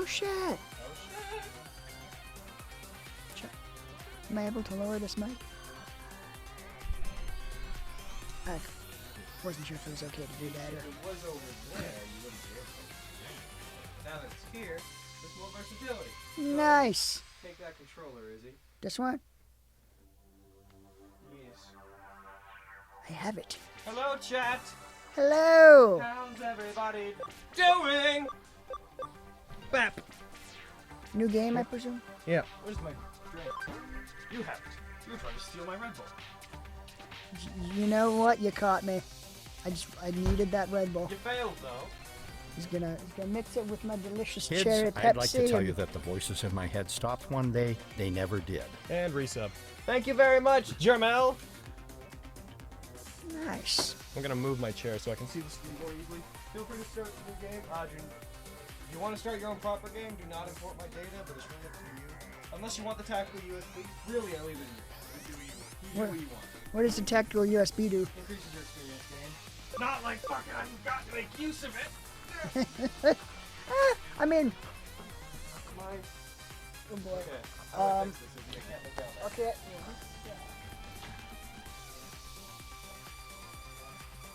Oh shit! Oh shit! Am I able to lower this mic? I wasn't sure if it was okay to do that. If it was over there, you wouldn't be able to. Now that it's here, there's more versatility. Nice! Take that controller, Izzy. This one? Yes. I have it. Hello, chat! Hello! How's everybody doing? Bap! New game, I presume? Yeah. Where's my drink? You have it. You were trying to steal my Red Bull. You know what? You caught me. I needed that Red Bull. You failed, though. He's gonna mix it with my delicious Kids, cherry Pepsi. I'd like to tell you that the voices in my head stopped one day. They never did. And resub. Thank you very much, Jermel. Nice. I'm gonna move my chair so I can see the screen more easily. Feel free to start the new game. If you want to start your own proper game, do not import my data, but it's really up to you. Unless you want the tactical USB, really, I leave it in you. You do what you want. What does the tactical USB do? Increases your experience, game. Not like fucking I've got to make use of it. I mean, My... oh boy. Okay, I'm gonna fix this if you can't make out. Okay.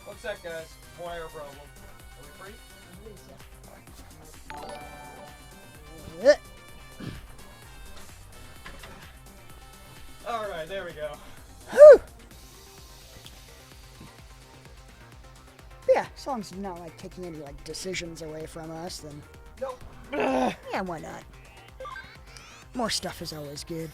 One sec, guys. Wire problem. Are we free? Alright, there we go. Whew. Yeah, as long as you're not like taking any like decisions away from us, then Nope. yeah, why not? More stuff is always good.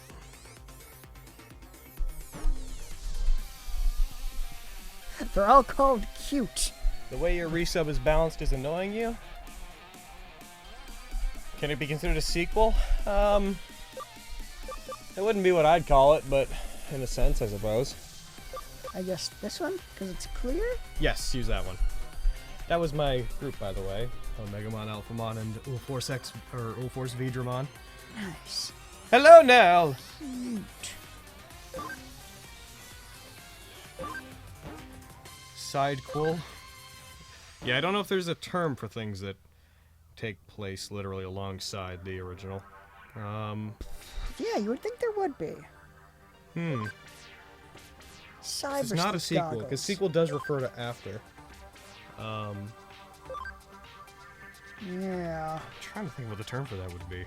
They're all called cute. The way your resub is balanced is annoying you? Can it be considered a sequel? It wouldn't be what I'd call it, but in a sense, I suppose. I guess this one, because it's clear? Yes, use that one. That was my group, by the way. Omegamon, Alphamon, and Ulforce X or Ulforce Vidramon. Nice. Hello, Nell. Cute. Sidequel. Yeah, I don't know if there's a term for things that take place literally alongside the original. Yeah, you would think there would be. Cyber It's not a sequel, because sequel does refer to after. Yeah. I'm trying to think what the term for that would be.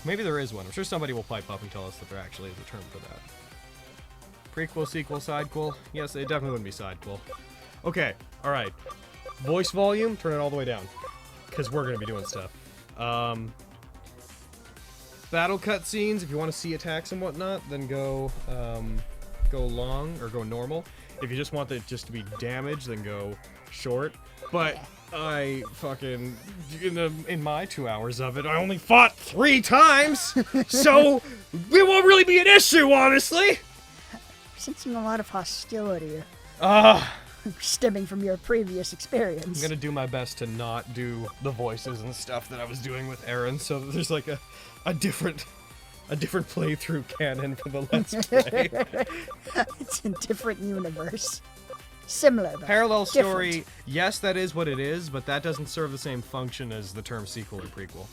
Maybe there is one. I'm sure somebody will pipe up and tell us that there actually is a term for that. Prequel, sequel, sidequel. Yes, it definitely wouldn't be sidequel. Okay, alright. Voice volume, turn it all the way down. Because we're going to be doing stuff. Battle cutscenes, if you want to see attacks and whatnot, then go long, or go normal. If you just want it just to be damage, then go short. But I fucking, in my 2 hours of it, I only fought 3 times! So, it won't really be an issue, honestly! Sensing a lot of hostility Ah. stemming from your previous experience. I'm gonna do my best to not do the voices and stuff that I was doing with Errands, so that there's like a different playthrough canon for the Let's Play. It's a different universe. Similar, but Parallel different. story, yes, that is what it is, but that doesn't serve the same function as the term sequel or prequel.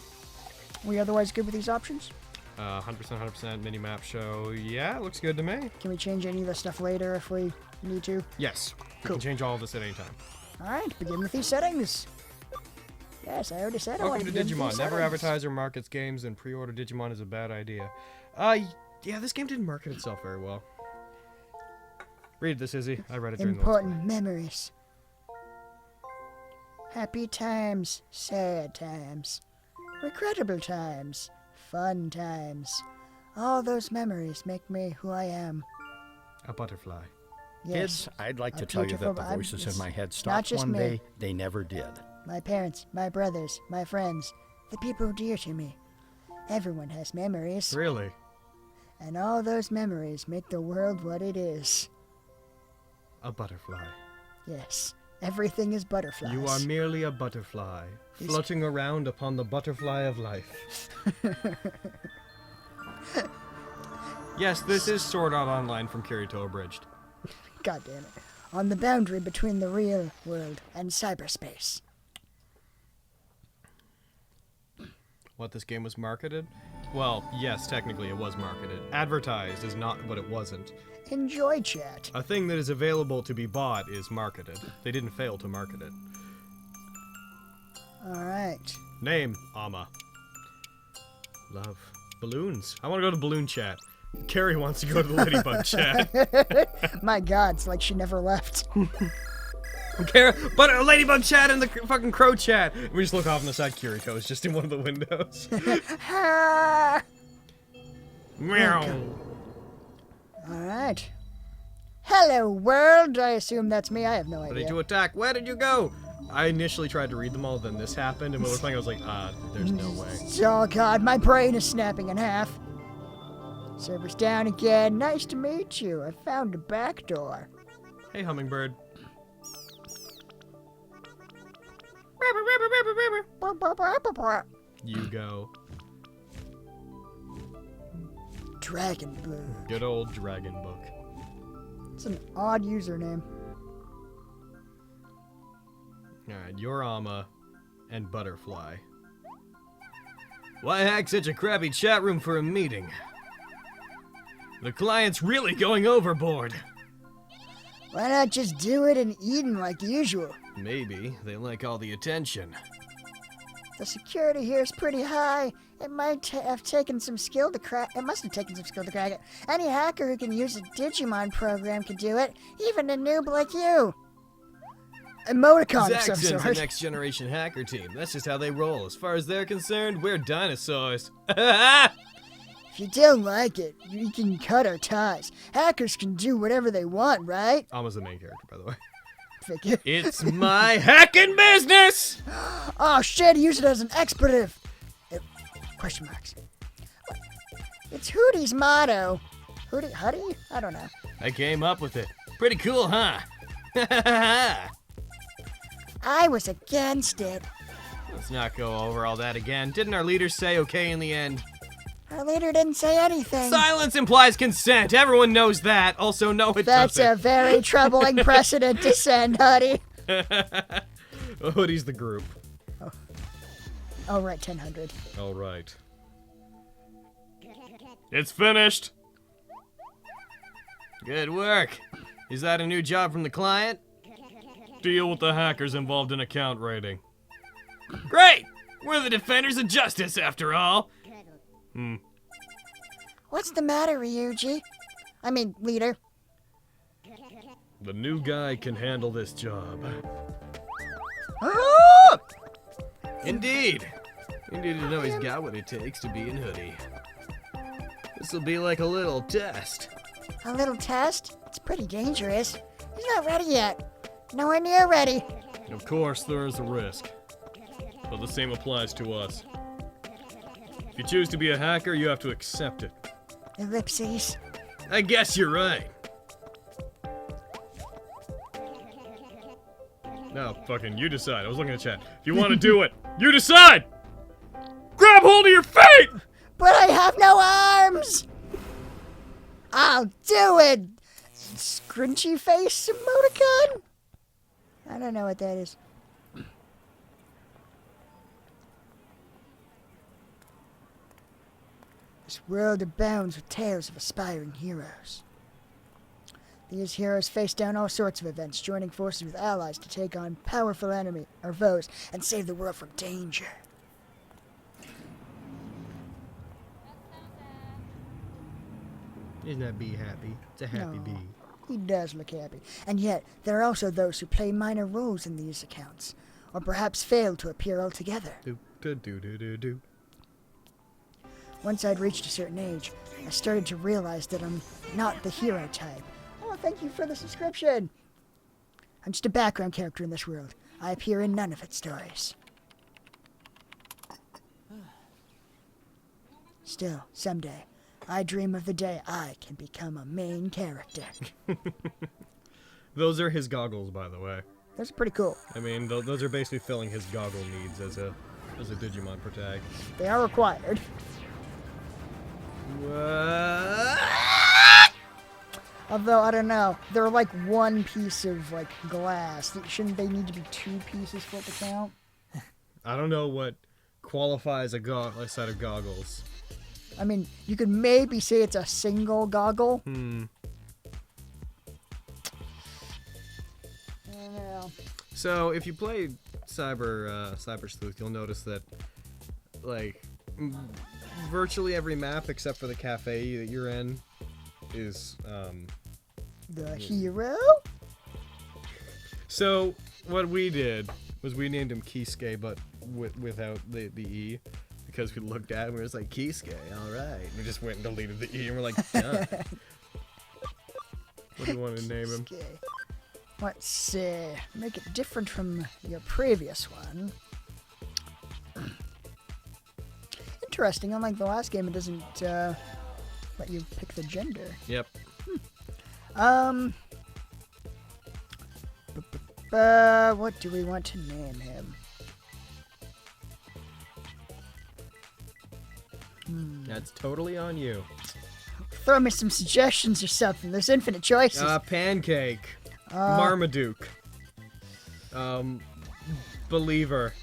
We otherwise good with these options? 100% mini-map show, yeah, looks good to me. Can we change any of the stuff later if we need to? Yes, we Cool. can change all of this at any time. Alright, begin with these settings. Yes, I already said I Welcome wanted to begin with Digimon. these Never settings. advertise or markets games, and pre-order Digimon is a bad idea. Yeah, this game didn't market itself very well. Read this, Izzy. I read it during the Important memories. Happy times, sad times, regrettable times, fun times. All those memories make me who I am. A butterfly. Yes, Kids, I'd like a to tell you that beautiful- the I'm- voices it's in my head not stopped just one me. day. They never did. my parents, my brothers, my friends, the people dear to me. Everyone has memories, Really? and all those memories make the world what it is. A butterfly. Yes, everything is butterflies. You are merely a butterfly, This- floating around upon the butterfly of life. Yes, this is Sword Art Online from Kirito Abridged. God damn it. On the boundary between the real world and cyberspace. what this game was marketed? Well, yes, technically it was marketed. Advertised is not what it wasn't. Enjoy chat. A thing that is available to be bought is marketed. They didn't fail to market it. Alright. Name, Ama. Love. Balloons. I want to go to balloon chat. Carrie wants to go to the ladybug chat. My god, it's like she never left. But a ladybug chat and the fucking crow chat. We just look off on the side. Kiriko is just in one of the windows. Meow. Alright. Hello, world. I assume that's me. I have no Ready idea. to attack. Where did you go? I initially tried to read them all, then this happened, and when we were playing, I was like, there's no way. Oh god, my brain is snapping in half. Server's down again. Nice to meet you. I found a back door. Hey, hummingbird. You go. Dragon book. Good old dragon book. It's an odd username. Alright, you're Ama and Butterfly. Why hack such a crappy chat room for a meeting? The client's really going overboard. Why not just do it in Eden like usual? Maybe. They like all the attention. The security here is pretty high. It might have taken some skill to crack. It must have taken some skill to crack it. Any hacker who can use a Digimon program can do it. Even a noob like you. Emoticon of some Zaxxon's the sort. next generation hacker team. That's just how they roll. As far as they're concerned, we're dinosaurs. If you don't like it, you can cut our ties. Hackers can do whatever they want, right? Ama's the main character, by the way. Figure. It's my hacking business! Oh shit, he used it as an expletive. Question marks. It's Hootie's motto. Hootie? I don't know. I came up with it. Pretty cool, huh? I was against it. Let's not go over all that again. Didn't our leader say okay in the end? Our leader didn't say anything. Silence implies consent. Everyone knows that. Also, no, it That's doesn't. a very troubling precedent to send, Huddy. Hoodie's the group. Oh, right, 1000. All right. It's finished. Good work. Is that a new job from the client? Deal with the hackers involved in account raiding. Great! We're the defenders of justice, after all. What's the matter, Ryuji? I mean, leader. The new guy can handle this job. Indeed. You need to know he's got what it takes to be in Hoodie. This'll be like a little test. A little test? It's pretty dangerous. He's not ready yet. Nowhere near ready. Of course, there is a risk. But the same applies to us. If you choose to be a hacker, you have to accept it. Ellipses. I guess you're right. No, fucking, you decide. I was looking at chat. If you want to do it, you decide! Grab hold of your fate! But I have no arms! I'll do it! Scrunchy face emoticon? I don't know what that is. This world abounds with tales of aspiring heroes. These heroes face down all sorts of events, joining forces with allies to take on powerful enemy or foes and save the world from danger. Isn't that bee happy? It's a happy No. bee. He does look happy. And yet, there are also those who play minor roles in these accounts, or perhaps fail to appear altogether. Do. Once I'd reached a certain age, I started to realize that I'm not the hero type. Oh, thank you for the subscription! I'm just a background character in this world. I appear in none of its stories. Still, someday, I dream of the day I can become a main character. Those are his goggles, by the way. That's pretty cool. I mean, those are basically filling his goggle needs as a Digimon protag. They are required. What? Although, I don't know, they're like one piece of, like, glass. Shouldn't they need to be two pieces for it to count? I don't know what qualify as a set of goggles. I mean, you could maybe say it's a single goggle. Hmm. I don't know. So if you play Cyber Sleuth, you'll notice that, like, virtually every map except for the cafe that you're in is The hero? So what we did was we named him Kisuke, but without the E, because we looked at him and we were just like, Kisuke, all right. And we just went and deleted the E, and we're like, done. What do you want to name him? Okay. Let's make it different from your previous one. Interesting. Unlike the last game, it doesn't let you pick the gender. Yep. What do we want to name him? That's totally on you. Throw me some suggestions or something. There's infinite choices. Pancake. Marmaduke. Believer.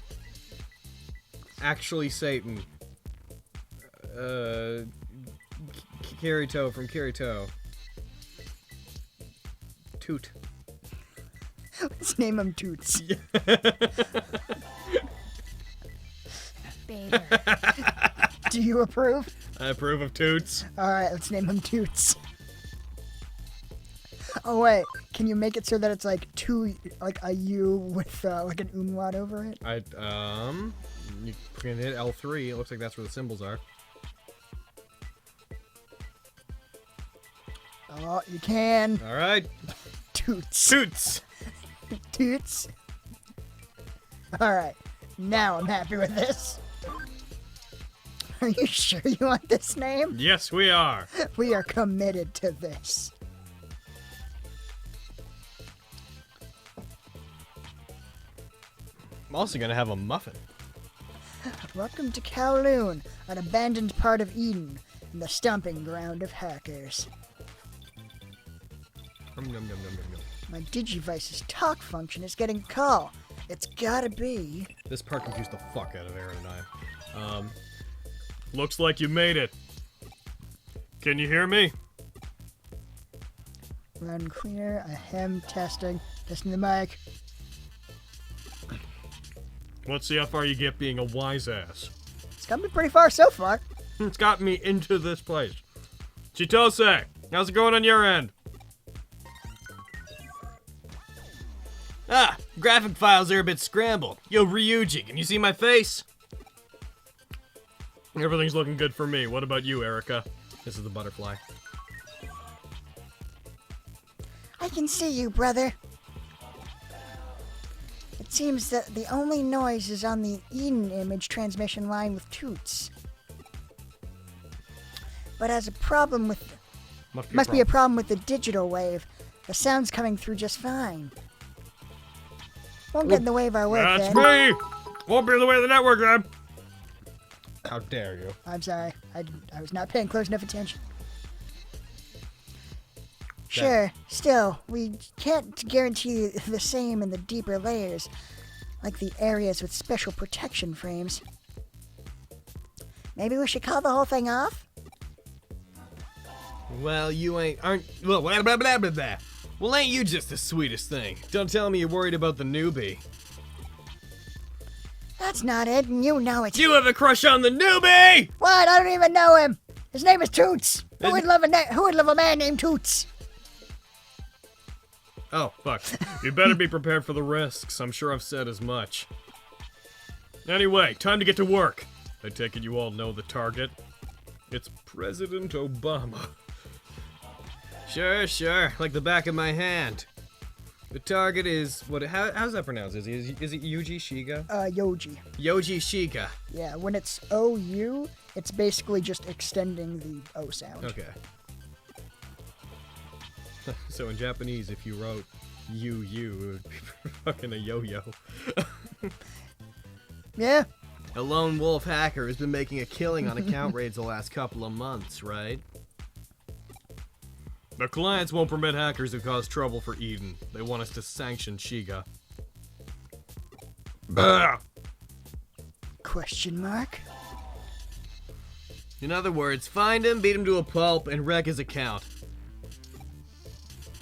Actually Satan. Kirito from Kirito. Toot. Let's name him Toots. Bader. Do you approve? I approve of Toots. Alright, let's name him Toots. Oh wait, can you make it so that it's like a U with like an umlaut over it? You can hit L3. It looks like that's where the symbols are. Oh, you can. All right. Toots. Toots. Toots. Alright, now I'm happy with this. Are you sure you want this name? Yes, we are. We are committed to this. I'm also gonna have a muffin. Welcome to Kowloon, an abandoned part of Eden, and the stomping ground of hackers. Nom, nom, nom, nom, nom, nom. My Digivice's talk function is getting a call. It's gotta be... This part confused the fuck out of Aaron and I. Looks like you made it. Can you hear me? Run clear, ahem, testing the mic. Let's see how far you get being a wise ass. It's got me pretty far so far. It's got me into this place. Chitose, how's it going on your end? Ah, graphic files are a bit scrambled. Yo, Ryuji, can you see my face? Everything's looking good for me. What about you, Erica? This is the butterfly. I can see you, brother. It seems that the only noise is on the Eden image transmission line with Toots. But as a problem with... Must be a problem with the digital wave. The sound's coming through just fine. Won't get in the way of our work, That's then. me! Won't be in the way of the network, then! How dare you? I'm sorry. I was not paying close enough attention. Sure, still, we can't guarantee the same in the deeper layers, like the areas with special protection frames. Maybe we should call the whole thing off? Well, you aren't blah, blah, blah, blah, blah, blah. Well, ain't you just the sweetest thing? Don't tell me you're worried about the newbie. That's not it, and you know it. You have a crush on the newbie! What? I don't even know him. His name is Toots. Who would love a man named Toots? Oh, fuck. You better be prepared for the risks. I'm sure I've said as much. Anyway, time to get to work. I take it you all know the target. It's President Obama. Sure, like the back of my hand. The target is, how's that pronounced? Is it Yuji Shiga? Yoji. Yoji Shiga. Yeah, when it's O-U, it's basically just extending the O sound. Okay. So in Japanese, if you wrote you, it would be fucking a yo-yo. Yeah. A lone wolf hacker has been making a killing on account raids the last couple of months, right? The clients won't permit hackers who cause trouble for Eden. They want us to sanction Shiga. Bah! Question mark? In other words, find him, beat him to a pulp, and wreck his account.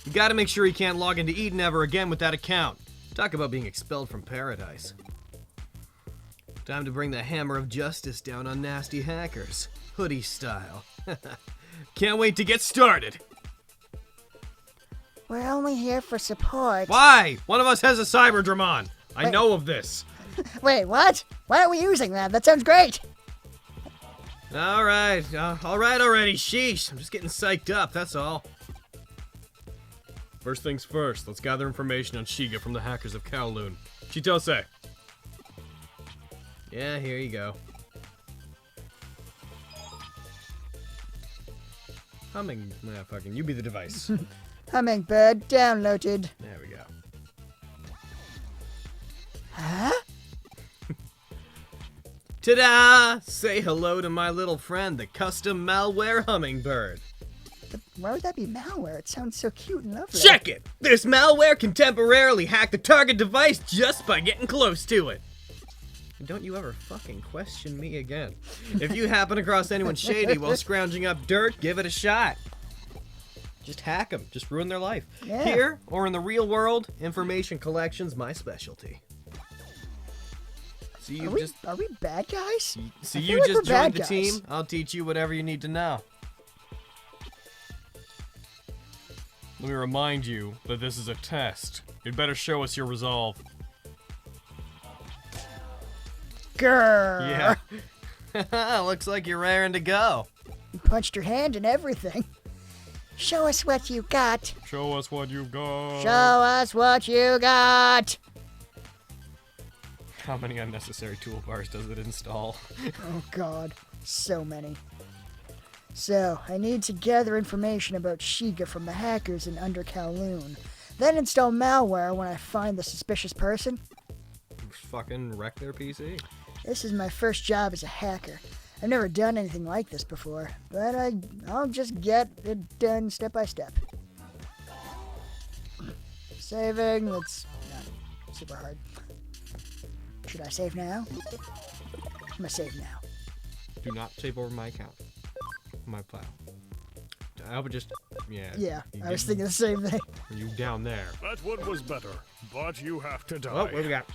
You gotta make sure he can't log into Eden ever again with that account. Talk about being expelled from paradise. Time to bring the hammer of justice down on nasty hackers. Hoodie style. Can't wait to get started. We're only here for support. Why? One of us has a Cyberdramon. I Wait. know of this. Wait, what? Why are we using that? That sounds great. Alright already, sheesh. I'm just getting psyched up, that's all. First things first, let's gather information on Shiga from the hackers of Kowloon. Chitose. Yeah, here you go. Humming, fucking, you be the device. Hummingbird downloaded. There we go. Huh? Ta-da! Say hello to my little friend, the custom malware hummingbird. But why would that be malware? It sounds so cute and lovely. Check it! This malware can temporarily hack the target device just by getting close to it. And don't you ever fucking question me again. If you happen across anyone shady while scrounging up dirt, give it a shot. Just hack them. Just ruin their life. Yeah. Here, or in the real world, information collection's my specialty. So you Are we bad guys? So I you feel like just we're bad joined the guys. team. I'll teach you whatever you need to know. Let me remind you that this is a test. You'd better show us your resolve. Grrr. Yeah. Looks like you're raring to go. You punched your hand and everything. Show us what you got. Show us what you've got. Show us what you got. How many unnecessary toolbars does it install? Oh god, so many. So, I need to gather information about Shiga from the hackers in Under Kowloon. Then install malware when I find the suspicious person. Fucking wreck their PC. This is my first job as a hacker. I've never done anything like this before, but I'll just get it done step by step. Saving, that's not super hard. Should I save now? I'm gonna save now. Do not save over my account. My file. I would just, yeah. Yeah, you I was get- thinking the same thing. You down there. That one was better, but you have to die. Oh, what do we got?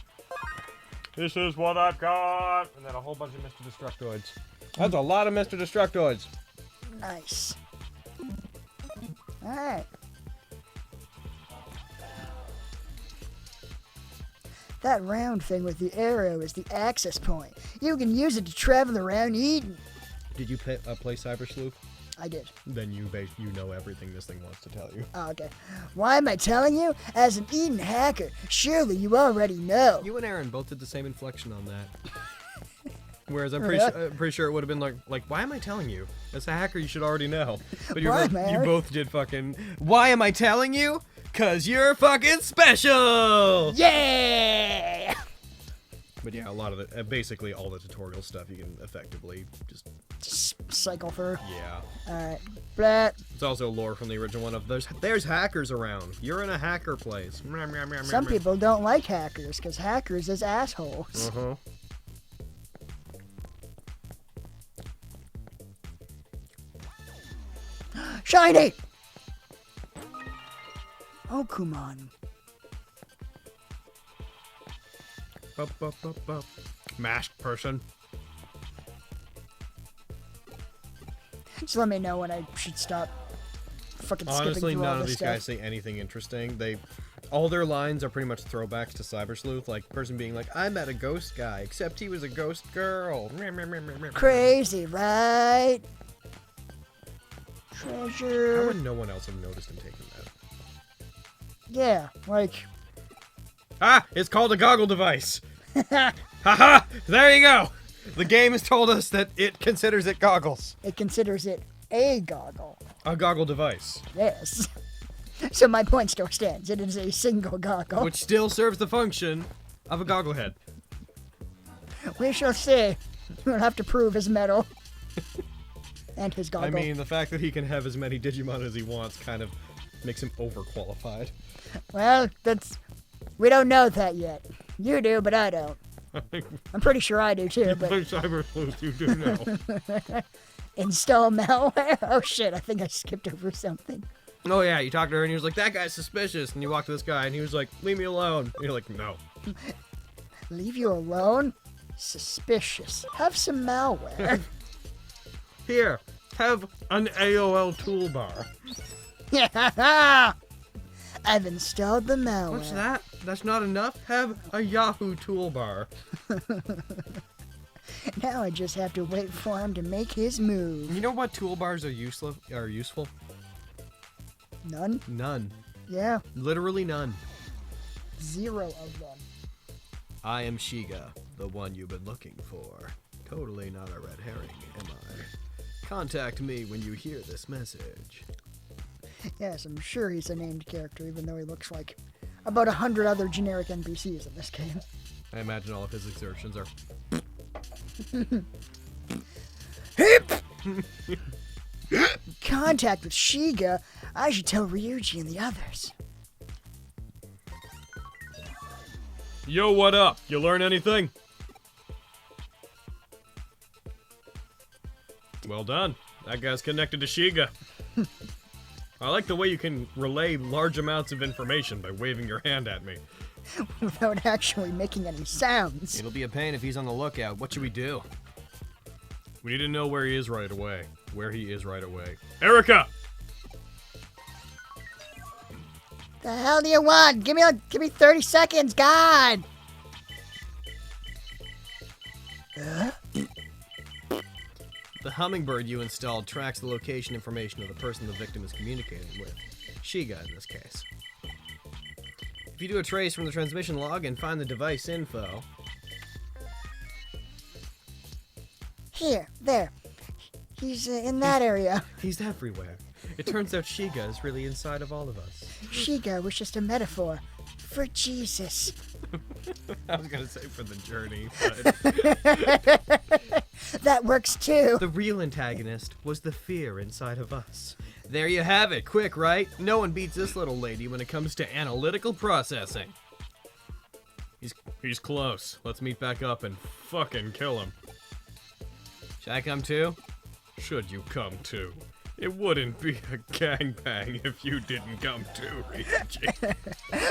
This is what I've got. And then a whole bunch of Mr. Destructoids. That's a lot of Mr. Destructoids. Nice. Alright. That round thing with the arrow is the access point. You can use it to travel around Eden. Did you play Cyber Sleuth? I did. Then you know everything this thing wants to tell you. Oh, okay. Why am I telling you? As an Eden hacker, surely you already know. You and Aaron both did the same inflection on that. Whereas I'm pretty sure it would have been like, why am I telling you? As a hacker, you should already know. But Why, you man? both did fucking, why am I telling you? 'Cause you're fucking special! Yeah! But yeah, a lot of the, basically all the tutorial stuff you can effectively just, Just cycle through. yeah. Alright. Blah. It's also lore from the original one of there's hackers around. You're in a hacker place. Some people don't like hackers, because hackers is assholes. Uh-huh. Shiny! Oh, Kumon. Masked person. Just let me know when I should stop fucking skipping Honestly, through all none of this these stuff. guys say anything interesting. All their lines are pretty much throwbacks to Cyber Sleuth, like person being like, I met a ghost guy, except he was a ghost girl. Crazy, right? How Treasure. would no one else have noticed him taking that? Yeah, like. Ah, it's called a goggle device. Haha, there you go. The game has told us that it considers it goggles. It considers it a goggle. A goggle device. Yes. So my point still stands. It is a single goggle. Which still serves the function of a goggle head. We shall see. We'll have to prove his medal. And his goggle. I mean, the fact that he can have as many Digimon as he wants kind of makes him overqualified. Well, we don't know that yet. You do, but I don't. I'm pretty sure I do too, but Cyber Sleuth, you do know. install malware? Oh shit, I think I skipped over something. Oh yeah, you talked to her and he was like, that guy's suspicious. And you walked to this guy and he was like, leave me alone. And you're like, no. Leave you alone? Suspicious. Have some malware. Here, have an AOL toolbar. I've installed the malware. What's that? That's not enough? Have a Yahoo toolbar. Now I just have to wait for him to make his move. You know what toolbars are useful? None? None. Yeah, Literally none. 0 of them. I am Shiga, the one you've been looking for. Totally not a red herring, am I? Contact me when you hear this message. Yes, I'm sure he's a named character, even though he looks like about 100 other generic NPCs in this game. I imagine all of his exertions are... Contact with Shiga. I should tell Ryuji and the others. Yo, what up? You learn anything? Well done. That guy's connected to Shiga. I like the way you can relay large amounts of information by waving your hand at me. Without actually making any sounds. It'll be a pain if he's on the lookout. What should we do? We need to know where he is right away. Where he is right away. Erica! The hell do you want? Give me 30 seconds, God! The hummingbird you installed tracks the location information of the person the victim is communicating with. Shiga, in this case. If you do a trace from the transmission log and find the device info... Here, there. He's in that area. He's everywhere. It turns out Shiga is really inside of all of us. Shiga was just a metaphor for Jesus. I was gonna say for the journey, but... That works too. The real antagonist was the fear inside of us. There you have it. Quick, right? No one beats this little lady when it comes to analytical processing. He's close. Let's meet back up and fucking kill him. Should I come too? Should you come too? It wouldn't be a gangbang if you didn't come too, Ryuji.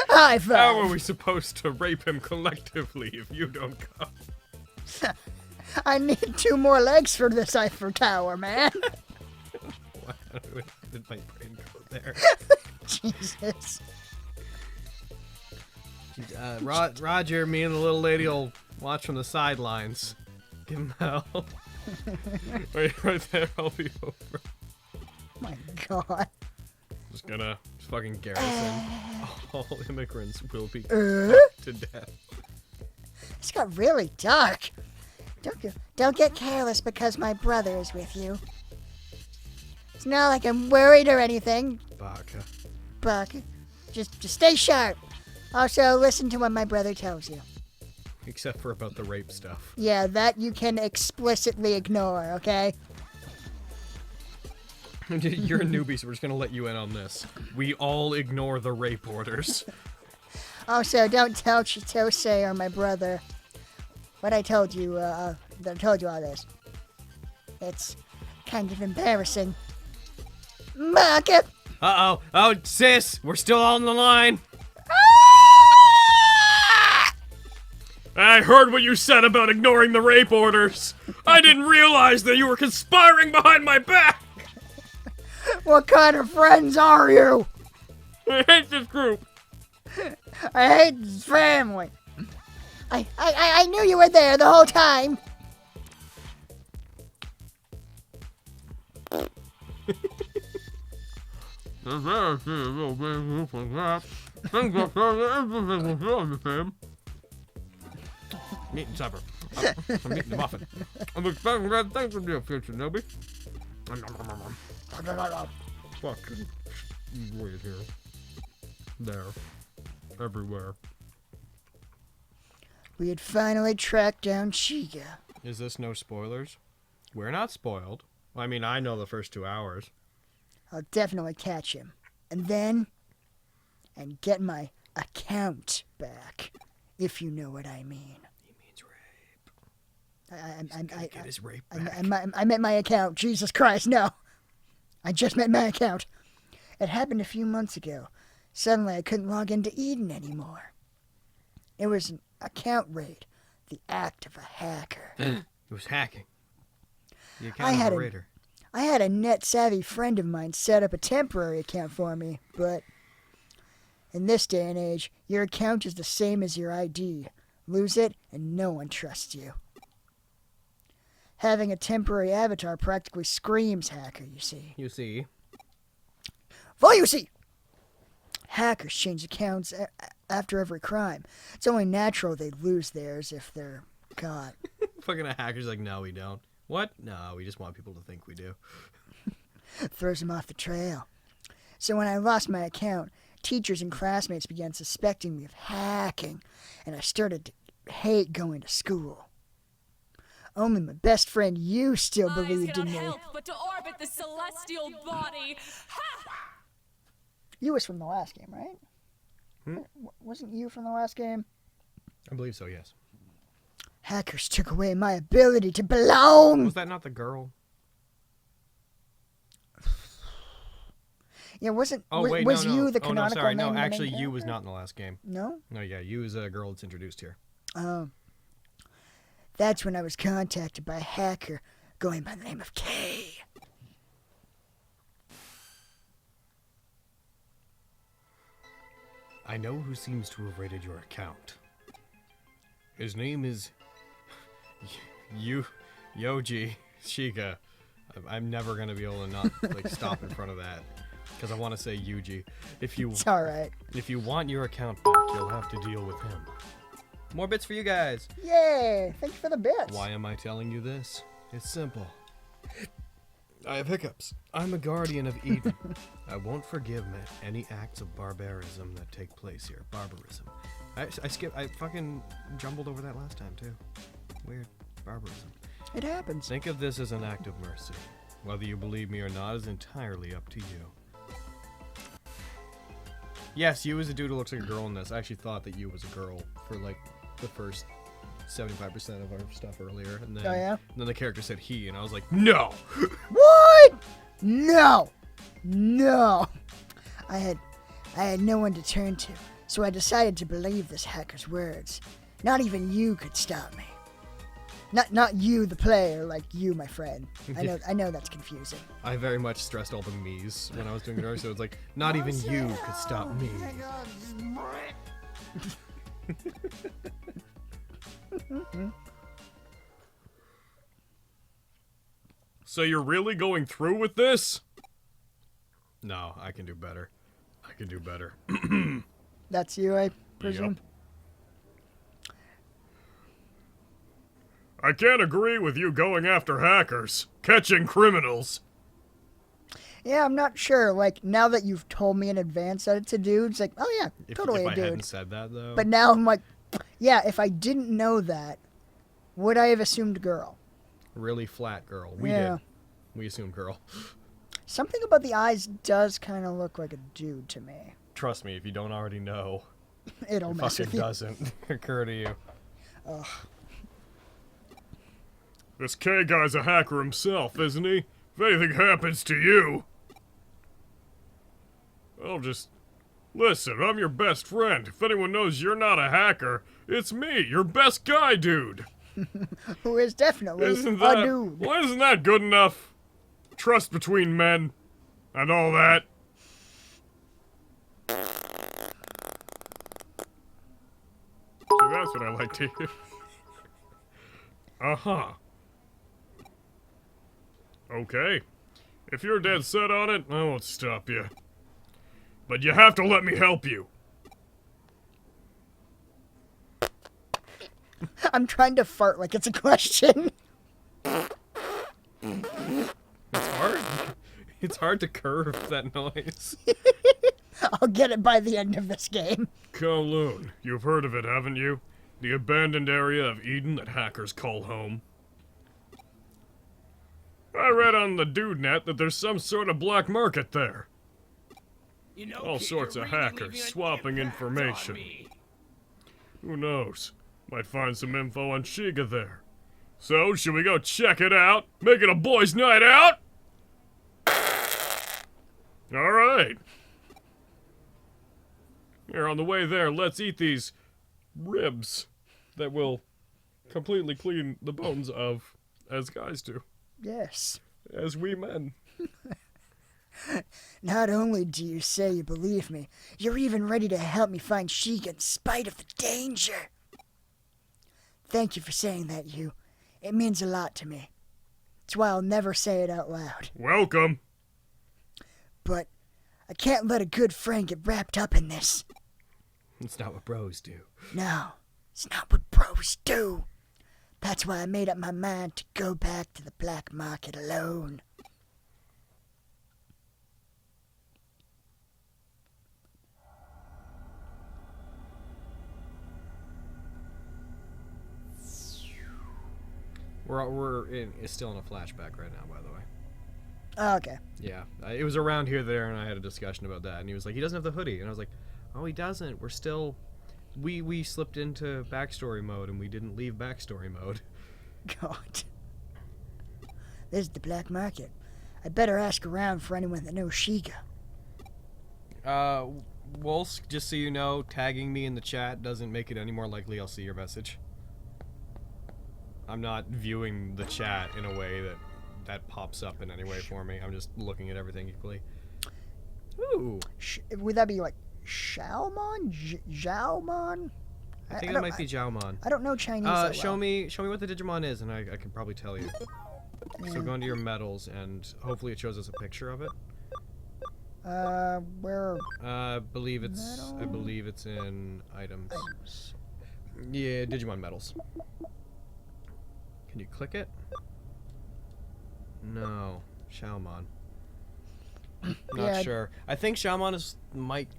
High five. How are we supposed to rape him collectively if you don't come? I need 2 more legs for the Cypher Tower, man. Why did my brain go there? Jesus. Roger, me and the little lady will watch from the sidelines. Give him hell. right there, I'll be over. My God. Just gonna fucking garrison. All immigrants will be Uh? to death. It's got really dark. Don't get careless because my brother is with you. It's not like I'm worried or anything, Baka. Buck. Just stay sharp. Also, listen to what my brother tells you. Except for about the rape stuff. Yeah, that you can explicitly ignore, okay? You're a newbie, so we're just gonna let you in on this. We all ignore the rape orders. Also, don't tell Chitose or my brother what I told you, that I told you all this. It's kind of embarrassing. Market! Uh-oh. Oh, sis! We're still on the line! I heard what you said about ignoring the rape orders. I didn't realize that you were conspiring behind my back! What kind of friends are you? I hate this group. I hate this family. I knew you were there the whole time. Meat and supper. I'm eating the muffin. I'm expecting bad things from you, future newbie. Fucking right here. There. Everywhere. We had finally tracked down Shiga. Is this no spoilers? We're not spoiled. Well, I mean, I know the first 2 hours. I'll definitely catch him. And then... and get my account back. If you know what I mean. He means Get his rape I back. meant my account. Jesus Christ, no. I just meant my account. It happened a few months ago. Suddenly, I couldn't log into Eden anymore. It was an account raid. The act of a hacker. It was hacking. The account of a raider. I had a net-savvy friend of mine set up a temporary account for me, but in this day and age, your account is the same as your ID. Lose it, and no one trusts you. Having a temporary avatar practically screams hacker, you see. You see. Well, you see! Hackers change accounts after every crime. It's only natural they lose theirs if they're caught. Fucking a hacker's like, no, we don't. What? No, we just want people to think we do. Throws them off the trail. So when I lost my account, teachers and classmates began suspecting me of hacking, and I started to hate going to school. Only my best friend you still believed in me. Help but to orbit the celestial body. Ha! You was from the last game, right? Wasn't you from the last game? I believe so, yes. Hackers took away my ability to belong! Was that not the girl? Yeah, wasn't... Oh, was, wait, was no. you the Oh, no, canonical sorry. name No, of the main actually, you character? was not in the last game. No? No, yeah, you was a girl that's introduced here. Oh. That's when I was contacted by a hacker going by the name of K. I know who seems to have raided your account. His name is... Yoji Shiga. I'm never gonna be able to not stop in front of that because I want to say Yuji. It's all right. If you want your account back, you'll have to deal with him. More bits for you guys. Yay! Thank you for the bits. Why am I telling you this? It's simple. I have hiccups. I'm a guardian of Eden. I won't forgive any acts of barbarism that take place here. Barbarism. I fucking jumbled over that last time too. Weird. Barbarism. It happens. Think of this as an act of mercy. Whether you believe me or not is entirely up to you. Yes, you as a dude who looks like a girl in this. I actually thought that you was a girl for the first 75% of our stuff earlier, and then, Oh, yeah? and then the character said he, and I was like, no! What? No! No! I had no one to turn to, so I decided to believe this hacker's words. Not even you could stop me. Not you, the player, like you, my friend. I know that's confusing. I very much stressed all the me's when I was doing it earlier, so it's like, not even you could stop me. So you're really going through with this? No, I can do better. I can do better. That's you, I presume? Yup. I can't agree with you going after hackers, catching criminals. Yeah, I'm not sure. Now that you've told me in advance that it's a dude, it's like, oh yeah, totally if a I dude. hadn't said that, though. But now I'm like, yeah, if I didn't know that, would I have assumed girl? Really flat girl. We Yeah. did. We assumed girl. Something about the eyes does kind of look like a dude to me. Trust me, if you don't already know, It'll it mess fucking with you. doesn't occur to you. Ugh. This K guy's a hacker himself, isn't he? If anything happens to you... I'll just... Listen, I'm your best friend. If anyone knows you're not a hacker, it's me, your best guy dude. Who is definitely Isn't a that... dude. Well, isn't that good enough? Trust between men. And all that. See, that's what I like to hear. Uh-huh. Okay. If you're dead set on it, I won't stop you. But you have to let me help you. I'm trying to fart like it's a question. It's hard. It's hard to curve that noise. I'll get it by the end of this game. Kowloon, you've heard of it, haven't you? The abandoned area of Eden that hackers call home. I read on the dude net that there's some sort of black market there. You know, All kid, sorts you're of really hackers leaving an swapping impact on information. me. Who knows? Might find some info on Shiga there. So, should we go check it out? Make it a boys' night out? Alright. Here, on the way there, let's eat these ribs that will completely clean the bones of, as guys do. Yes. As we men. Not only do you say you believe me, you're even ready to help me find Shiga in spite of the danger. Thank you for saying that, you. It means a lot to me. That's why I'll never say it out loud. Welcome. But I can't let a good friend get wrapped up in this. It's not what bros do. No, it's not what bros do. That's why I made up my mind to go back to the black market alone. It's still in a flashback right now, by the way. Oh, okay. Yeah, it was around here there, and I had a discussion about that, and he was like, he doesn't have the hoodie, and I was like, oh, he doesn't. We're still, we slipped into backstory mode, and we didn't leave backstory mode. God. This is the black market. I better ask around for anyone that knows Shiga. Wolsk, just so you know, tagging me in the chat doesn't make it any more likely I'll see your message. I'm not viewing the chat in a way that pops up in any way for me. I'm just looking at everything equally. Ooh. Would that be like Xiaomon? Zhaomon? I think it might be Jiaomon. I don't know Chinese that show well. me what the Digimon is, and I can probably tell you. So go into your medals, and hopefully it shows us a picture of it. Where? I believe it's in items. Yeah, Digimon medals. Can you click it? No, Xiaomon. Not sure. I think Xiaomon might.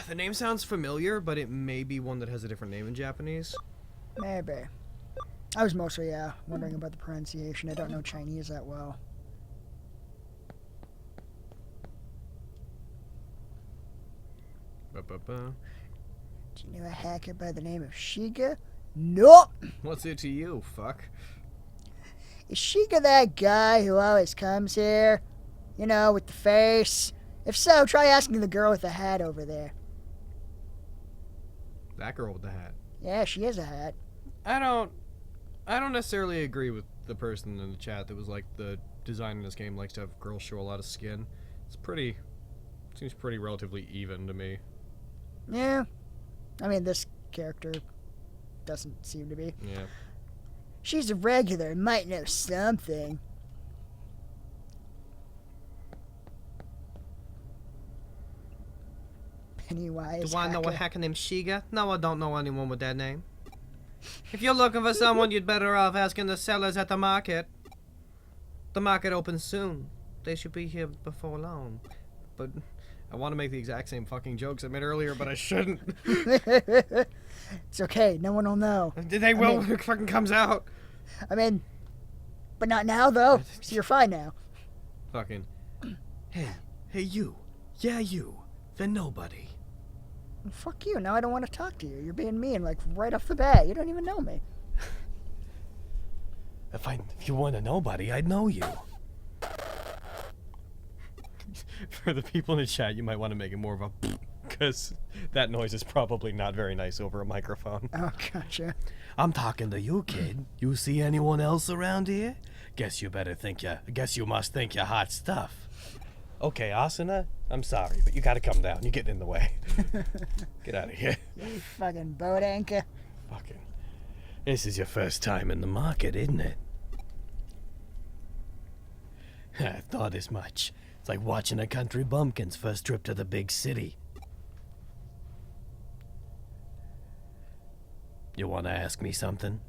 The name sounds familiar, but it may be one that has a different name in Japanese. Maybe. I was mostly wondering about the pronunciation. I don't know Chinese that well. Ba-ba-ba. Do you know a hacker by the name of Shiga? Nope. What's it to you, fuck? Is Shiga that guy who always comes here? You know, with the face? If so, try asking the girl with the hat over there. That girl with the hat. Yeah, she has a hat. I don't necessarily agree with the person in the chat that was like, the design in this game likes to have girls show a lot of skin. Seems pretty relatively even to me. Yeah. I mean, this character doesn't seem to be. Yeah. She's a regular, might know something. Pennywise. Do I know a hacker named Shiga? No, I don't know anyone with that name. If you're looking for someone, you'd better off asking the sellers at the market. The market opens soon. They should be here before long. But I want to make the exact same fucking jokes I made earlier, but I shouldn't. It's okay. No one will know. They will when it fucking comes out. I mean, but not now, though. So you're fine now. Fucking. Hey, you. Yeah, you. The nobody. Well, fuck you. Now I don't want to talk to you. You're being mean, like, right off the bat. You don't even know me. If you weren't a nobody, I'd know you. For the people in the chat, you might want to make it more of a because that noise is probably not very nice over a microphone. Oh, gotcha. I'm talking to you, kid. You see anyone else around here? Guess you must think you're hot stuff. Okay, Asuna, I'm sorry, but you gotta come down. You're getting in the way. Get out of here. You fucking boat anchor. Fucking. This is your first time in the market, isn't it? I thought as much. It's like watching a country bumpkin's first trip to the big city. You want to ask me something?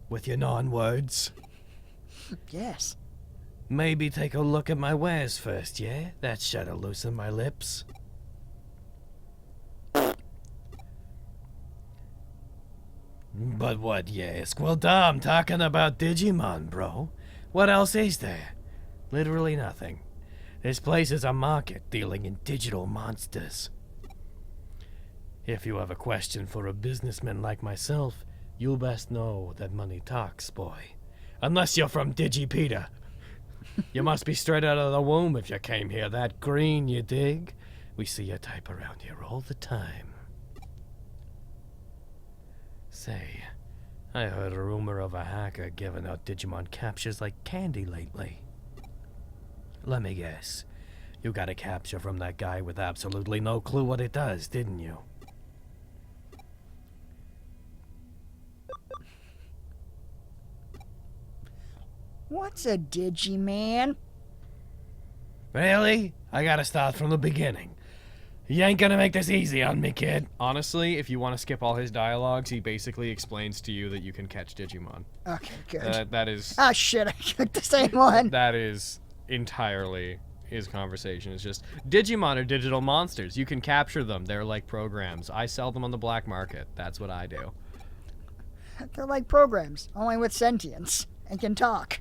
With your non-words? Yes. Maybe take a look at my wares first, yeah? That should've loosened my lips. But what, you ask? Well, duh, I'm talking about Digimon, bro. What else is there? Literally nothing. This place is a market dealing in digital monsters. If you have a question for a businessman like myself, You best know that money talks, boy. Unless you're from Digipedia. You must be straight out of the womb if you came here that green, you dig? We see your type around here all the time. Say, I heard a rumor of a hacker giving out Digimon captures like candy lately. Let me guess. You got a capture from that guy with absolutely no clue what it does, didn't you? What's a Digiman? Really? I gotta start from the beginning. You ain't gonna make this easy on me, kid. Honestly, if you want to skip all his dialogues, he basically explains to you that you can catch Digimon. Okay, good. That is Ah, shit, I clicked the same one. that is entirely his conversation. It's just Digimon are digital monsters. You can capture them. They're like programs. I sell them on the black market. That's what I do. They're like programs, only with sentience, and can talk.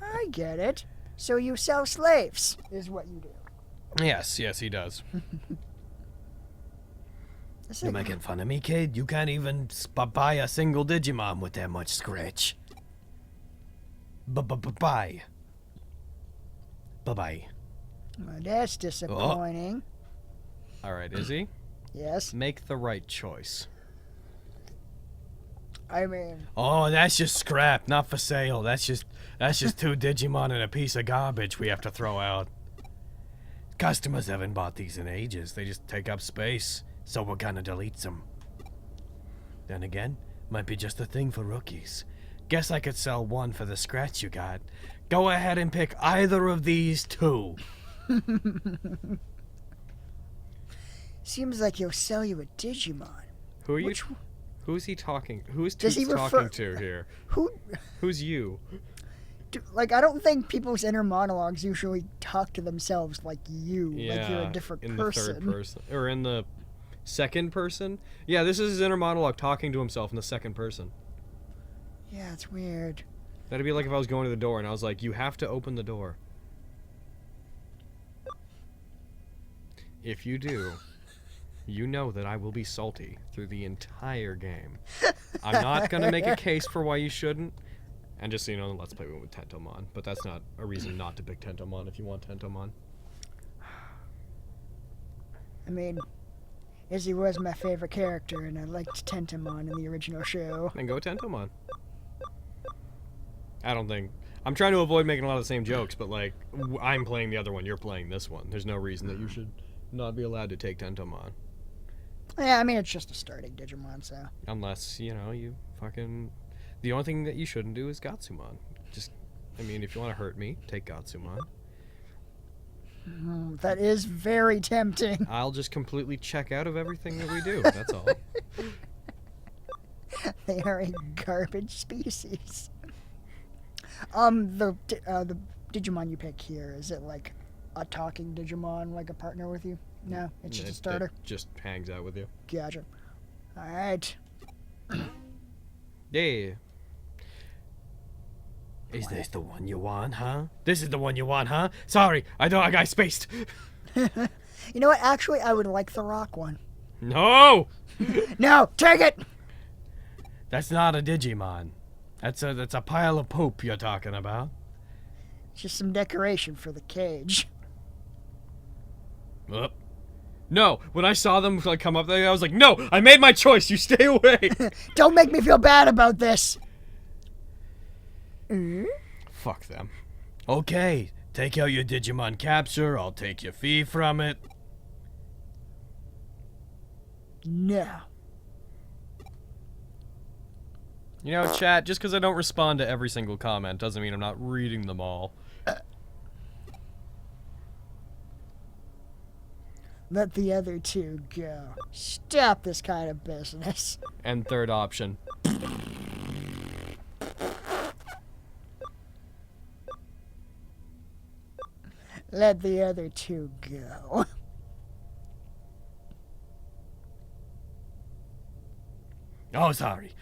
I get it. So you sell slaves, is what you do. Yes, he does. This You is- making fun of me, kid? You can't even buy a single Digimon with that much scratch. Bye. Bye-bye. Well, that's disappointing. All right, Izzy, Yes, make the right choice. I mean, Oh, that's just scrap, not for sale. That's just two Digimon and a piece of garbage we have to throw out. Customers haven't bought these in ages. They just take up space, so we're gonna delete them. Then again, might be just a thing for rookies. Guess I could sell one for the scratch you got. Go ahead and pick either of these two. seems like he'll sell you a Digimon. Who are you? Which- Who's he talking? Who's Does he Toots refer- talking to here? Who, Who's you? like, I don't think people's inner monologues usually talk to themselves like you, like you're a different in person. the third person or in the second person. Yeah, this is his inner monologue talking to himself in the second person. Yeah, it's weird. That'd be like if I was going to the door and I was like, "You have to open the door." If you do, you know that I will be salty through the entire game. I'm not gonna make a case for why you shouldn't. And just so you know, let's play with Tentomon. But that's not a reason not to pick Tentomon if you want Tentomon. I mean, Izzy was my favorite character, and I liked Tentomon in the original show. Then go Tentomon. I don't think... I'm trying to avoid making a lot of the same jokes, but like, I'm playing the other one, you're playing this one. There's no reason that you should not be allowed to take Tentomon. Yeah, I mean, it's just a starting Digimon, so. Unless, you know, you fucking... The only thing that you shouldn't do is Gatsumon. Just, I mean, if you want to hurt me, take Gatsumon. That is very tempting. I'll just completely check out of everything that we do, that's all. They are a garbage species. The Digimon you pick here, is it like a talking Digimon, like a partner with you? No, it's just a starter. It just hangs out with you. Gotcha. Alright. Yeah. Is this the one you want, huh? This is the one you want, huh? Sorry, I got spaced. You know what? Actually, I would like the rock one. No! No, take it! That's not a Digimon. That's a pile of poop you're talking about. Just some decoration for the cage. No, when I saw them like come up there, I was like, no, I made my choice, you stay away! Don't make me feel bad about this. Fuck them. Okay, take out your Digimon capture, I'll take your fee from it. No. You know, chat, just because I don't respond to every single comment doesn't mean I'm not reading them all. Let the other two go. Stop this kind of business. And third option. Let the other two go. Oh, sorry.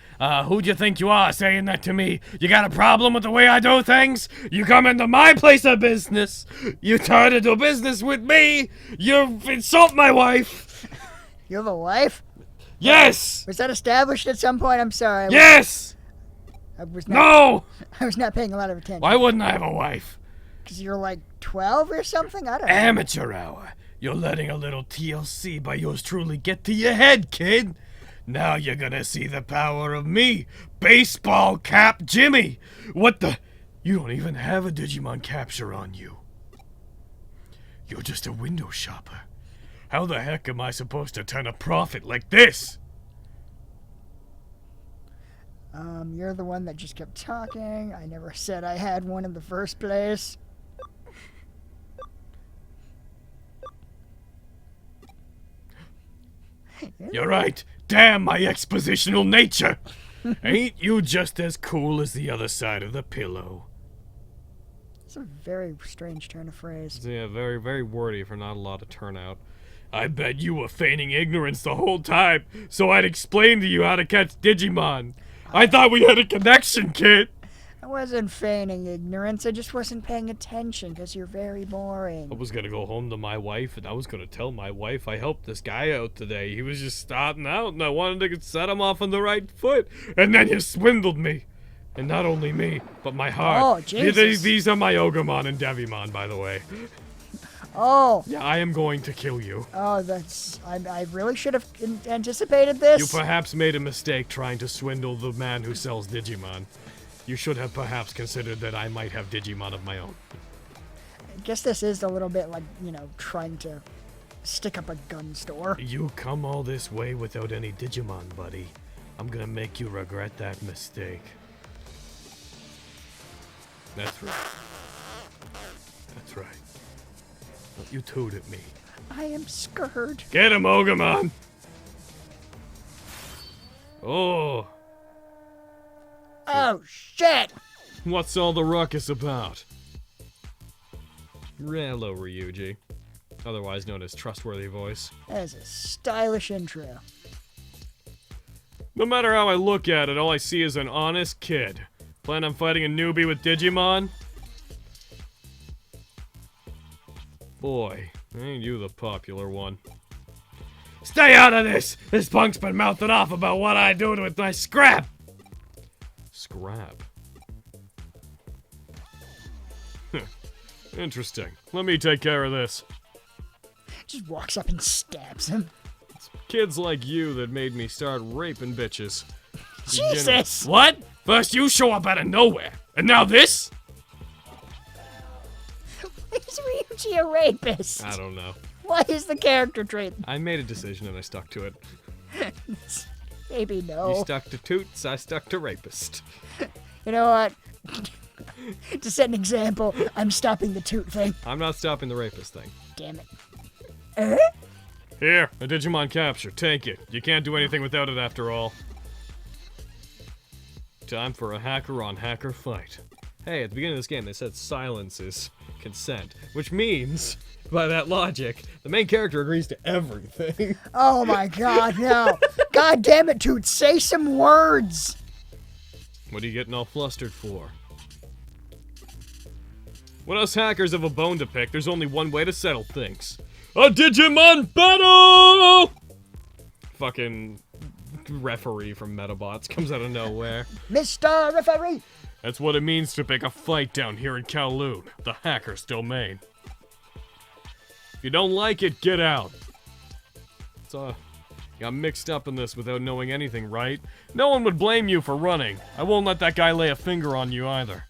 Who do you think you are saying that to me? You got a problem with the way I do things? You come into my place of business. You try to do business with me. You insult my wife. You have a wife? Yes. Was that established at some point? I'm sorry. Yes. I was not, No. I was not paying a lot of attention. Why wouldn't I have a wife? Because you're like 12 or something? I don't know. Amateur hour. You're letting a little TLC by yours truly get to your head, kid. Now you're gonna see the power of me, Baseball Cap Jimmy. What the? You don't even have a Digimon capture on you. You're just a window shopper. How the heck am I supposed to turn a profit like this? You're the one that just kept talking. I never said I had one in the first place. You're right. Damn my expositional nature. Ain't you just as cool as the other side of the pillow? It's a very strange turn of phrase. Yeah, very, very wordy for not a lot of turnout. I bet you were feigning ignorance the whole time, so I'd explain to you how to catch Digimon. I thought we had a connection, kid. I wasn't feigning ignorance. I just wasn't paying attention because you're very I boring. was gonna go home to my wife, and I was gonna tell my wife I helped this guy out today. He was just starting out, and I wanted to set him off on the right foot. And then you swindled me. And not only me, but my heart. Oh, Jesus. These are my Ogremon and Devimon, by the way. Oh, Yeah, I am going to kill you. that's... I really should have anticipated this. You perhaps made a mistake trying to swindle the man who sells Digimon. You should have perhaps considered that I might have Digimon of my own. I guess this is a little bit like, trying to stick up a gun store. You come all this way without any Digimon, buddy. I'm gonna make you regret that mistake. That's right. That's right. Don't you toot at me. I am scared. Get him, Ogremon! Oh, Oh, shit! What's all the ruckus about? Hello, Ryuji. Otherwise known as Trustworthy Voice. That is a stylish intro. No matter how I look at it, all I see is an honest kid. Plan on fighting a newbie with Digimon? Boy, ain't you the popular one. stay out of this! This punk's been mouthing off about what I do with my scrap! Scrap. Interesting. Let me take care of this. Just walks up and stabs him. Kids like you that made me start raping bitches. Jesus! What? First you show up out of nowhere, and now this? Is Ryuji a rapist? I don't know. What is the character trait? I made a decision and I stuck to it. Maybe You no. stuck to toots, I stuck to rapist. You know what? To set an example, I'm stopping the toot thing. I'm not stopping the rapist thing. Damn it. Here, a Digimon capture. Take it. You can't do anything without it after all. Time for a hacker on hacker fight. Hey, at the beginning of this game, they said silence is consent, which means, by that logic, the main character agrees to everything. Oh my god, no. God damn it, Toot, say some words. What are you getting all flustered for? When us hackers have a bone to pick, there's only one way to settle things. A Digimon battle! Fucking referee from Metabots comes out of nowhere. Mr. Referee! That's what it means to pick a fight down here in Kowloon, the hacker's domain. If you don't like it, get out. You got mixed up in this without knowing anything, right? No one would blame you for running. I won't let that guy lay a finger on you either.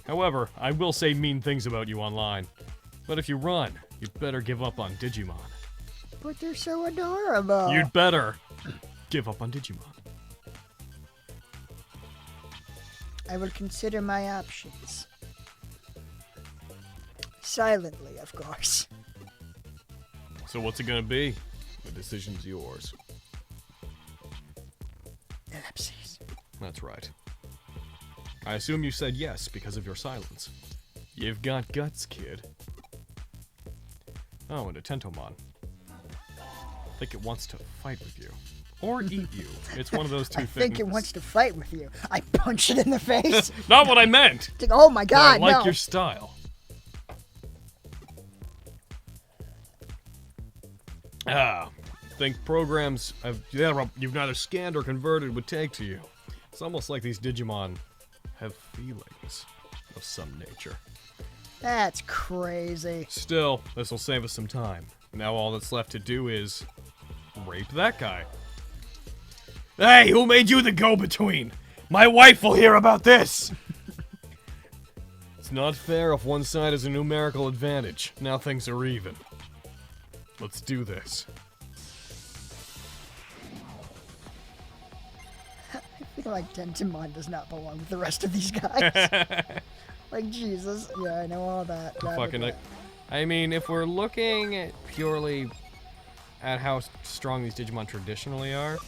However, I will say mean things about you online. But if you run, you'd better give up on Digimon. But they're so adorable. You'd better give up on Digimon. I will consider my options. Silently, of course. So what's it gonna be? The decision's yours. Ellipses. That's right. I assume you said yes because of your silence. You've got guts, kid. Oh, and a Tentomon. I think it wants to fight with you. or eat you. It's one of those two I things. think it wants to fight with you. I punch it in the face. Not what I meant. It's like, oh my But I god, like no. your style. Think programs you've neither scanned or converted would take to you. It's almost like these Digimon have feelings of some nature. That's crazy. Still, this will save us some time. Now all that's left to do is rape that guy. Hey, who made you the go-between? My wife will hear about this! It's not fair if one side has a numerical advantage. Now things are even. Let's do this. I feel like Dentimon does not belong with the rest of these guys. Like, Jesus. Yeah, I know all that. I mean, if we're looking purely at how strong these Digimon traditionally are,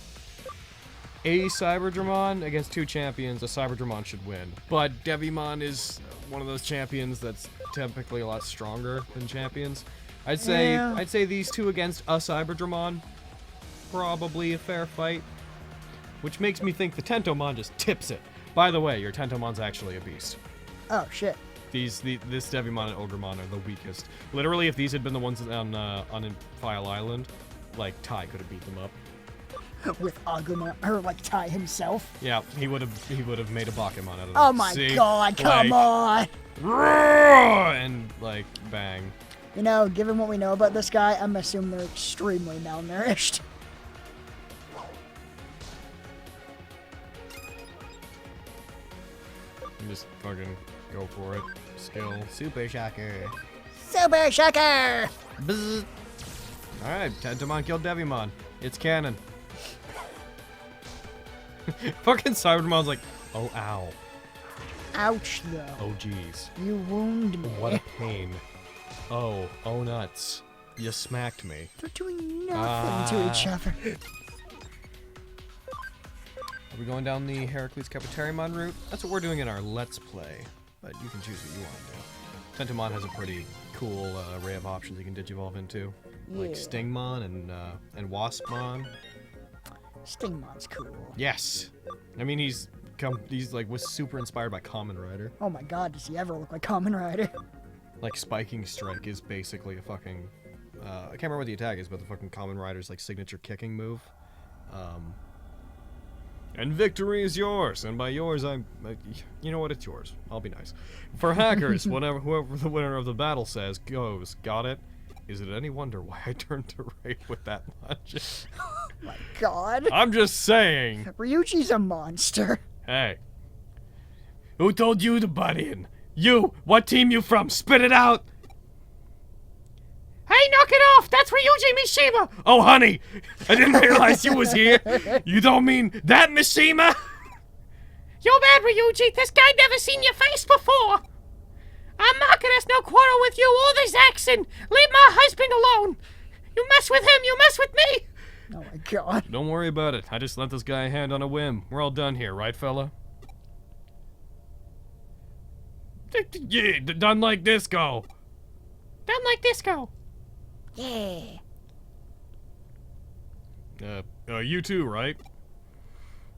a Cyberdramon against two champions, a Cyberdramon should win. But Devimon is one of those champions that's typically a lot stronger than champions. I'd say these two against a Cyberdramon, probably a fair fight. Which makes me think the Tentomon just tips it. By the way, your Tentomon's actually a beast. Oh, shit. This Devimon and Ogremon are the weakest. Literally, if these had been the ones on File Island, like, Tai could have beat them up. With Agumon, or like Tai himself. Yeah, he would have made a Bakemon out of them. Oh my god, come on! And, like, bang. You know, given what we know about this guy, I'm assuming they're extremely malnourished. You just fucking go for it. Skill. Super Shocker. Super Shocker! Bzz. Alright, Tentomon killed Devimon. It's canon. Fucking Cyberdemon's like, oh, ow. Ouch, though. Oh, jeez. You wound me. What a pain. Oh nuts. You smacked me. They're doing nothing to each other. Are we going down the Heracles Capitariamon route? That's what we're doing in our Let's Play, but you can choose what you want to do. Tentomon has a pretty cool array of options you can digivolve into, like Stingmon and Waspmon. Stingmon's cool. Yes, I mean he's like was super inspired by Kamen Rider. Oh my god, does he ever look like Kamen Rider? Like Spiking Strike is basically a fucking I can't remember what the attack is, but the fucking Kamen Rider's like signature kicking move. And victory is yours, and by yours you know what, it's yours. I'll be nice. For hackers, whoever the winner of the battle says goes. Got it? Is it any wonder why I turned to rape with that much? Oh my god. I'm just saying. Ryuji's a monster. Hey. Who told you to butt in? You! What team you from? Spit it out! Hey, knock it off! That's Ryuji Mishima! Oh, honey! I didn't realize you was here! You don't mean that Mishima? You're bad, Ryuji! This guy never seen your face before! I'm not gonna have no quarrel with you or this accent! Leave my husband alone! You mess with him, you mess with me! Oh my god. Don't worry about it. I just lent this guy a hand on a whim. We're all done here, right, fella? Yeah, done like disco. Done like disco. Yeah. You too, right?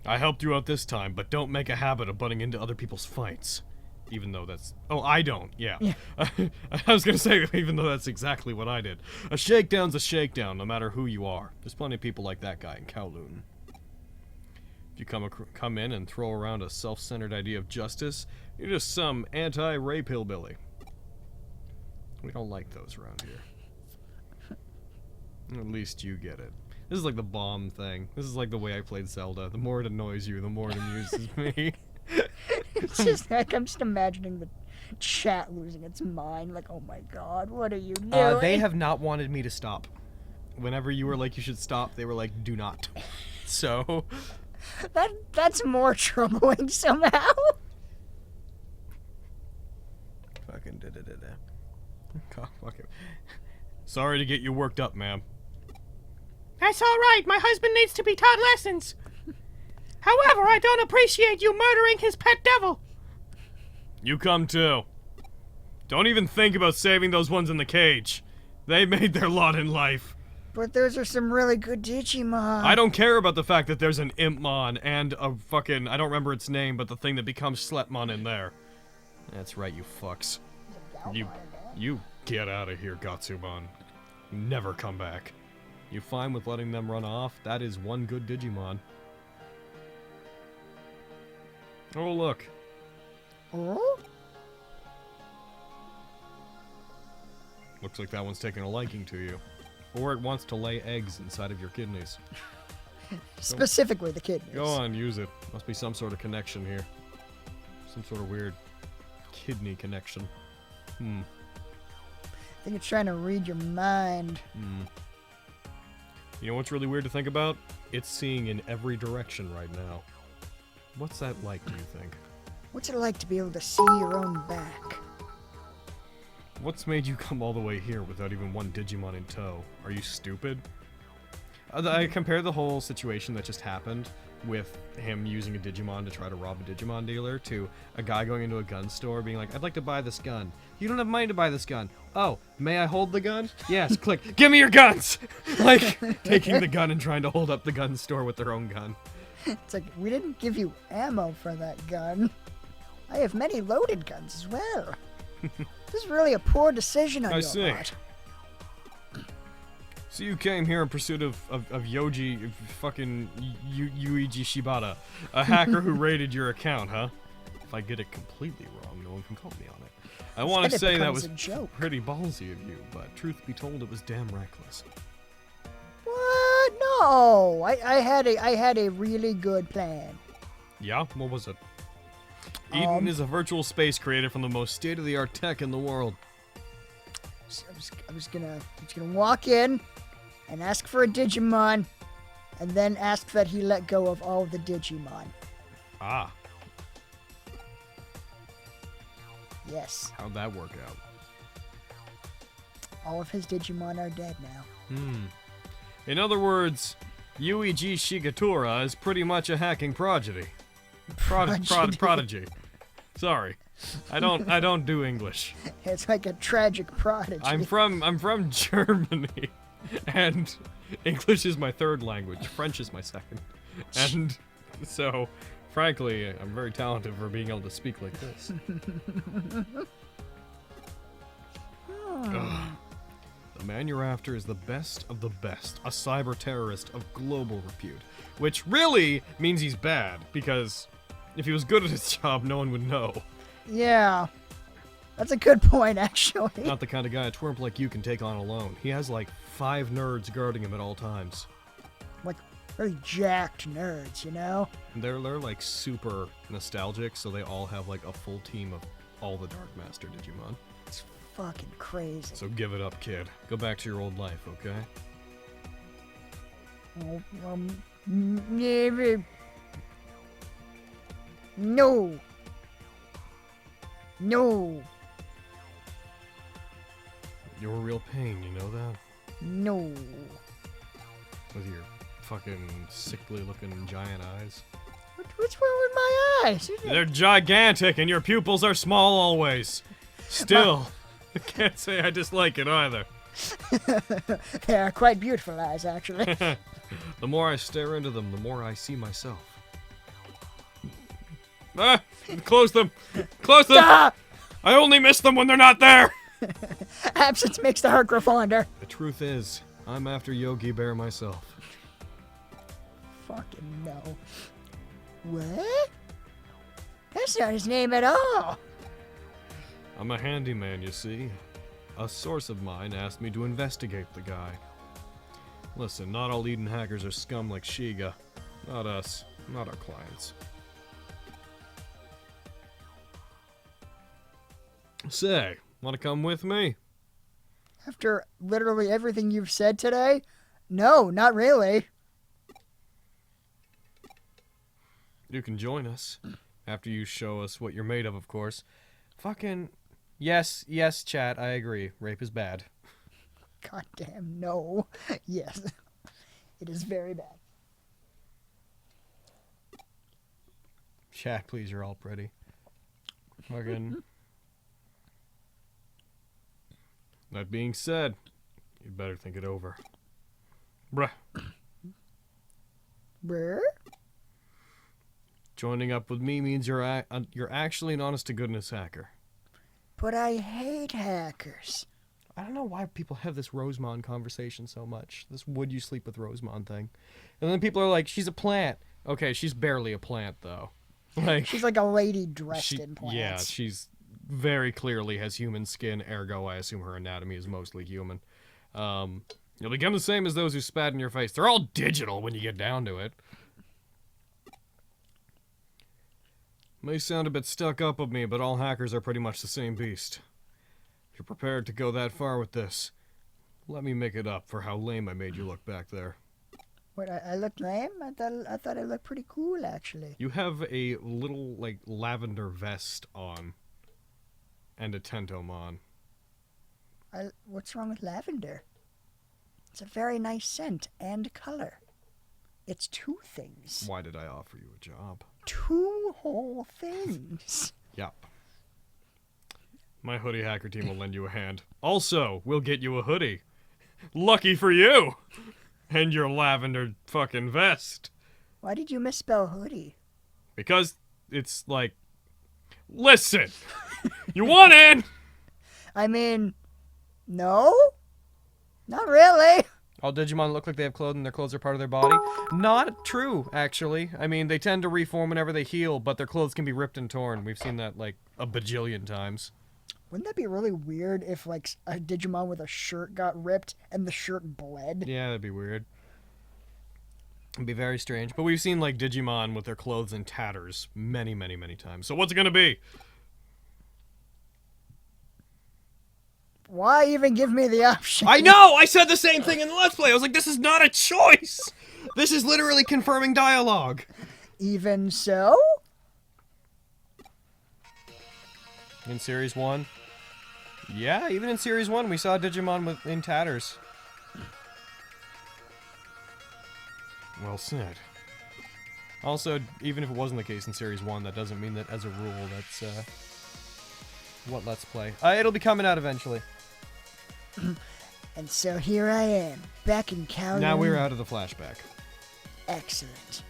I helped you out this time, but don't make a habit of butting into other people's fights. Even though that's... Oh, I don't, yeah. I was gonna say, even though that's exactly what I did. A shakedown's a shakedown, no matter who you are. There's plenty of people like that guy in Kowloon. If you come in and throw around a self-centered idea of justice, you're just some anti-rape hillbilly. We don't like those around here. At least you get it. This is like the bomb thing. This is like the way I played Zelda. The more it annoys you, the more it amuses me. It's just like, I'm just imagining the chat losing its mind. Like, oh my god, what are you doing? They have not wanted me to stop. Whenever you were like, you should stop, they were like, do not. So... That's more troubling somehow. Fucking da-da-da-da. God, fuck it. Sorry to get you worked up, ma'am. That's alright, my husband needs to be taught lessons. However, I don't appreciate you murdering his pet devil. You come too. Don't even think about saving those ones in the cage. They made their lot in life. But those are some really good Digimon. I don't care about the fact that there's an Impmon and a fucking, I don't remember its name, but the thing that becomes Sletmon in there. That's right, you fucks. You get out of here, Gatsumon. Never come back. You fine with letting them run off? That is one good Digimon. Oh, look. Oh? Looks like that one's taking a liking to you. Or it wants to lay eggs inside of your kidneys. Specifically the kidneys. Go on, use it. Must be some sort of connection here. Some sort of weird kidney connection. I think it's trying to read your mind. You know what's really weird to think about? It's seeing in every direction right now. What's that like, do you think? What's it like to be able to see your own back? What's made you come all the way here without even one Digimon in tow? Are you stupid? I compare the whole situation that just happened with him using a Digimon to try to rob a Digimon dealer to a guy going into a gun store being like, I'd like to buy this gun. You don't have money to buy this gun. Oh, may I hold the gun? Yes, click. Give me your guns! Like, taking the gun and trying to hold up the gun store with their own gun. It's like, we didn't give you ammo for that gun. I have many loaded guns as well. This is really a poor decision on I your see. part. So you came here in pursuit of Yoji, fucking Yuiji Shibata, a hacker who raided your account, huh? If I get it completely wrong, no one can call me on it. I want to Instead it say that becomes was a joke. pretty ballsy of you, but truth be told, it was damn reckless. What? No, I had a really good plan. Yeah? What was it? Eden is a virtual space created from the most state-of-the-art tech in the world. So I was gonna walk in and ask for a Digimon, and then ask that he let go of all the Digimon. Ah, Yes, how'd that work out? all of his Digimon are dead now. In other words, Yuiji Shigatura is pretty much a hacking prodigy. Prodigy. Sorry. I don't do English. It's like a tragic prodigy. I'm from Germany, and English is my third language. French is my second, and so, frankly, I'm very talented for being able to speak like this. Ugh. The man you're after is the best of the best, a cyber terrorist of global repute, which really means he's bad because if he was good at his job, no one would know. Yeah, that's a good point, actually. Not the kind of guy a twerp like you can take on alone. He has like 5 nerds guarding him at all times. Like really jacked nerds, you know? And they're like super nostalgic, so they all have like a full team of all the Dark Master Digimon. It's fucking crazy. So give it up, kid. Go back to your old life, okay? Maybe. No. No. You're a real pain, you know that? No. With your fucking sickly looking giant eyes. What's wrong with my eyes? They're gigantic and your pupils are small always. Still, I can't say I dislike it either. They are quite beautiful eyes, actually. The more I stare into them, the more I see myself. Ah! Close them! Close them! Ah! I only miss them when they're not there! Absence makes the heart grow fonder. The truth is, I'm after Yogi Bear myself. Fucking no. What? That's not his name at all. I'm a handyman, you see. A source of mine asked me to investigate the guy. Listen, not all Eden hackers are scum like Shiga. Not us. Not our clients. Say, want to come with me? After literally everything you've said today? No, not really. You can join us. After you show us what you're made of course. Fucking... Yes, chat, I agree. Rape is bad. Goddamn no. Yes. It is very bad. Chat, please, you're all pretty. Fucking... That being said, you'd better think it over. Bruh. Brr? Joining up with me means you're actually an honest-to-goodness hacker. But I hate hackers. I don't know why people have this Rosemond conversation so much. This would you sleep with Rosemond thing. And then people are like, she's a plant. Okay, she's barely a plant, though. Like, She's like a lady dressed in plants. yeah, she's very clearly has human skin, ergo I assume her anatomy is mostly human. You'll become the same as those who spat in your face. They're all digital when you get down to it. May sound a bit stuck up of me, but all hackers are pretty much the same beast. If you're prepared to go that far with this, let me make it up for how lame I made you look back there. What, I look lame? I thought I looked pretty cool, actually. You have a little, like, lavender vest on. And a tentomon. What's wrong with lavender? It's a very nice scent and color. It's two things. Why did I offer you a job? Two whole things. Yep. My hoodie hacker team will lend you a hand. Also, we'll get you a hoodie. Lucky for you! And your lavender fucking vest. Why did you misspell hoodie? Because it's like... Listen! You want in? I mean, no? Not really. All Digimon look like they have clothing, their clothes are part of their body. Not true, actually. I mean, they tend to reform whenever they heal, but their clothes can be ripped and torn. We've seen that, like, a bajillion times. Wouldn't that be really weird if, like, a Digimon with a shirt got ripped and the shirt bled? Yeah, that'd be weird. It'd be very strange. But we've seen, like, Digimon with their clothes in tatters many, many, many times. So what's it gonna be? Why even give me the option? I know! I said the same thing in the Let's Play! I was like, this is not a choice! This is literally confirming dialogue! Even so? In Series 1? Yeah, even in Series 1 we saw Digimon in tatters. Well said. Also, even if it wasn't the case in Series 1, that doesn't mean that as a rule that's, what Let's Play. It'll be coming out eventually. And so here I am, back in Kowloon. Now we're out of the flashback. Excellent.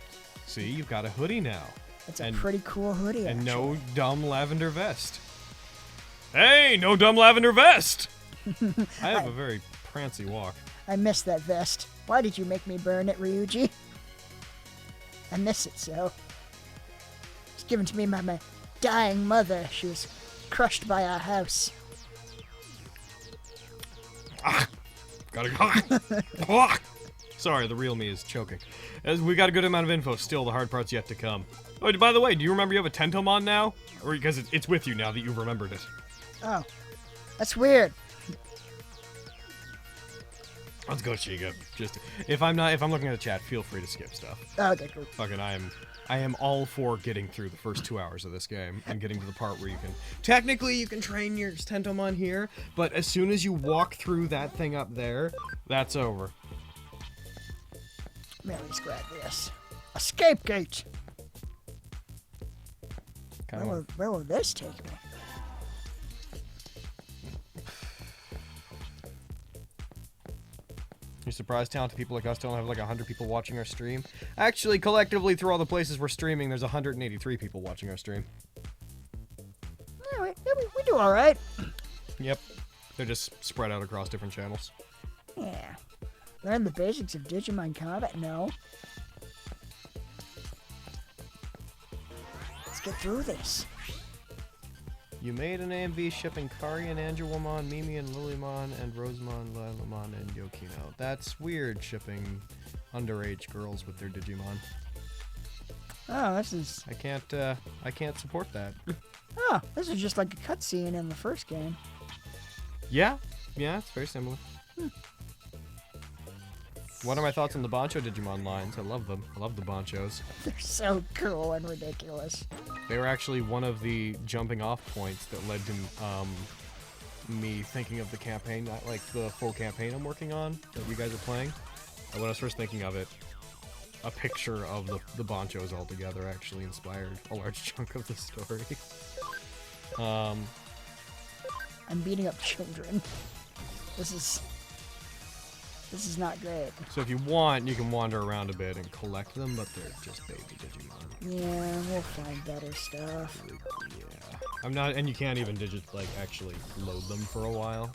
See, you've got a hoodie now. It's a pretty cool hoodie, And actually. no dumb lavender vest. Hey, no dumb lavender vest! I have a very prancy walk. I miss that vest. Why did you make me burn it, Ryuji? I miss it so. It's given to me by my dying mother. She was crushed by our house. Gotta go. Sorry, the real me is choking. As we got a good amount of info, still the hard part's yet to come. Oh, by the way, do you remember you have a tentomon now? Or because it's with you now that you've remembered it? Oh, that's weird. Let's go, Chiga. Just if I'm looking at the chat, feel free to skip stuff. Okay, cool. Fucking I am all for getting through the first 2 hours of this game and getting to the part where you can... Technically, you can train your tentomon here, but as soon as you walk through that thing up there, that's over. Let me grab this. Escape gate! Where will this take me? You're surprised talented people like us don't have like 100 people watching our stream? Actually, collectively, through all the places we're streaming, there's 183 people watching our stream. Yeah, we do alright. Yep. They're just spread out across different channels. Yeah. Learn the basics of Digimon combat? No. Let's get through this. You made an AMV shipping Kari and Angelwomon, Mimi and Lilymon, and Rosemon, Lilamon, and Yokino. That's weird, shipping underage girls with their Digimon. Oh, this is... I can't support that. Oh, this is just like a cutscene in the first game. Yeah, it's very similar. What are my thoughts on the Bancho Digimon lines? I love them. I love the Banchos. They're so cool and ridiculous. They were actually one of the jumping off points that led to me thinking of the campaign, like the full campaign I'm working on that you guys are playing. And when I was first thinking of it, a picture of the Banchos all together actually inspired a large chunk of the story. I'm beating up children. This is... This is not great. So if you want, you can wander around a bit and collect them, but they're just baby Digimon. Yeah, we'll find better stuff. Yeah. I'm not, and you can't even actually load them for a while.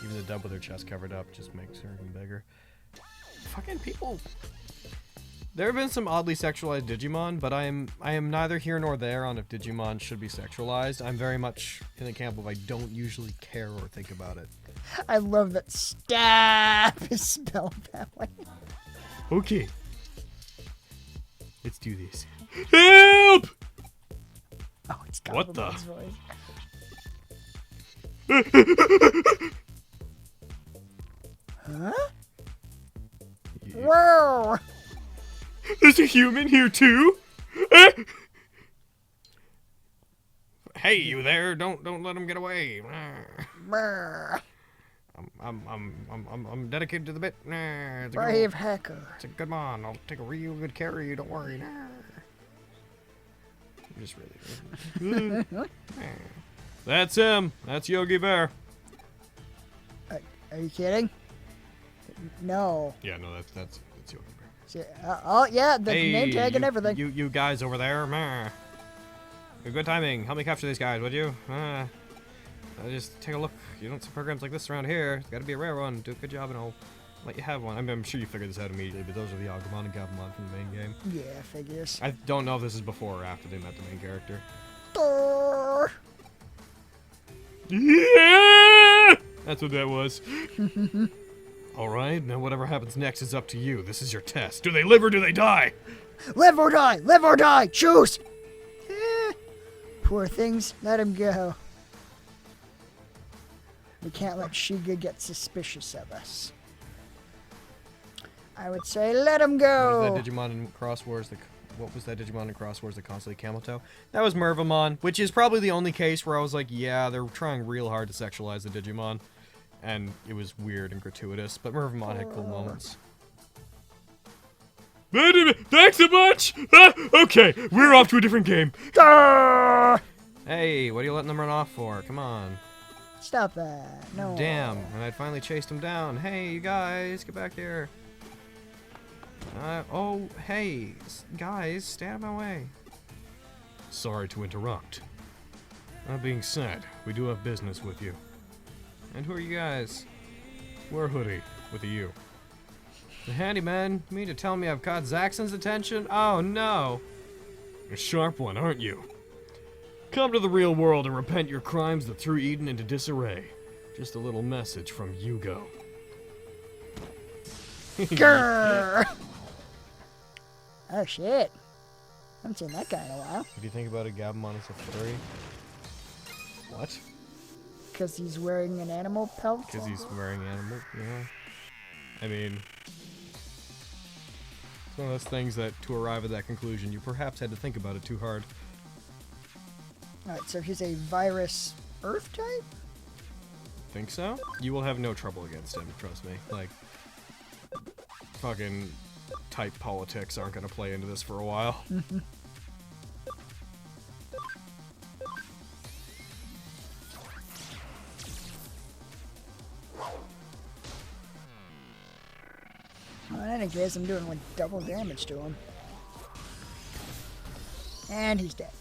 Even the dub with her chest covered up just makes her even bigger. Fucking people. There have been some oddly sexualized Digimon, but I am neither here nor there on if Digimon should be sexualized. I'm very much in the camp of I don't usually care or think about it. I love that stab is spelled that way. Okay. Let's do this. Help! Oh, it's What the? Goblin's voice. Huh? Yeah. Whoa! There's a human here too. Hey, you there! Don't let him get away. Brr. I'm dedicated to the bit. It's a Brave good, hacker. it's a good mon. I'll take a real good care of you. Don't worry. Just really. That's him. That's Yogi Bear. Are you kidding? No. Yeah, no, that's Yogi Bear. Oh yeah, the Hey, name tag and everything. You guys over there. Good timing. Help me capture these guys, would you? Just take a look. You don't see programs like this around here. It's got to be a rare one. Do a good job, and I'll let you have one. I'm sure you figured this out immediately, but those are the Agumon and Gabumon from the main game. Yeah, figures. I don't know if this is before or after they met the main character. Brr. Yeah! That's what that was. Alright, now whatever happens next is up to you. This is your test. Do they live or do they die? Live or die! Live or die! Choose! Poor things, let him go. We can't let Shiga get suspicious of us. I would say let him go! What was that Digimon in Cross Wars? What was that Digimon in Cross Wars that constantly Cameltoe? That was Mervamon, which is probably the only case where I was like, yeah, they're trying real hard to sexualize the Digimon. And it was weird and gratuitous, but Mervamon had cool moments. Thanks a bunch! Okay, we're off to a different game. Hey, what are you letting them run off for? Come on. Stop that. No. Damn, and I finally chased him down. Hey, you guys, get back here. Oh, hey, guys, stay out of my way. Sorry to interrupt. That being said, we do have business with you. And who are you guys? We're Hoodie, with a U. The handyman, you mean to tell me I've caught Zaxxon's attention? Oh no! A sharp one, aren't you? Come to the real world and repent your crimes that threw Eden into disarray. Just a little message from Yugo. Grrr. Oh shit. I haven't seen that guy in a while. What do you think about a Gabumon as a furry? What? Because he's wearing an animal pelt? Because he's wearing animal, yeah. I mean, it's one of those things that, to arrive at that conclusion, you perhaps had to think about it too hard. Alright, so he's a virus earth type? Think so? You will have no trouble against him, trust me. Like, fucking type politics aren't gonna play into this for a while. Well, in any case, I'm doing like double damage to him. And he's dead.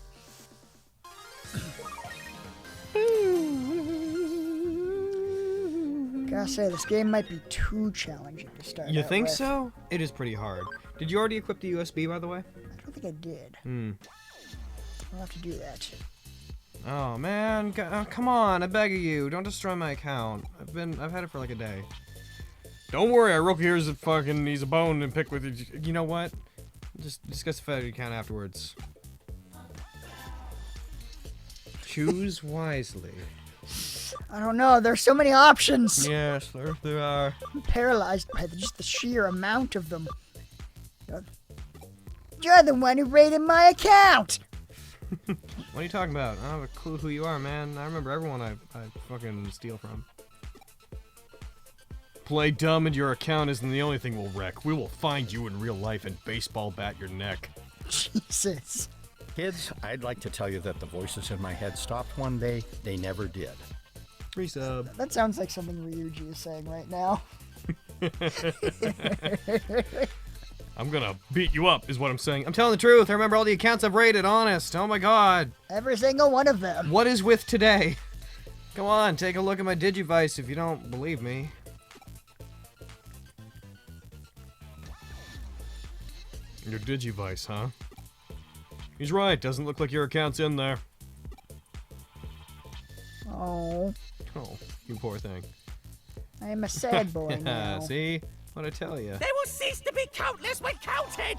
Gotta say, this game might be too challenging to start You out think with. so? It is pretty hard. Did you already equip the USB, by the way? I don't think I did. I'll have to do that. Oh man, come on! I beg of you, don't destroy my account. I've had it for like a day. Don't worry, I wrote here's a fucking he's a bone and pick with you. You know what? Just discuss the FedEx account afterwards. Choose wisely. I don't know, there's so many options! Yes, there are. I'm paralyzed by just the sheer amount of them. You're the one who raided my account! What are you talking about? I don't have a clue who you are, man. I remember everyone I fucking steal from. Play dumb and your account isn't the only thing we'll wreck. We will find you in real life and baseball bat your neck. Jesus. Kids, I'd like to tell you that the voices in my head stopped one day. They never did. Free sub. That sounds like something Ryuji is saying right now. I'm gonna beat you up, is what I'm saying. I'm telling the truth. I remember all the accounts I've rated, honest. Oh my god. Every single one of them. What is with today? Come on, take a look at my Digivice if you don't believe me. Your Digivice, huh? He's right, doesn't look like your account's in there. Oh, Oh, you poor thing. I am a sad boy now. See? What'd I tell you? They will cease to be countless when counted!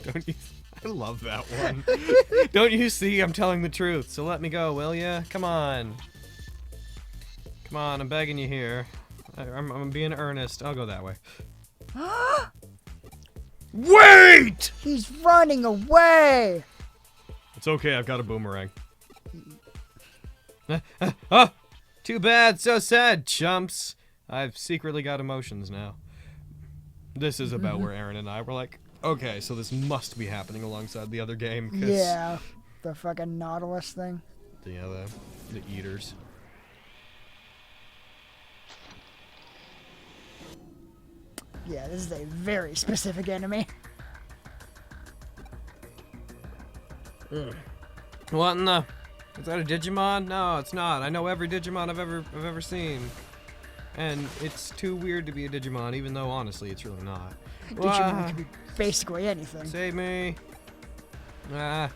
Don't you? I love that one. Don't you see? I'm telling the truth. So let me go, will ya? Come on. Come on, I'm begging you here. I'm being earnest. I'll go that way. Wait! He's running away! It's okay. I've got a boomerang. Oh, too bad. So sad, chumps. I've secretly got emotions now. This is about where Aaron and I were like, okay, so this must be happening alongside the other game. 'Cause Yeah, the fucking Nautilus thing. Yeah, the eaters. Yeah, this is a very specific enemy. What in the? Is that a Digimon? No, it's not. I know every Digimon I've ever seen, and it's too weird to be a Digimon, even though honestly, it's really not. Digimon could be basically anything. Save me! Ah.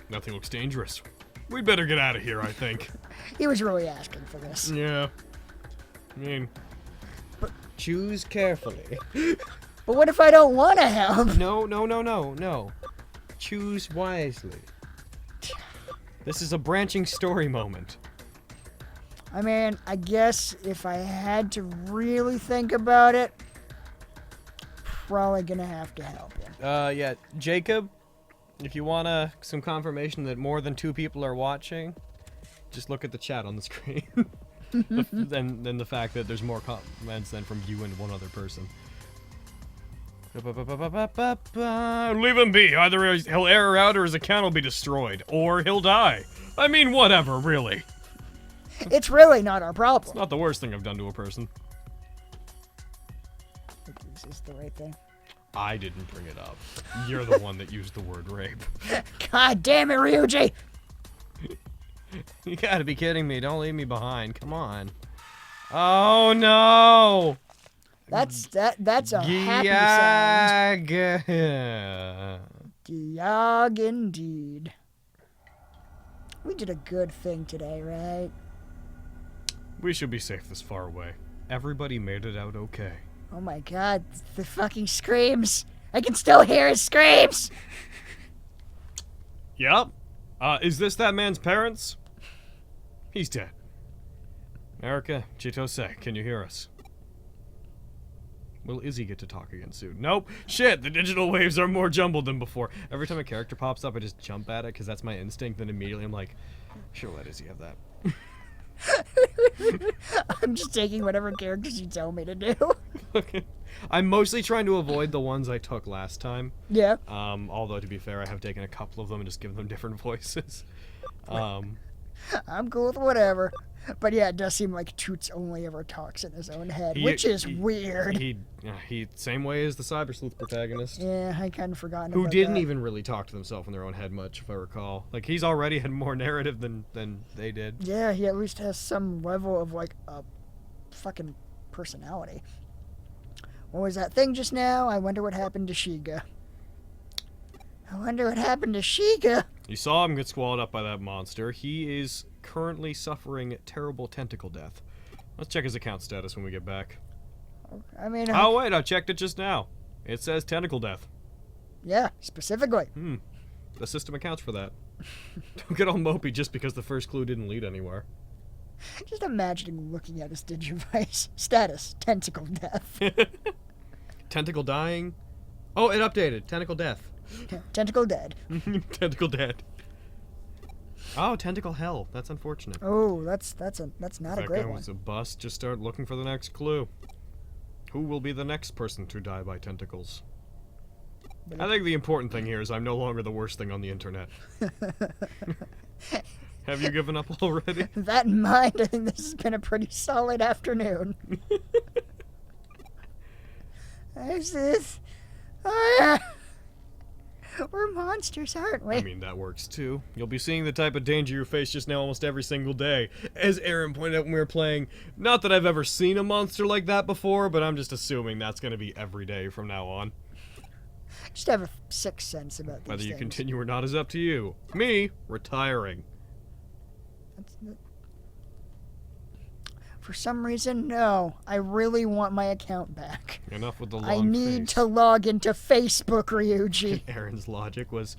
Nothing looks dangerous. We'd better get out of here, I think. He was really asking for this. Yeah. I mean, but choose carefully. But what if I don't want to help? No. Choose wisely. This is a branching story moment. I mean, I guess if I had to really think about it, probably gonna have to help him. Yeah, Jacob, if you want some confirmation that more than 2 people are watching, just look at the chat on the screen. Than the fact that there's more comments than from you and one other person. Leave him be. Either he'll error out or his account will be destroyed. Or he'll die. I mean, whatever, really. It's really not our problem. It's not the worst thing I've done to a person. Is this the right thing? I didn't bring it up. You're the one that used the word rape. God damn it, Ryuji! You gotta be kidding me. Don't leave me behind. Come on. Oh, no! That's a happy sound. Gyag indeed. We did a good thing today, right? We should be safe this far away. Everybody made it out okay. Oh my god, the fucking screams! I can still hear his screams! Yep. Is this that man's parents? He's dead. Erica, Chitose, can you hear us? Will Izzy get to talk again soon? Nope. Shit, the digital waves are more jumbled than before. Every time a character pops up, I just jump at it because that's my instinct. Then immediately I'm like, sure, let Izzy have that. I'm just taking whatever characters you tell me to do. I'm mostly trying to avoid the ones I took last time. Yeah. Although, to be fair, I have taken a couple of them and just given them different voices. I'm cool with whatever. But yeah, it does seem like Toots only ever talks in his own head, which is weird. He same way as the Cyber Sleuth protagonist. Yeah, I kind of forgotten Who about didn't that. even really talk to themselves in their own head much, if I recall. Like, he's already had more narrative than they did. Yeah, he at least has some level of, like, a fucking personality. What was that thing just now? I wonder what happened to Shiga. I wonder what happened to Shiga. You saw him get swallowed up by that monster. He is currently suffering terrible tentacle death. Let's check his account status when we get back. I mean... Oh, wait, I checked it just now. It says tentacle death. Yeah, specifically. The system accounts for that. Don't get all mopey just because the first clue didn't lead anywhere. Just imagining looking at his Digivice. Status, tentacle death. Tentacle dying. Oh, it updated. Tentacle death. Tentacle dead. Tentacle dead. Oh, tentacle hell. That's unfortunate. Oh, that's not a great That one. was a bust. Just start looking for the next clue. Who will be the next person to die by tentacles? I think the important thing here is I'm no longer the worst thing on the internet. Have you given up already? That in mind, I think this has been a pretty solid afternoon. Is this? Oh yeah. We're monsters, aren't we? I mean, that works too. You'll be seeing the type of danger you face just now almost every single day. As Aaron pointed out when we were playing, not that I've ever seen a monster like that before, but I'm just assuming that's going to be every day from now on. Just have a sixth sense about these Whether you things. continue or not is up to you. Me, retiring. For some reason, no. I really want my account back. Enough with the long I need face. to log into Facebook, Ryuji. Aaron's logic was,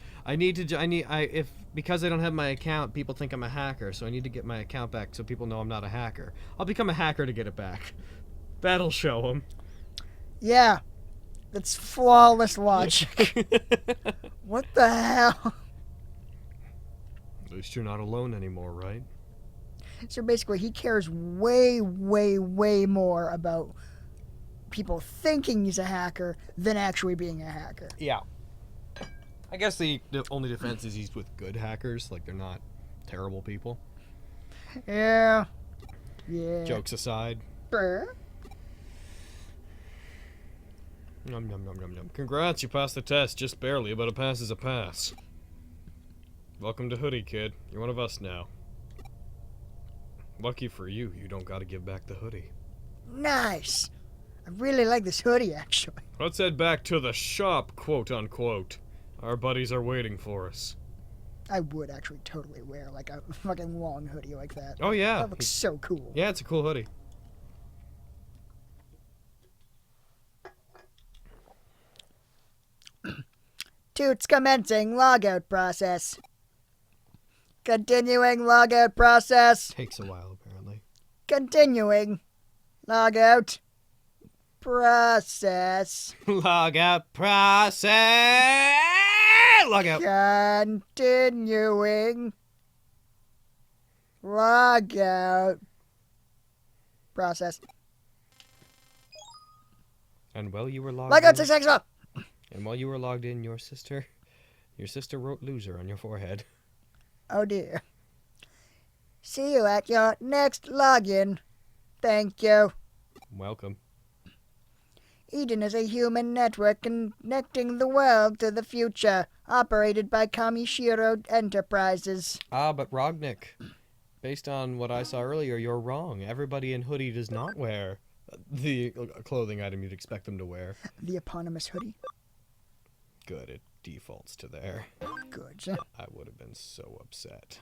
because I don't have my account, people think I'm a hacker, so I need to get my account back so people know I'm not a hacker. I'll become a hacker to get it back. That'll show them. Yeah. That's flawless logic. What the hell? At least you're not alone anymore, right? So basically, he cares way, way, way more about people thinking he's a hacker than actually being a hacker. Yeah. I guess the only defense is he's with good hackers, like they're not terrible people. Yeah. Yeah. Jokes aside. Brr. Nom nom nom nom nom. Congrats, you passed the test, just barely, but a pass is a pass. Welcome to Hoodie, kid. You're one of us now. Lucky for you, you don't gotta give back the hoodie. Nice. I really like this hoodie, actually. Let's head back to the shop, quote unquote. Our buddies are waiting for us. I would actually totally wear like a fucking long hoodie like that. Oh yeah. That looks so cool. Yeah, it's a cool hoodie. Toots commencing logout process. Continuing logout process. Takes a while, apparently. Continuing logout process. Log out process! Log out. Continuing logout process. And while you were logged Logout in, successful. and while you were logged in, your sister wrote loser on your forehead. Oh dear. See you at your next login. Thank you. Welcome. Eden is a human network connecting the world to the future, operated by Kamishiro Enterprises. Ah, but Rognik, based on what I saw earlier, you're wrong. Everybody in Hoodie does not wear the clothing item you'd expect them to wear. The eponymous hoodie. Good, it defaults to there. Good. I would have been so upset.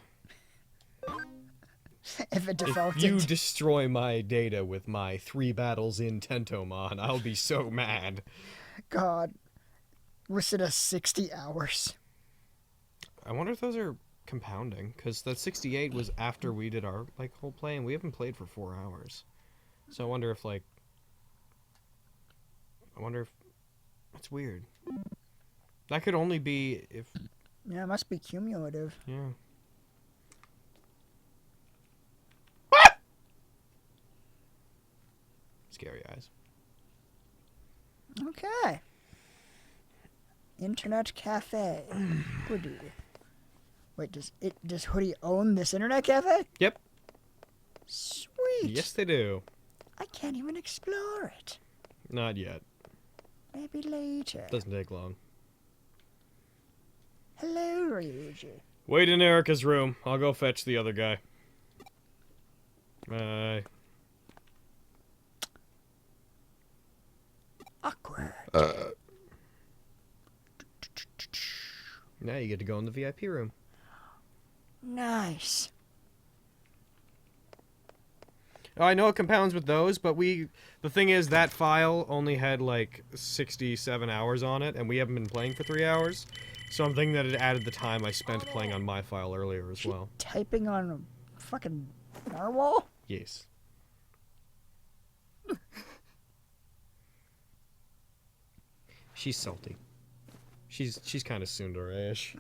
If it If defaulted. you destroy my data with my 3 battles in Tentomon, I'll be so mad. God. We're sitting at 60 hours. I wonder if those are compounding, because that 68 was after we did our whole play, and we haven't played for 4 hours. So I wonder if that's weird. That could only be if Yeah, it must be cumulative. yeah. Scary eyes. Okay. Internet cafe. Hoodie. Wait, does Hoodie own this internet cafe? Yep. Sweet. Yes, they do. I can't even explore it. Not yet. Maybe later. Doesn't take long. Hello, Ryuji. Wait in Erica's room. I'll go fetch the other guy. Bye. Awkward. Now you get to go in the VIP room. Nice. Oh, I know it compounds with those, but the thing is that file only had 67 hours on it, and we haven't been playing for 3 hours. So I'm thinking that it added the time I spent playing on my file earlier as well. Typing on a fucking narwhal? Yes. She's salty. She's kind of tsundere-ish.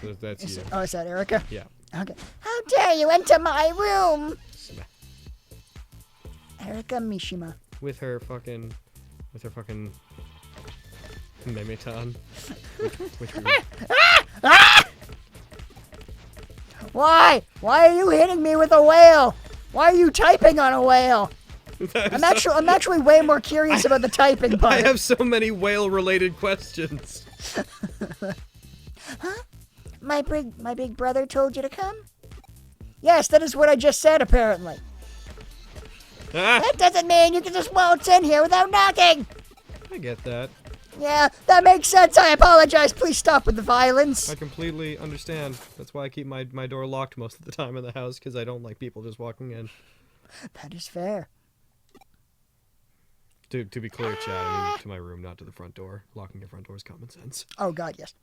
So that's you. Oh, is that Erica? Yeah. Okay. How dare you enter my room? Erica Mishima. With her fucking Memeton. Which we Why? Why are you hitting me with a whale? Why are you typing on a whale? I'm actually way more curious about the typing part. I have so many whale-related questions. Huh? My big brother told you to come? Yes, that is what I just said, apparently. Ah, That doesn't mean you can just waltz in here without knocking. I get that. Yeah, that makes sense. I apologize. Please stop with the violence. I completely understand. That's why I keep my door locked most of the time in the house, because I don't like people just walking in. That is fair. To be clear, Chad, I mean to my room, not to the front door. Locking your front door is common sense. Oh, God, yes.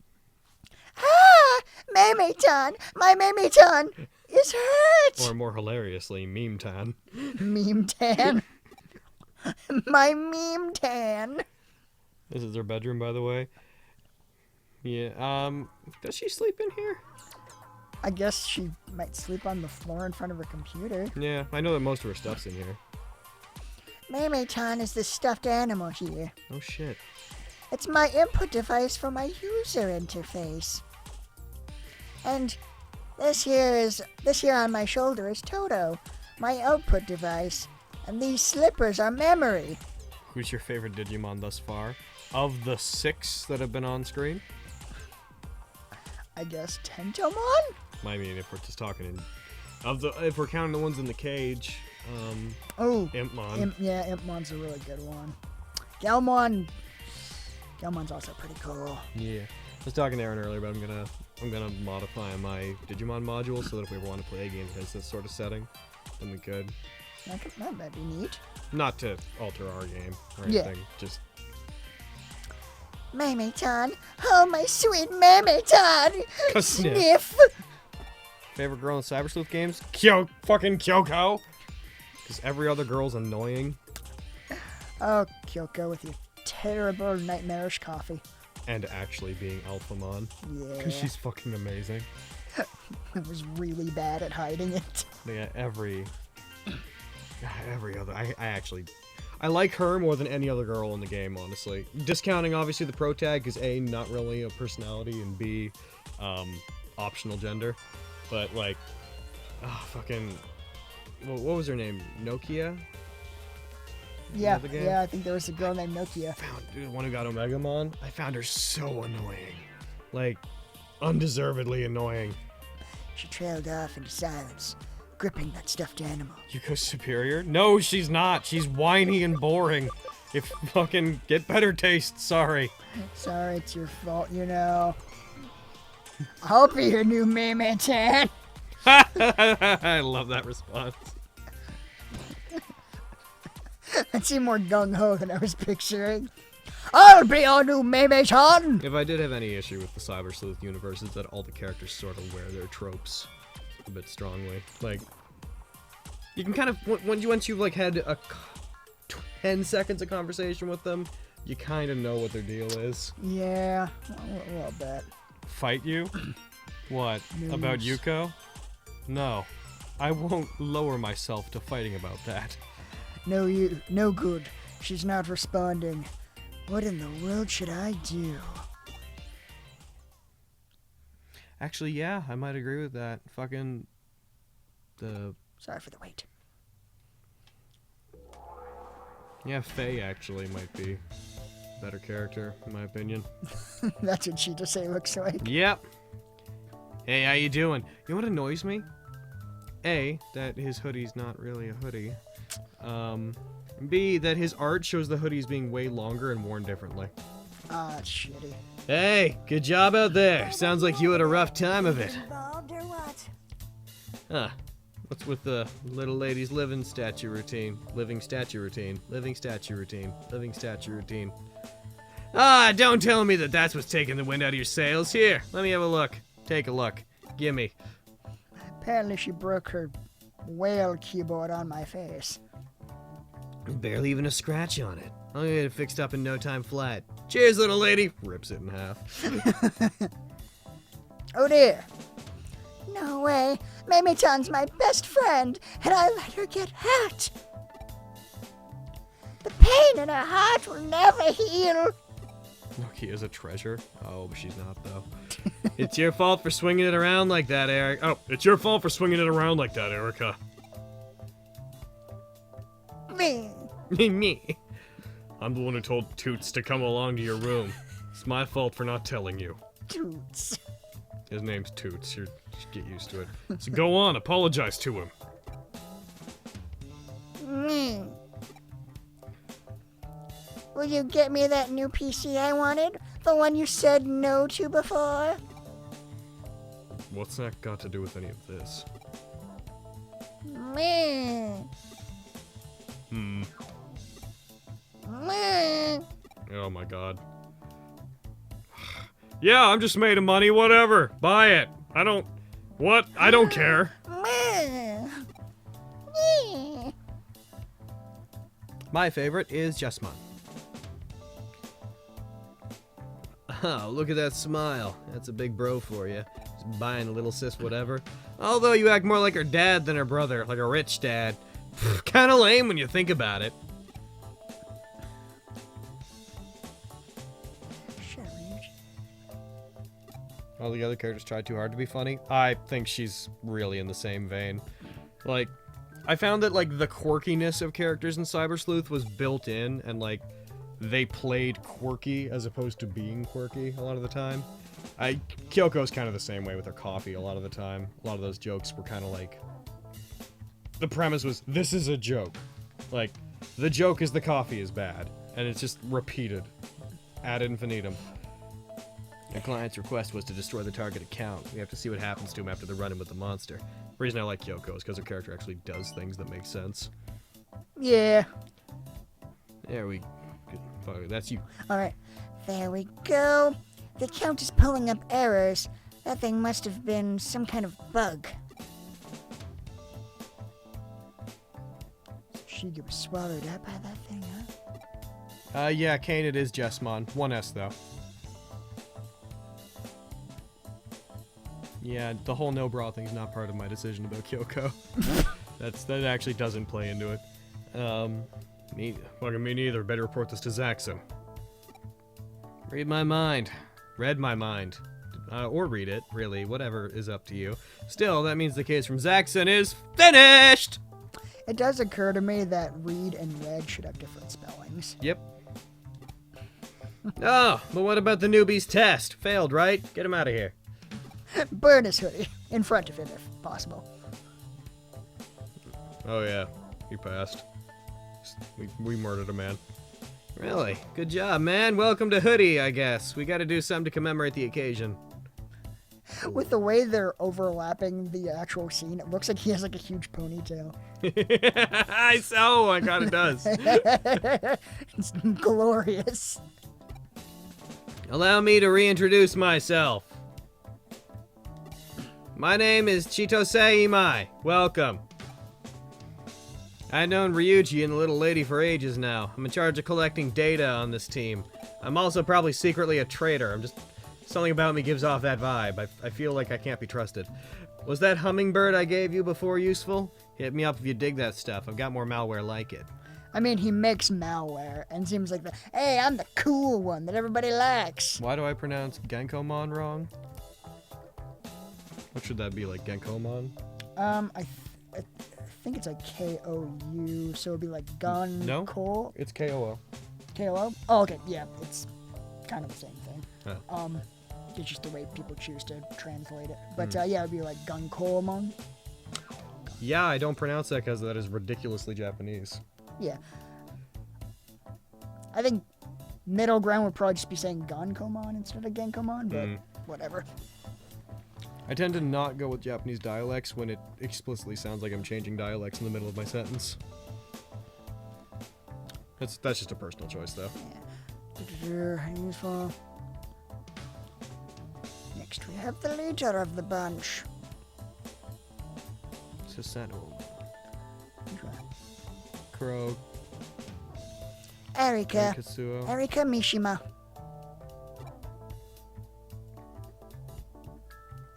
Ah! Meme-tan! My Meme-tan is hurt! Or more hilariously, Meme Tan. Meme-tan. My Meme-tan. This is their bedroom, by the way. Yeah, does she sleep in here? I guess she might sleep on the floor in front of her computer. Yeah, I know that most of her stuff's in here. Meme-tan is the stuffed animal here. Oh shit. It's my input device for my user interface. And this here on my shoulder is Toto, my output device. And these slippers are memory. Who's your favorite Digimon thus far? Of the 6 that have been on screen? I guess Tentomon? I mean, if we're just talking if we're counting the ones in the cage, Oh, Impmon. Impmon's a really good one. Galmon's also pretty cool. Yeah. I was talking to Aaron earlier, but I'm gonna modify my Digimon module so that if we ever want to play a game that has this sort of setting, then we could. That might be neat. Not to alter our game or Yeah. anything, just Meme-tan, oh my sweet Meme-tan! Sniff. Sniff! favorite girl in Cyber Sleuth games? Fucking Kyoko! Because every other girl's annoying. Oh, Kyoko with your terrible nightmarish coffee. And actually being Alphamon. Yeah. Because she's fucking amazing. I was really bad at hiding it. Yeah, every other. I like her more than any other girl in the game, honestly. Discounting, obviously, the pro tag, because A, not really a personality, and B, optional gender. But, like, fucking. What was her name? Nokia? Yeah, the game? yeah, I think there was a girl named Nokia. Dude, the one who got Omegamon. I found her so annoying. Like, undeservedly annoying. She trailed off into silence, gripping that stuffed animal. Yuko's superior? No, she's not. She's whiny and boring. If fucking get better taste, sorry. Sorry, it's your fault, you know. I'll be your new Meme-tan. I love that response. I seem more gung-ho than I was picturing. I'll be your new Meme-tan. If I did have any issue with the Cyber Sleuth universe, it's that all the characters sort of wear their tropes a bit strongly. Like, you can kind of, once you've like had 10 seconds of conversation with them, you kind of know what their deal is. Yeah, a little bit. Fight you? What? About News. Yuko? No. I won't lower myself to fighting about that. No good. She's not responding. What in the world should I do? Actually, yeah, I might agree with that. Fucking Sorry for the wait. yeah, Faye actually might be a better character, in my opinion. That's what she just say looks like. Yep. Hey, how you doing? You know what annoys me? A, that his hoodie's not really a hoodie. B, that his art shows the hoodies being way longer and worn differently. Ah, that's shitty. Hey, good job out there. Sounds like you had a rough time of it. Involved or what? Huh. What's with the little lady's living statue routine? Living statue routine. Living statue routine. Living statue routine. Ah, don't tell me that that's what's taking the wind out of your sails. Here, let me have a look. Take a look. Gimme. Apparently she broke her whale keyboard on my face. Barely even a scratch on it. I'll get it fixed up in no time flat. Cheers, little lady. Rips it in half. Oh dear. No way. Meme-tan's my best friend, and I let her get hurt. The pain in her heart will never heal. Nokia is a treasure. Oh, but she's not, though. It's your fault for swinging it around like that, Eric. Oh, it's your fault for swinging it around like that, Erica. Me. Me. I'm the one who told Toots to come along to your room. It's my fault for not telling you. Toots. His name's Toots. You should get used to it. So go on, apologize to him. Me. Will you get me that new PC I wanted? The one you said no to before? What's that got to do with any of this? Me. Hmm. Me. Oh my god. Yeah, I'm just made of money, whatever. Buy it. I don't... What? I don't care. Me. My favorite is Jessamon. Oh, look at that smile. That's a big bro for you. Just buying a little sis whatever. Although you act more like her dad than her brother, like a rich dad. Kinda lame when you think about it. All the other characters try too hard to be funny. I think she's really in the same vein. Like, I found that, like, the quirkiness of characters in Cyber Sleuth was built in, and, like, they played quirky as opposed to being quirky a lot of the time. Kyoko's kind of the same way with her coffee a lot of the time. A lot of those jokes were kind of like... The premise was, this is a joke. Like, the joke is the coffee is bad. And it's just repeated. Ad infinitum. The client's request was to destroy the target account. We have to see what happens to him after the run-in with the monster. The reason I like Kyoko is because her character actually does things that make sense. Yeah. There we... That's you. Alright. There we go. The account is pulling up errors. That thing must have been some kind of bug. Shiga was swallowed up by that thing, huh? Yeah, Kane, it is Jessamon. 1S, though. Yeah, the whole no bra thing's not part of my decision about Kyoko. That actually doesn't play into it. Fucking me neither. Better report this to Zaxxon. Read my mind. Read my mind. Or read it, really. Whatever is up to you. Still, that means the case from Zaxxon is finished! It does occur to me that read and read should have different spellings. Yep. Oh, but what about the newbie's test? Failed, right? Get him out of here. Burn his hoodie. In front of him, if possible. Oh yeah, he passed. We murdered a man. Really? Good job, man. Welcome to Hoodie, I guess. We gotta do something to commemorate the occasion. With the way they're overlapping the actual scene, it looks like he has like a huge ponytail. Oh my god, it does. It's glorious. Allow me to reintroduce myself. My name is Chitose Imai. Welcome. I've known Ryuji and the little lady for ages now. I'm in charge of collecting data on this team. I'm also probably secretly a traitor. Something about me gives off that vibe. I feel like I can't be trusted. Was that hummingbird I gave you before useful? Hit me up if you dig that stuff. I've got more malware like it. I mean, he makes malware and seems like hey, I'm the cool one that everybody likes. Why do I pronounce Genkomon wrong? What should that be, like Genkomon? I think it's like K-O-U, so it'd be like gun. No, cool. it's K-O-O. K-O-O? Oh, okay, yeah, it's kind of the same thing. Huh. It's just the way people choose to translate it. But yeah, it'd be like Gunkomon. Yeah, I don't pronounce that because that is ridiculously Japanese. Yeah. I think middle ground would probably just be saying Gunkomon instead of Genkomon, but whatever. I tend to not go with Japanese dialects when it explicitly sounds like I'm changing dialects in the middle of my sentence. That's just a personal choice, though. Useful. Next we have the leader of the bunch. Susanoo. Kuro. Erika. Katsuo. Erika Mishima.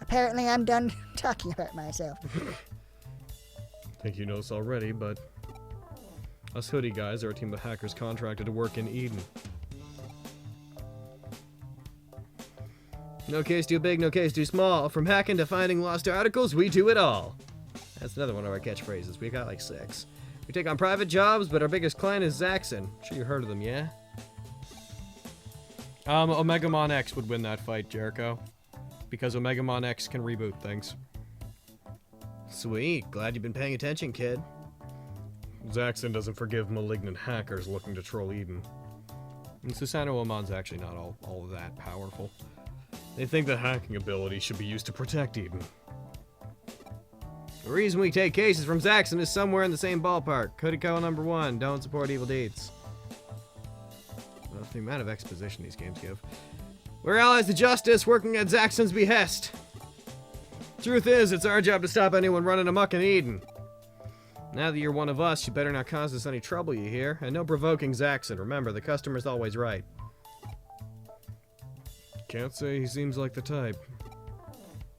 Apparently I'm done talking about myself. I think you know this already, but us Hoodie guys are a team of hackers contracted to work in Eden. No case too big, no case too small. From hacking to finding lost articles, we do it all. That's another one of our catchphrases. We got like 6. We take on private jobs, but our biggest client is Zaxxon. I'm sure you heard of them, yeah? Omegamon X would win that fight, Jericho. Because Omegamon X can reboot things. Sweet. Glad you've been paying attention, kid. Zaxxon doesn't forgive malignant hackers looking to troll Eden. And Susanoo-Amon's actually not all that powerful. They think the hacking ability should be used to protect Eden. The reason we take cases from Zaxxon is somewhere in the same ballpark. Kudiko number 1, don't support evil deeds. Well, the amount of exposition these games give. We're allies to justice, working at Zaxxon's behest. Truth is, it's our job to stop anyone running amok in Eden. Now that you're one of us, you better not cause us any trouble, you hear? And no provoking Zaxxon. Remember, the customer's always right. Can't say he seems like the type.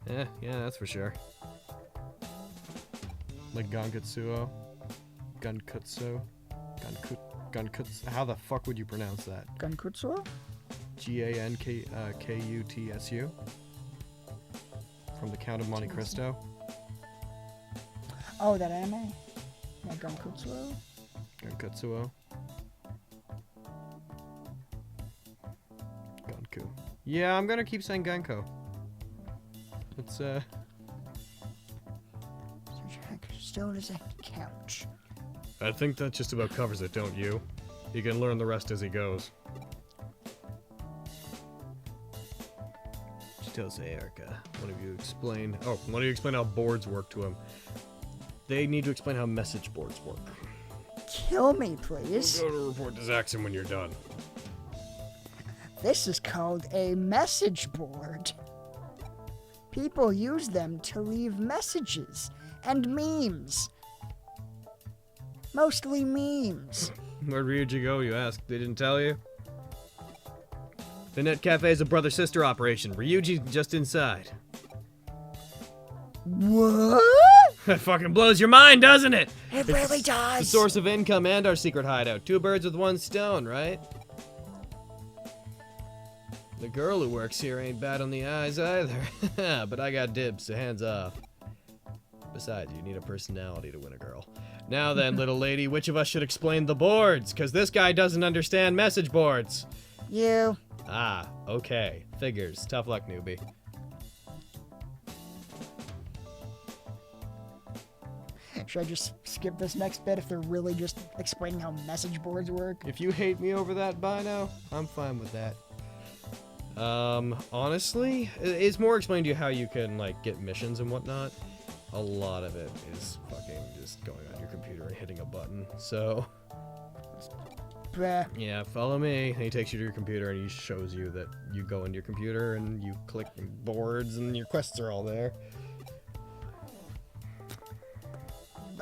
Yeah, that's for sure. Like Gankutsuo? Gankutsu? Gankutsu? How the fuck would you pronounce that? Gankutsuo? Gankutsu? From the Count of Monte Cristo? Oh, that anime? Yeah, Gankutsuo? Gankutsuo? Ganku. Yeah, I'm gonna keep saying Ganko. It's, Still doesn't count. I think that just about covers it, don't you? He can learn the rest as he goes. Chitose, Erica. One of you explain how boards work to him. They need to explain how message boards work. Kill me, please. Go to report to Zaxxon when you're done. This is called a message board. People use them to leave messages and memes. Mostly memes. Where'd Ryuji go, you ask? They didn't tell you? The Net Cafe is a brother-sister operation. Ryuji's just inside. What? That fucking blows your mind, doesn't it? It really The does. source of income and our secret hideout. 2 birds with 1 stone, right? The girl who works here ain't bad on the eyes either. But I got dibs, so hands off. Besides, you need a personality to win a girl. Now then, little lady, which of us should explain the boards? Because this guy doesn't understand message boards. You. Ah, okay. Figures. Tough luck, newbie. Should I just skip this next bit if they're really just explaining how message boards work? If you hate me over that by now, I'm fine with that. Honestly, it's more explained to you how you can, like, get missions and whatnot. A lot of it is fucking just going on your computer and hitting a button, so... Bruh. Yeah, follow me. And he takes you to your computer and he shows you that you go into your computer and you click boards and your quests are all there.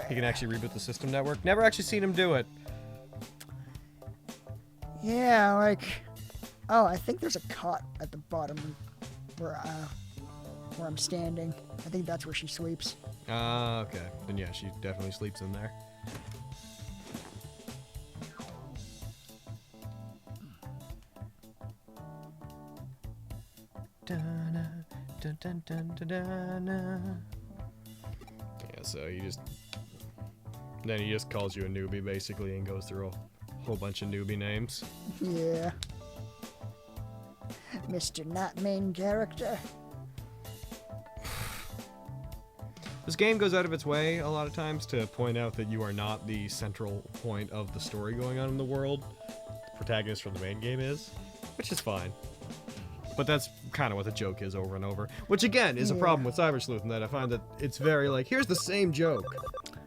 He can actually reboot the system network. Never actually seen him do it. Yeah, like... Oh, I think there's a cot at the bottom where I'm standing. I think that's where she sleeps. Ah, okay. Then yeah, she definitely sleeps in there. Yeah, so he just... Then he just calls you a newbie, basically, and goes through a whole bunch of newbie names. Yeah. Mr. Not Main Character. This game goes out of its way a lot of times to point out that you are not the central point of the story going on in the world. The protagonist from the main game is, which is fine. But that's kind of what the joke is over and over. Which, again, is a problem with Cyber Sleuth in that I find that it's very, like, here's the same joke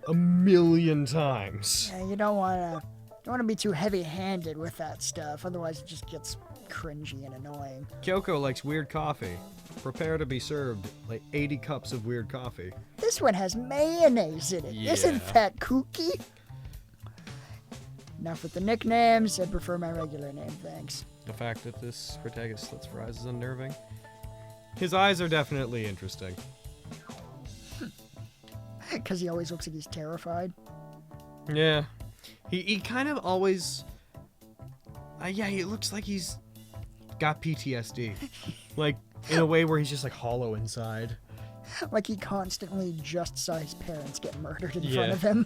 a million times. Yeah, you don't want to be too heavy-handed with that stuff, otherwise it just gets cringy and annoying. Kyoko likes weird coffee. Prepare to be served, like, 80 cups of weird coffee. This one has mayonnaise in it. Yeah. Isn't that kooky? Enough with the nicknames. I prefer my regular name, thanks. The fact that this protagonist slits for eyes is unnerving. His eyes are definitely interesting. Because he always looks like he's terrified. Yeah. He kind of always... yeah, he looks like he's got PTSD. Like, in a way where he's just like hollow inside. Like he constantly just saw his parents get murdered in front Yeah. of him.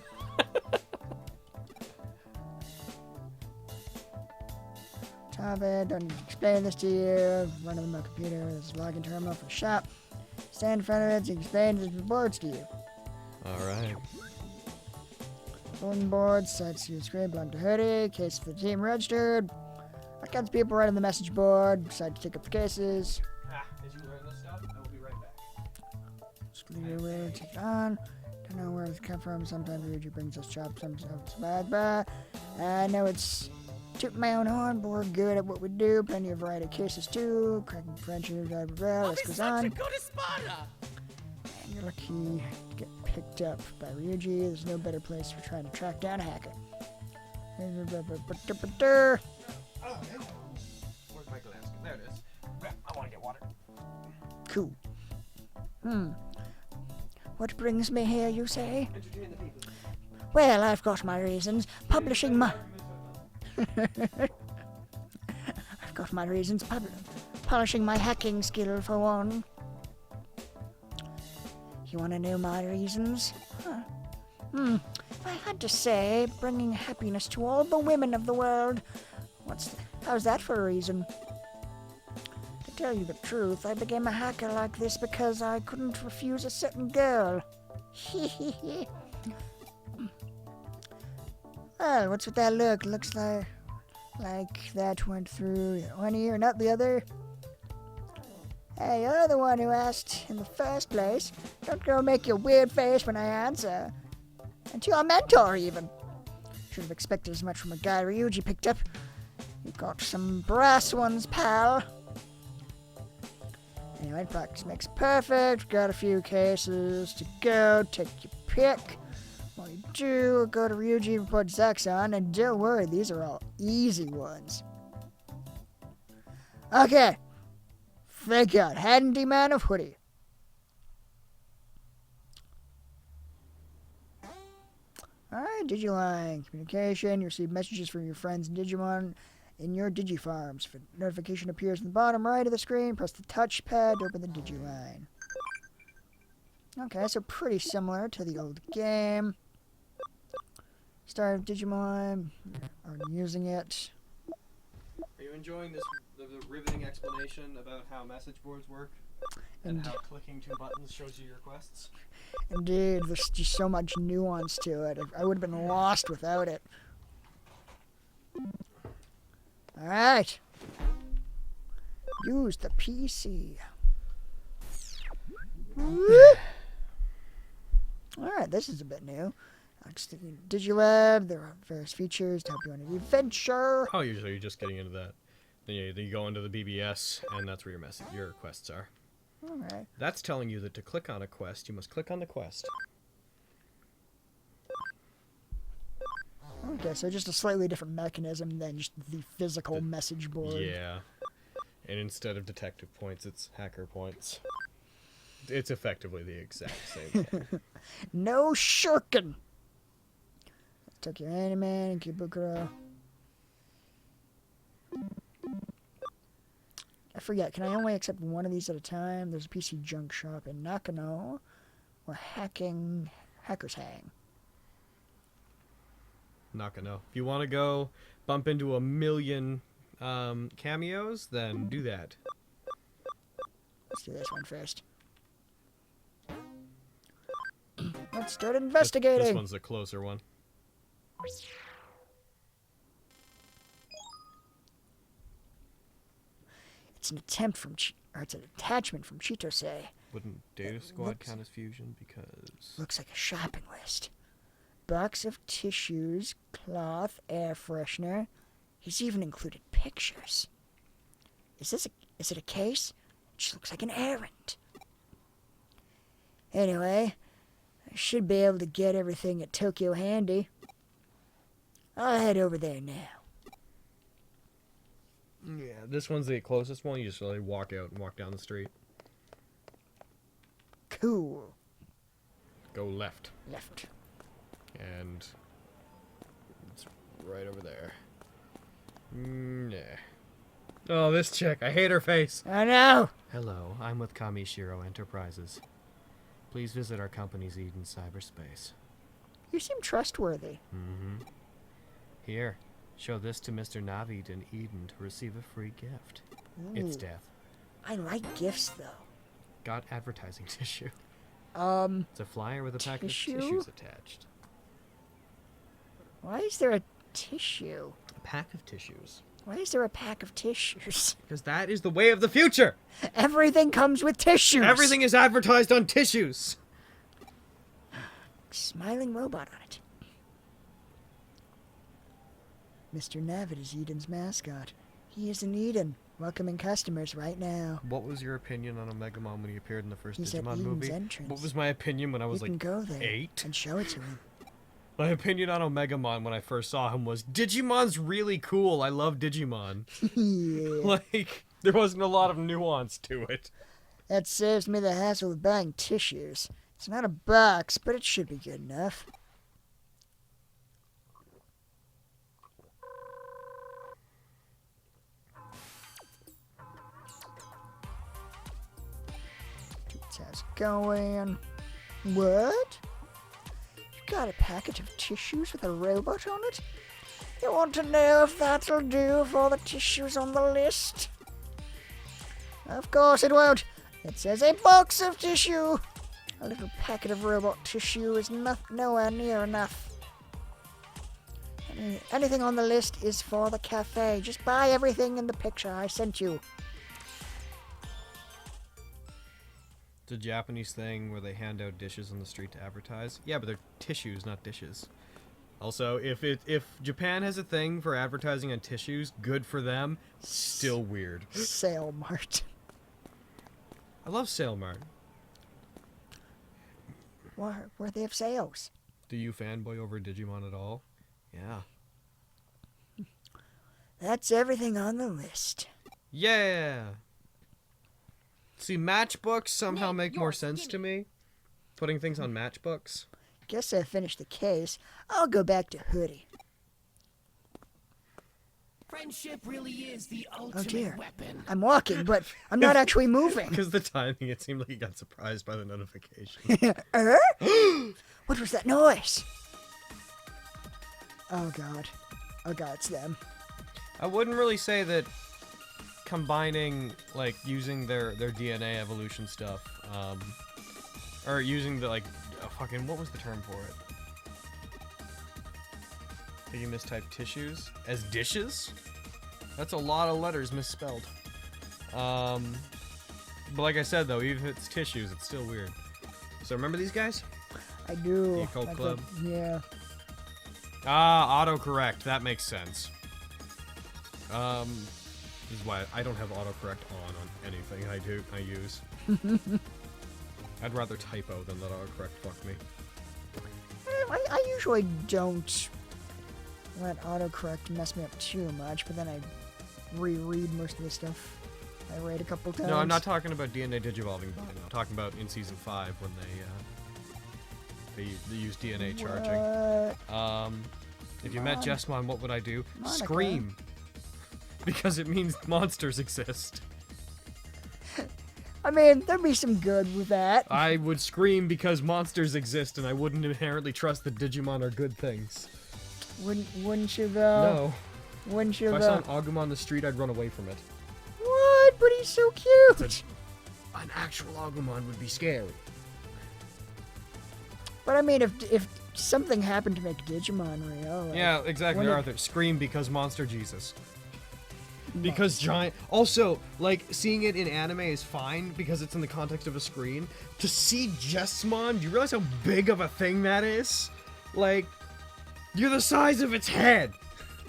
Top it, don't need to explain this to you. Run on my computer, this is a login terminal for the shop. Stand in front of it so you can explain the boards to you. Alright. Bulletin boards, sites to your screen belong to Hoodie, case for the team registered. All kinds of people right on the message board, decide to take up the cases. Did you learn this stuff? I will be right back. Just leave it away, take it on. Don't know where it's come from. Sometimes Ryuji brings us chops, sometimes it's bad. I know it's toot my own horn, but we're good at what we do. Plenty of variety of cases too. Cracking French, blah, blah, blah. This goes on. Go to Sparta! And you're lucky to get picked up by Ryuji. There's no better place for trying to track down a hacker. Oh, where's my glass? There it is. I want to get water. Cool. What brings me here, you say? Entertain the people. Well, I've got my reasons. Publishing my... I've got my reasons. Polishing my hacking skill, for one. You want to know my reasons? If I had to say, bringing happiness to all the women of the world. How's that for a reason? To tell you the truth, I became a hacker like this because I couldn't refuse a certain girl. Well, what's with that look? Looks like that went through one ear, not the other. Hey, you're the one who asked in the first place. Don't go make your weird face when I answer. And to your mentor, even. Should have expected as much from a guy Ryuji picked up. You got some brass ones, pal. Anyway, practice makes perfect. Got a few cases to go. Take your pick. While you do, go to Ryuji, report Zaxxon, and don't worry, these are all easy ones. Okay. Thank God. Handyman of Hoodie. Alright, Digiline. Communication. You receive messages from your friends in Digimon in your Digifarms. If a notification appears in the bottom right of the screen, press the touchpad to open the Digiline. Okay, so pretty similar to the old game. Start of Digimon. Already using it. Are you enjoying this the riveting explanation about how message boards work? And how clicking 2 buttons shows you your quests. Indeed, there's just so much nuance to it. I would have been lost without it. Alright. Use the PC. Alright, this is a bit new. Digilab, there are various features to help you on an adventure. Oh, usually you're just getting into that. Then you go into the BBS, and that's where your quests are. Alright. That's telling you that to click on a quest, you must click on the quest. Okay, so just a slightly different mechanism than just the physical message board. Yeah. And instead of detective points, it's hacker points. It's effectively the exact same thing. No shirking! Took your anime and Kibukuro. I forget, can I only accept one of these at a time? There's a PC junk shop in Nakano where hackers hang. Not gonna know. If you want to go bump into 1,000,000 cameos, then do that. Let's do this one first. Let's start investigating. This one's the closer one. It's an attempt from, it's an attachment from Chitose. Wouldn't Data Squad count as fusion because... Looks like a shopping list. Box of tissues, cloth, air freshener. He's even included pictures. Is it a case? It just looks like an errand. Anyway, I should be able to get everything at Tokyo handy. I'll head over there now. Yeah, this one's the closest one. You just really walk out and walk down the street. Cool. Go left. Left. And it's right over there. Nah. Oh, this chick. I hate her face. I know. Hello, I'm with Kamishiro Enterprises. Please visit our company's Eden cyberspace. You seem trustworthy. Mm-hmm. Here, show this to Mr. Navid in Eden to receive a free gift. It's Ooh. death. I like gifts, though. Got advertising tissue. Um, It's a flyer with a packet Tissue? of tissues attached. why is there a tissue? A pack of tissues. Why is there a pack of tissues? Because that is the way of the future. Everything comes with tissues. Everything is advertised on tissues. Smiling robot on it. Mr. Navid is Eden's mascot. He is in Eden, welcoming customers right now. What was your opinion on Omegamon when he appeared in the first He's at Digimon Eden's movie? entrance. What was my opinion when I was You can like go there 8? and show it to him. My opinion on Omegamon when I first saw him was Digimon's really cool. I love Digimon. Yeah. Like, there wasn't a lot of nuance to it. That saves me the hassle of buying tissues. It's not a box, but it should be good enough. How's it going? What? You got a packet of tissues with a robot on it? You want to know if that'll do for the tissues on the list? Of course it won't. It says a box of tissue. A little packet of robot tissue is nowhere near enough. Anything on the list is for the cafe. Just buy everything in the picture I sent you. It's a Japanese thing where they hand out dishes on the street to advertise. Yeah, but they're tissues, not dishes. Also, if Japan has a thing for advertising on tissues, good for them. Still weird. Sale Mart. I love Sailmart. Where they have sales. Do you fanboy over Digimon at all? Yeah. That's everything on the list. Yeah. See, matchbooks somehow make more sense to me. Putting things on matchbooks. Guess I finished the case. I'll go back to Hoodie. Friendship really is the Oh ultimate dear. weapon. I'm walking, but I'm not actually moving. Because the timing, it seemed like he got surprised by the notification. What was that noise? Oh god. Oh god, it's them. I wouldn't really say that combining, like, using their DNA evolution stuff, or using the, like, fucking, what was the term for it? I think you mistyped tissues as dishes? That's a lot of letters misspelled. But like I said, though, even if it's tissues, it's still weird. So remember these guys? I do. The occult Like club? Yeah. Ah, autocorrect. That makes sense. This is why I don't have autocorrect on anything I use. I'd rather typo than let autocorrect fuck me. I usually don't let autocorrect mess me up too much, but then I reread most of the stuff I read a couple times. No, I'm not talking about DNA Digivolving Bond. I'm talking about in Season 5 when they use DNA charging. What? If you met Jessmon, what would I do? Monica. Scream. Because it means monsters exist. I mean, there'd be some good with that. I would scream because monsters exist, and I wouldn't inherently trust that Digimon are good things. Wouldn't you though? No. Wouldn't you If I though? saw an Agumon on the street, I'd run away from it. What? But he's so cute. An actual Agumon would be scary. But I mean, if something happened to make Digimon real. Like, Yeah, exactly, when it- Arthur. Scream because Monster Jesus. Because giant. Also, like, seeing it in anime is fine because it's in the context of a screen. To see Jessmon, do you realize how big of a thing that is? Like, you're the size of its head.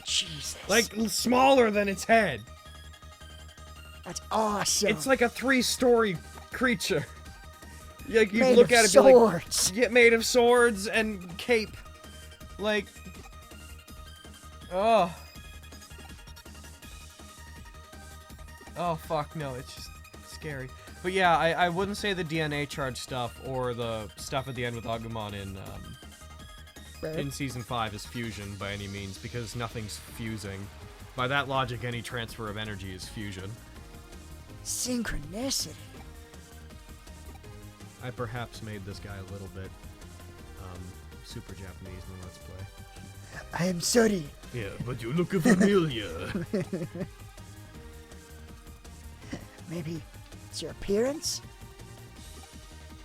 Jesus. Like, smaller than its head. That's awesome. It's like a 3-story creature. Like, you Made look of at it and be swords. like, yeah, made of swords and cape. Like, oh. Oh, fuck, no, it's just scary. But yeah, I wouldn't say the DNA charge stuff or the stuff at the end with Agumon in Season 5 is fusion by any means, because nothing's fusing. by that logic, any transfer of energy is fusion. Synchronicity. I perhaps made this guy a little bit super Japanese in the Let's Play. I am sorry. Yeah, but you look familiar. Maybe it's your appearance?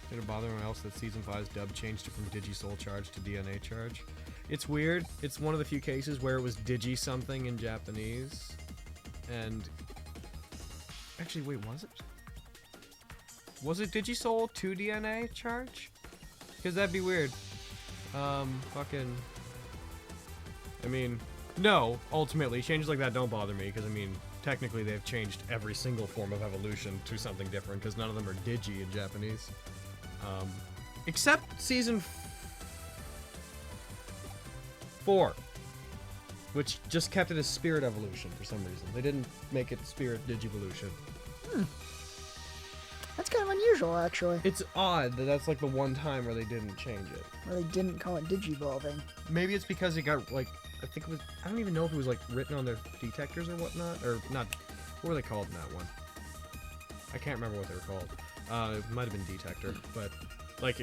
Did it bother anyone else that Season 5's dub changed it from Digi-Soul Charge to DNA Charge? It's weird. It's one of the few cases where it was Digi-something in Japanese. And... Actually, wait, was it? Was it Digi-Soul to DNA Charge? Because that'd be weird. Fucking... I mean, no, ultimately, changes like that don't bother me, because, I mean, technically they've changed every single form of evolution to something different, because none of them are Digi in Japanese. Except Season 4, which just kept it as Spirit Evolution for some reason. They didn't make it Spirit Digivolution. That's kind of unusual, actually. It's odd that that's like the one time where they didn't change it. Or they didn't call it Digivolving. Maybe it's because it got, like, I think it was, I don't even know if it was, like, written on their detectors or whatnot, or not, what were they called in that one? I can't remember what they were called. It might have been detector, but, like,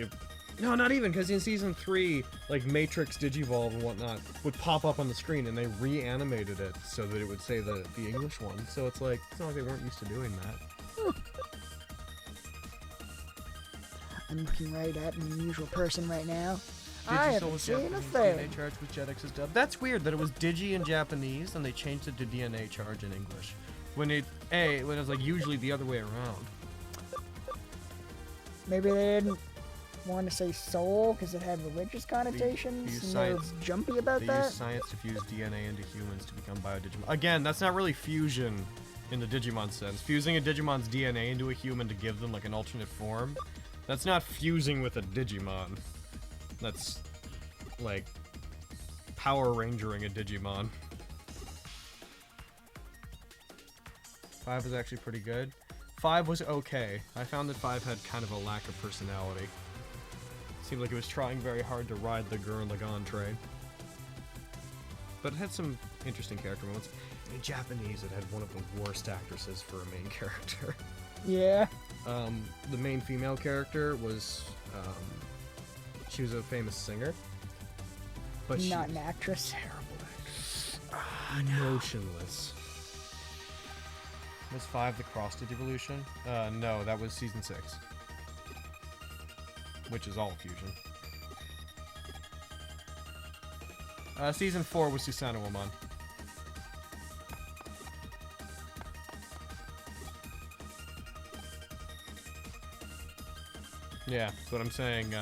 no, not even, because in Season 3, like, Matrix Digivolve and whatnot would pop up on the screen, and they reanimated it so that it would say the English one, so it's like, it's not like they weren't used to doing that. I'm looking right at an unusual person right now. I Digi-Soul haven't was seen a Japanese, thing. DNA Charge was Jetix's dub. That's weird that it was Digi in Japanese and they changed it to DNA Charge in English. When it was like usually the other way around. Maybe they didn't want to say soul because it had religious connotations. use And science. they're jumpy about They that. use science to fuse DNA into humans to become biodigimon. Again, that's not really fusion in the Digimon sense. Fusing a Digimon's DNA into a human to give them like an alternate form. That's not fusing with a Digimon. That's like Power Rangering a Digimon. 5 was actually pretty good. 5 was okay. I found that 5 had kind of a lack of personality. Seemed like it was trying very hard to ride the Gurren Lagann train. But it had some interesting character moments. In Japanese, it had one of the worst actresses for a main character. Yeah. The main female character was, she was a famous singer. But Not she an actress. motionless. Was 5 the Cross Digivolution? No, that was Season 6. Which is all fusion. Season 4 was Susanoo Amon. Yeah, that's what I'm saying,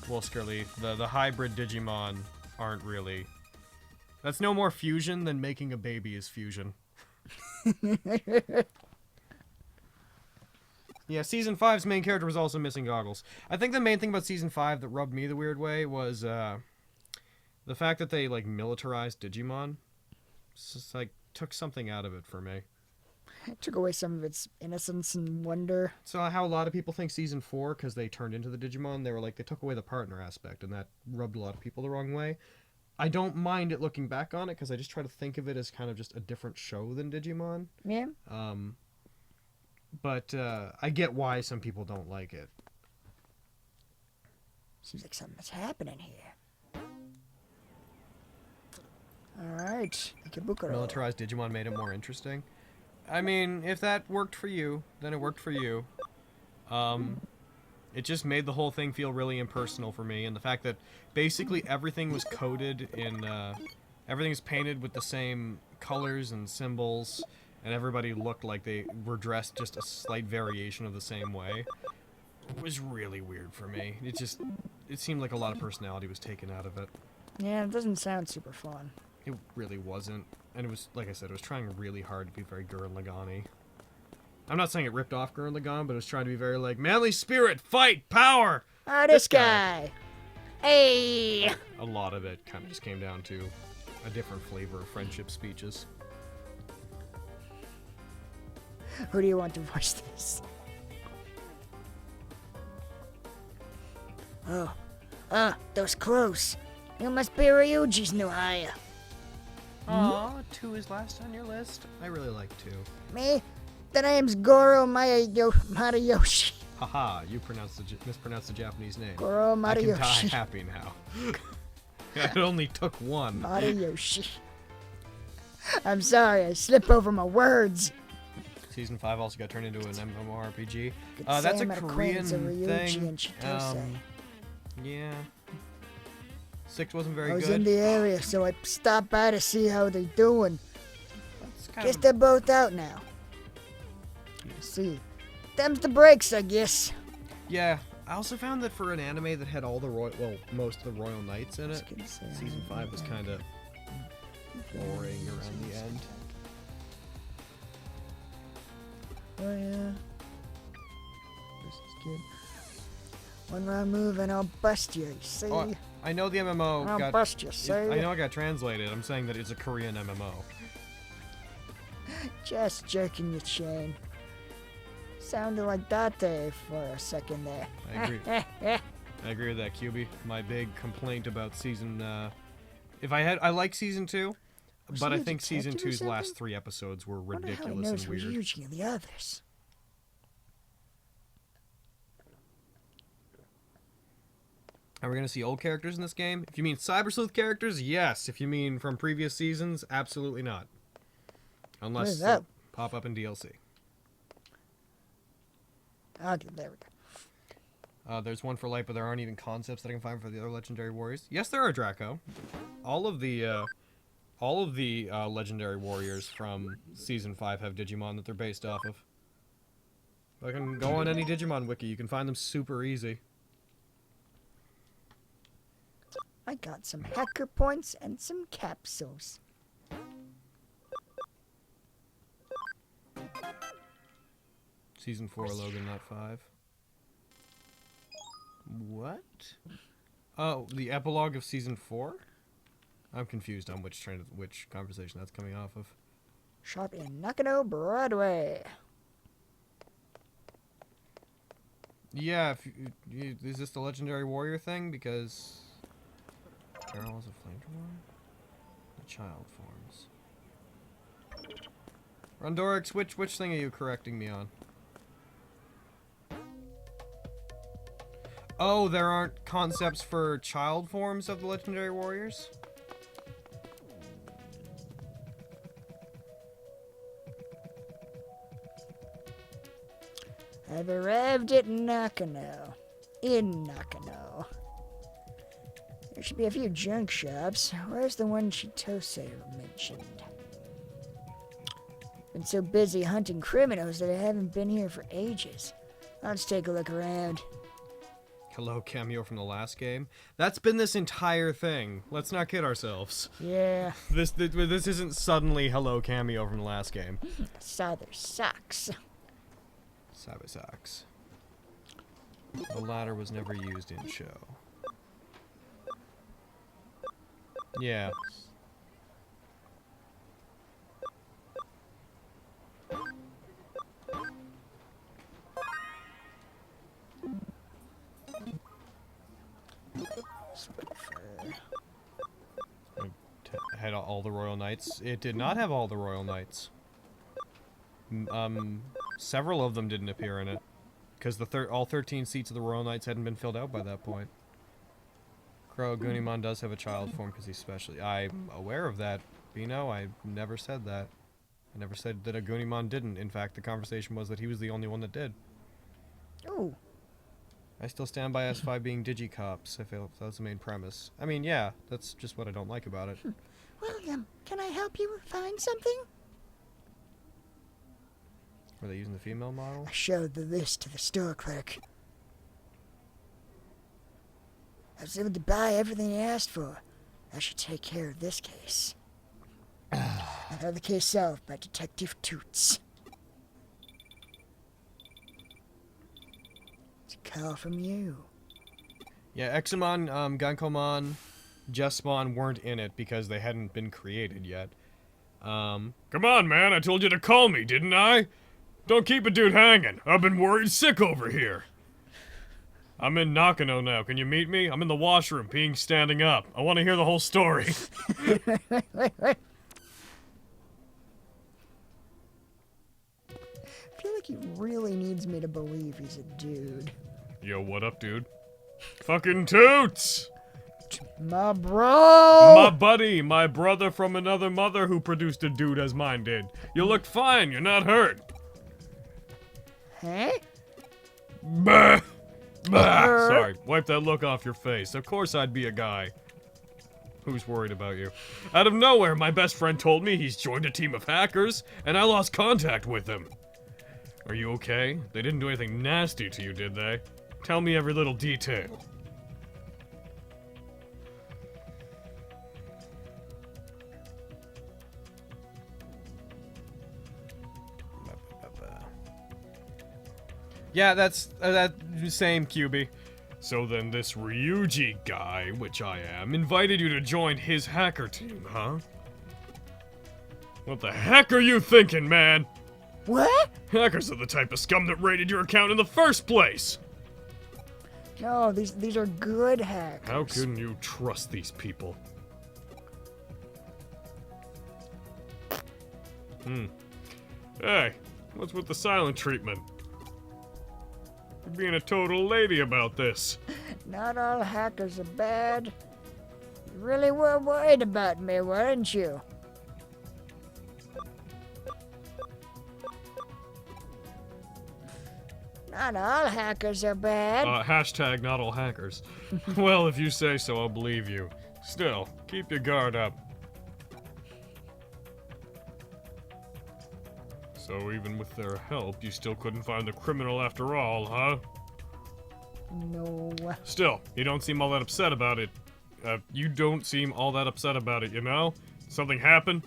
Wolfscurly. The hybrid Digimon aren't really... That's no more fusion than making a baby is fusion. Yeah, Season 5's main character was also missing goggles. I think the main thing about Season 5 that rubbed me the weird way was, the fact that they, like, militarized Digimon. It's just, like, took something out of it for me. It took away some of its innocence and wonder. So how a lot of people think Season 4, because they turned into the Digimon, they were like, they took away the partner aspect, and that rubbed a lot of people the wrong way. I don't mind it looking back on it, because I just try to think of it as kind of just a different show than Digimon. Yeah. But I get why some people don't like it. Seems like something's happening here. Alright. Ikebukuro. Militarized Digimon made it more interesting. I mean, if that worked for you, then it worked for you. It just made the whole thing feel really impersonal for me, and the fact that basically everything was coded in, everything was painted with the same colors and symbols, and everybody looked like they were dressed just a slight variation of the same way. It was really weird for me. It seemed like a lot of personality was taken out of it. Yeah, it doesn't sound super fun. It really wasn't. And it was, like I said, it was trying really hard to be very Gurren Lagann-y. I'm not saying it ripped off Gurren Lagann, but it was trying to be very, like, manly spirit, fight, power! Ah, this guy! Hey! A lot of it kind of just came down to a different flavor of friendship speeches. Who do you want to voice this? Oh. Ah, those clothes. You must be Ryuji's new hire. Aw, 2 is last on your list. I really like 2. Me? The name's Goro Matayoshi. Haha, you mispronounced the Japanese name. Goro I can die Matayoshi. happy now. It only took 1. Matayoshi. I'm sorry, I slip over my words. Season 5 also got turned into an MMORPG. Could That's say a I'm an acquaintance of Korean Ryuji thing. and Chitose. Yeah. 6 wasn't very I was good. in the area, so I stopped by to see how they're doing. It's kind Guess of- they're both out now. See, them's the breaks, I guess. Yeah, I also found that for an anime that had all the most of the Royal Knights in it, Season 5 was kind of boring around the end. Oh yeah. This is good. One wrong move and I'll bust you, see? Oh, I know the MMO I'll got. bust you, see? I know it got translated. I'm saying that it's a Korean MMO. Just jerking your chain. Sounded like Date for a second there. I agree. I agree with that, QB. My big complaint about season. I like season 2, Was but he I a think season detective or 2's last something? 3 episodes were Wonder how he ridiculous knows and weird. Ryuji and the others. Are we gonna see old characters in this game? If you mean Cyber Sleuth characters, yes. If you mean from previous seasons, absolutely not. Unless Where's they that? pop up in DLC. Okay, there we go. There's one for light, but there aren't even concepts that I can find for the other legendary warriors. Yes, there are, Draco. All of the legendary warriors from season 5 have Digimon that they're based off of. I can go on any Digimon wiki. You can find them super easy. I got some hacker points and some capsules. Season 4, Logan, not 5. What? Oh, the epilogue of season 4? I'm confused on which conversation that's coming off of. Shop in Nakano, Broadway. Yeah, is this the legendary warrior thing? Because Carol is a flamethrower? The child forms. Rondorix, which thing are you correcting me on? Oh, there aren't concepts for child forms of the legendary warriors? I've arrived at Nakano. In Nakano. There should be a few junk shops. Where's the one Chitose mentioned? Been so busy hunting criminals that I haven't been here for ages. Let's take a look around. Hello, cameo from the last game. That's been this entire thing. Let's not kid ourselves. Yeah, This isn't suddenly hello cameo from the last game. saw their socks. Sabasax. The latter was never used in show. Yeah. Had all the Royal Knights. It did not have all the Royal Knights. Several of them didn't appear in it, because all 13 seats of the Royal Knights hadn't been filled out by that point. Crow Gunimon does have a child form because he's special. I'm aware of that, Bino. I never said that. I never said that a Gunimon didn't. In fact, the conversation was that he was the only one that did. Ooh, I still stand by S5 being Digicops. I feel that's the main premise. I mean, yeah, that's just what I don't like about it. William, can I help you find something? Were they using the female model? I showed the list to the store clerk. I was able to buy everything he asked for. I should take care of this case. I'll have the case solved by Detective Toots. It's a call from you. Yeah, Examon, Gankomon, Jesmon weren't in it because they hadn't been created yet. Come on, man, I told you to call me, didn't I? Don't keep a dude hanging. I've been worried sick over here. I'm in Nakano now. Can you meet me? I'm in the washroom, peeing standing up. I want to hear the whole story. like he really needs me to believe he's a dude. Yo, what up, dude? Fucking toots! My bro! My buddy, my brother from another mother who produced a dude as mine did. You look fine, you're not hurt. Huh? Bah! Bah! Sorry, wipe that look off your face. Of course I'd be a guy. Who's worried about you? Out of nowhere, my best friend told me he's joined a team of hackers, and I lost contact with him. Are you okay? They didn't do anything nasty to you, did they? Tell me every little detail. Yeah, that's that same QB. So then this Ryuji guy, which I am, invited you to join his hacker team, huh? What the heck are you thinking, man? What? Hackers are the type of scum that raided your account in the first place! No, these are good hackers. How can you trust these people? Hey, what's with the silent treatment? You're being a total lady about this. Not all hackers are bad. You really were worried about me, weren't you? Not all hackers are bad. Hashtag not all hackers. Well, if you say so, I'll believe you. Still, keep your guard up. So even with their help, you still couldn't find the criminal after all, huh? No. Still, you don't seem all that upset about it. You don't seem all that upset about it, you know? Something happened?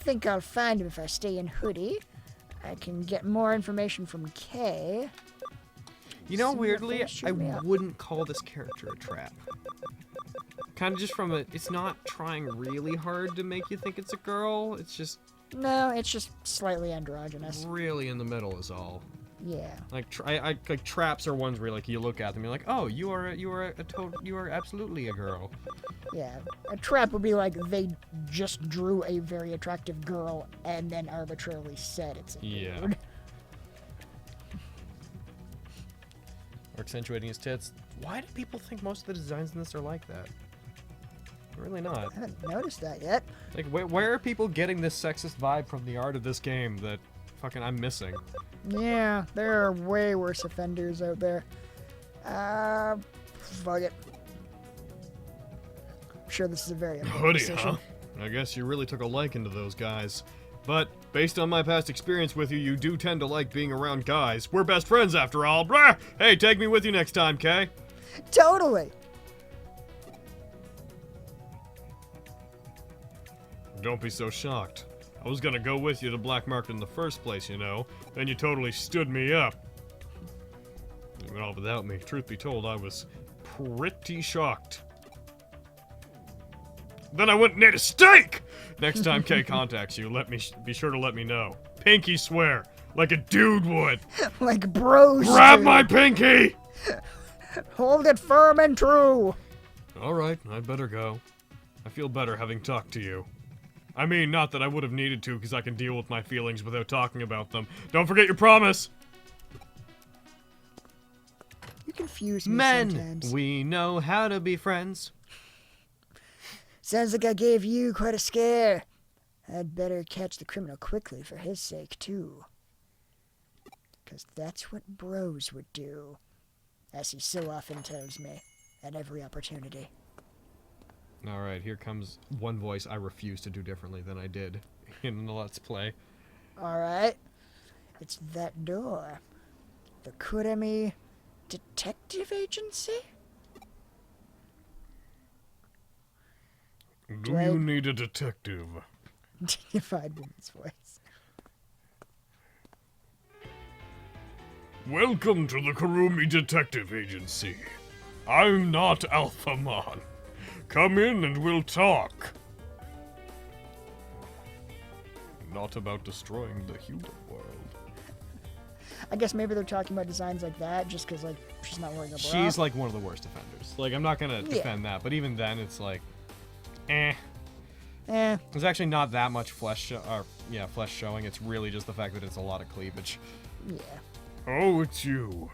Think I'll find him if I stay in Hoodie. I can get more information from Kay. You know, See if weirdly, they shoot I me up. wouldn't call this character a trap. Kind of just from a, it's not trying really hard to make you think it's a girl. It's just No, it's just slightly androgynous. really in the middle is all. Yeah. Like like traps are ones where like you look at them, you're like, oh, you are absolutely a girl. Yeah. A trap would be like they just drew a very attractive girl and then arbitrarily said it's a Yeah. dude. Or accentuating his tits. Why do people think most of the designs in this are like that? Really not. I haven't noticed that yet. Like, where are people getting this sexist vibe from the art of this game that fucking I'm missing? Yeah, there are way worse offenders out there. Fuck it. I'm sure this is a very important Hoodie, decision. huh? I guess you really took a liking to those guys. But, based on my past experience with you, you do tend to like being around guys. We're best friends after all. Blah! Hey, take me with you next time, Kay? Totally. Don't be so shocked. I was gonna go with you to Black Market in the first place, you know. Then you totally stood me up. You went all without me. Truth be told, I was pretty shocked. Then I went and ate a steak! Next time Kay contacts you, be sure to let me know. Pinky swear, like a dude would. Like bros. Grab do. my pinky! Hold it firm and true. Alright, I'd better go. I feel better having talked to you. I mean, not that I would have needed to, because I can deal with my feelings without talking about them. Don't forget your promise! You confuse me Men, sometimes. we know how to be friends. Sounds like I gave you quite a scare. I'd better catch the criminal quickly for his sake, too. 'Cause that's what bros would do. As he so often tells me, at every opportunity. Alright, here comes one voice I refuse to do differently than I did in the Let's Play. Alright. It's that door. The Kuremi Detective Agency? Do Right. you need a detective? Dignified woman's voice. Welcome to the Kurumi Detective Agency. I'm not Alphamon. Come in and we'll talk. Not about destroying the human world. I guess maybe they're talking about designs like that just because, like, she's not wearing a bra. She's like one of the worst offenders. Like, I'm not gonna defend that, but even then, it's like, eh. There's actually not that much flesh showing. It's really just the fact that it's a lot of cleavage. Yeah. Oh, it's you.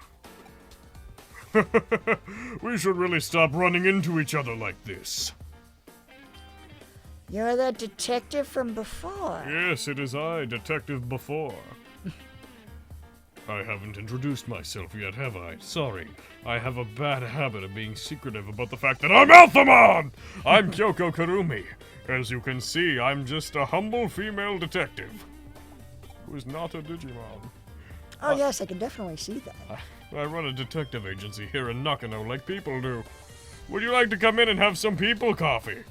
We should really stop running into each other like this. You're that detective from before. Yes, it is I, Detective Before. I haven't introduced myself yet, have I? Sorry. I have a bad habit of being secretive about the fact that I'm Alphamon! I'm Kyoko Kurumi. As you can see, I'm just a humble female detective who is not a Digimon. Oh, yes, I can definitely see that. I run a detective agency here in Nakano like people do. Would you like to come in and have some people coffee?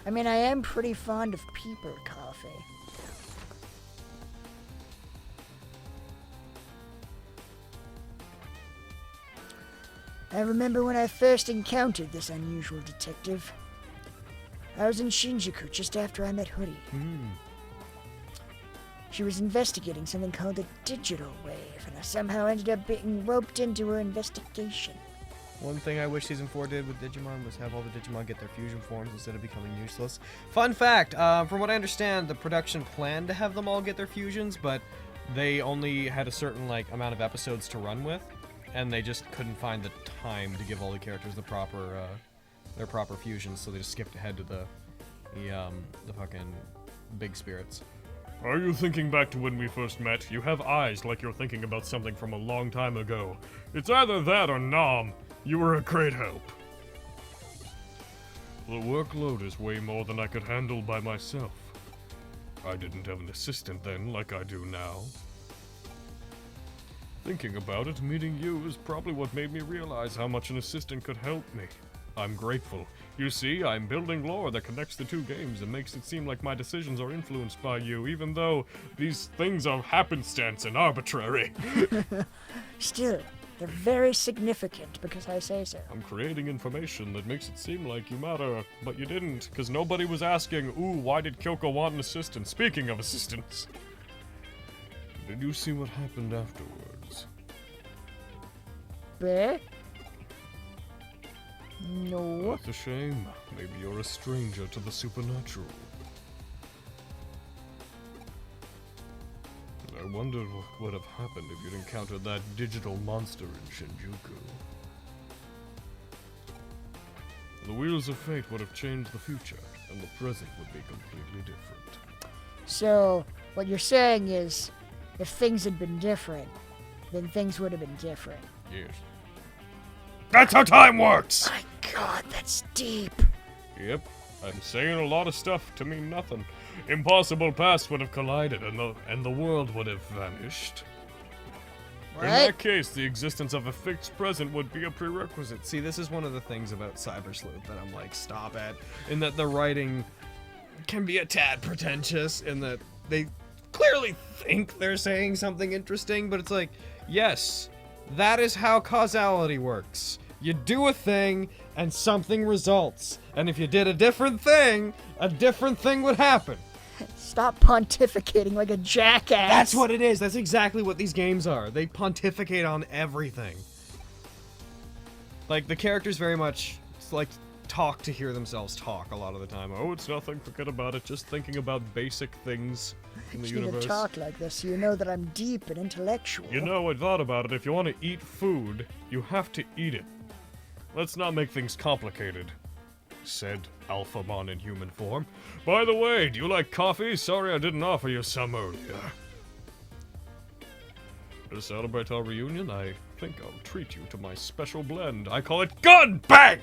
I mean, I am pretty fond of peeper coffee. I remember when I first encountered this unusual detective. I was in Shinjuku just after I met Hoodie. She was investigating something called the Digital Wave, and I somehow ended up being roped into her investigation. One thing I wish Season 4 did with Digimon was have all the Digimon get their fusion forms instead of becoming useless. Fun fact, from what I understand, the production planned to have them all get their fusions, but they only had a certain amount of episodes to run with, and they just couldn't find the time to give all the characters the proper their proper fusions, so they just skipped ahead to the fucking big spirits. Are you thinking back to when we first met? You have eyes like you're thinking about something from a long time ago. It's either that or Nom. You were a great help. The workload is way more than I could handle by myself. I didn't have an assistant then like I do now. Thinking about it, meeting you is probably what made me realize how much an assistant could help me. I'm grateful. You see, I'm building lore that connects the two games and makes it seem like my decisions are influenced by you, even though these things are happenstance and arbitrary. Still, they're very significant because I say so. I'm creating information that makes it seem like you matter, but you didn't, because nobody was asking, ooh, why did Kyoko want an assistant? Speaking of assistants. Did you see what happened afterwards? Bear? No. That's a shame. Maybe you're a stranger to the supernatural. I wondered what would have happened if you'd encountered that digital monster in Shinjuku. The wheels of fate would have changed the future, and the present would be completely different. So, what you're saying is, if things had been different, then things would have been different. Yes. That's how time works! My God, that's deep. Yep. I'm saying a lot of stuff to mean nothing. Impossible paths would have collided, and the world would have vanished. What? In that case, the existence of a fixed present would be a prerequisite. See, this is one of the things about Cyber Slueth that I'm like, stop at. In that the writing can be a tad pretentious, in that they clearly think they're saying something interesting, but it's like, yes, that is how causality works. You do a thing, and something results. And if you did a different thing would happen. Stop pontificating like a jackass. That's what it is. That's exactly what these games are. They pontificate on everything. Like, the characters very much, talk to hear themselves talk a lot of the time. Oh, it's nothing. Forget about it. Just thinking about basic things in the You universe. talk like this, so you know that I'm deep and intellectual. You know, I thought about it. If you want to eat food, you have to eat it. Let's not make things complicated, said Alphamon in human form. By the way, do you like coffee? Sorry I didn't offer you some earlier. To celebrate our reunion, I think I'll treat you to my special blend. I call it Gun Bang!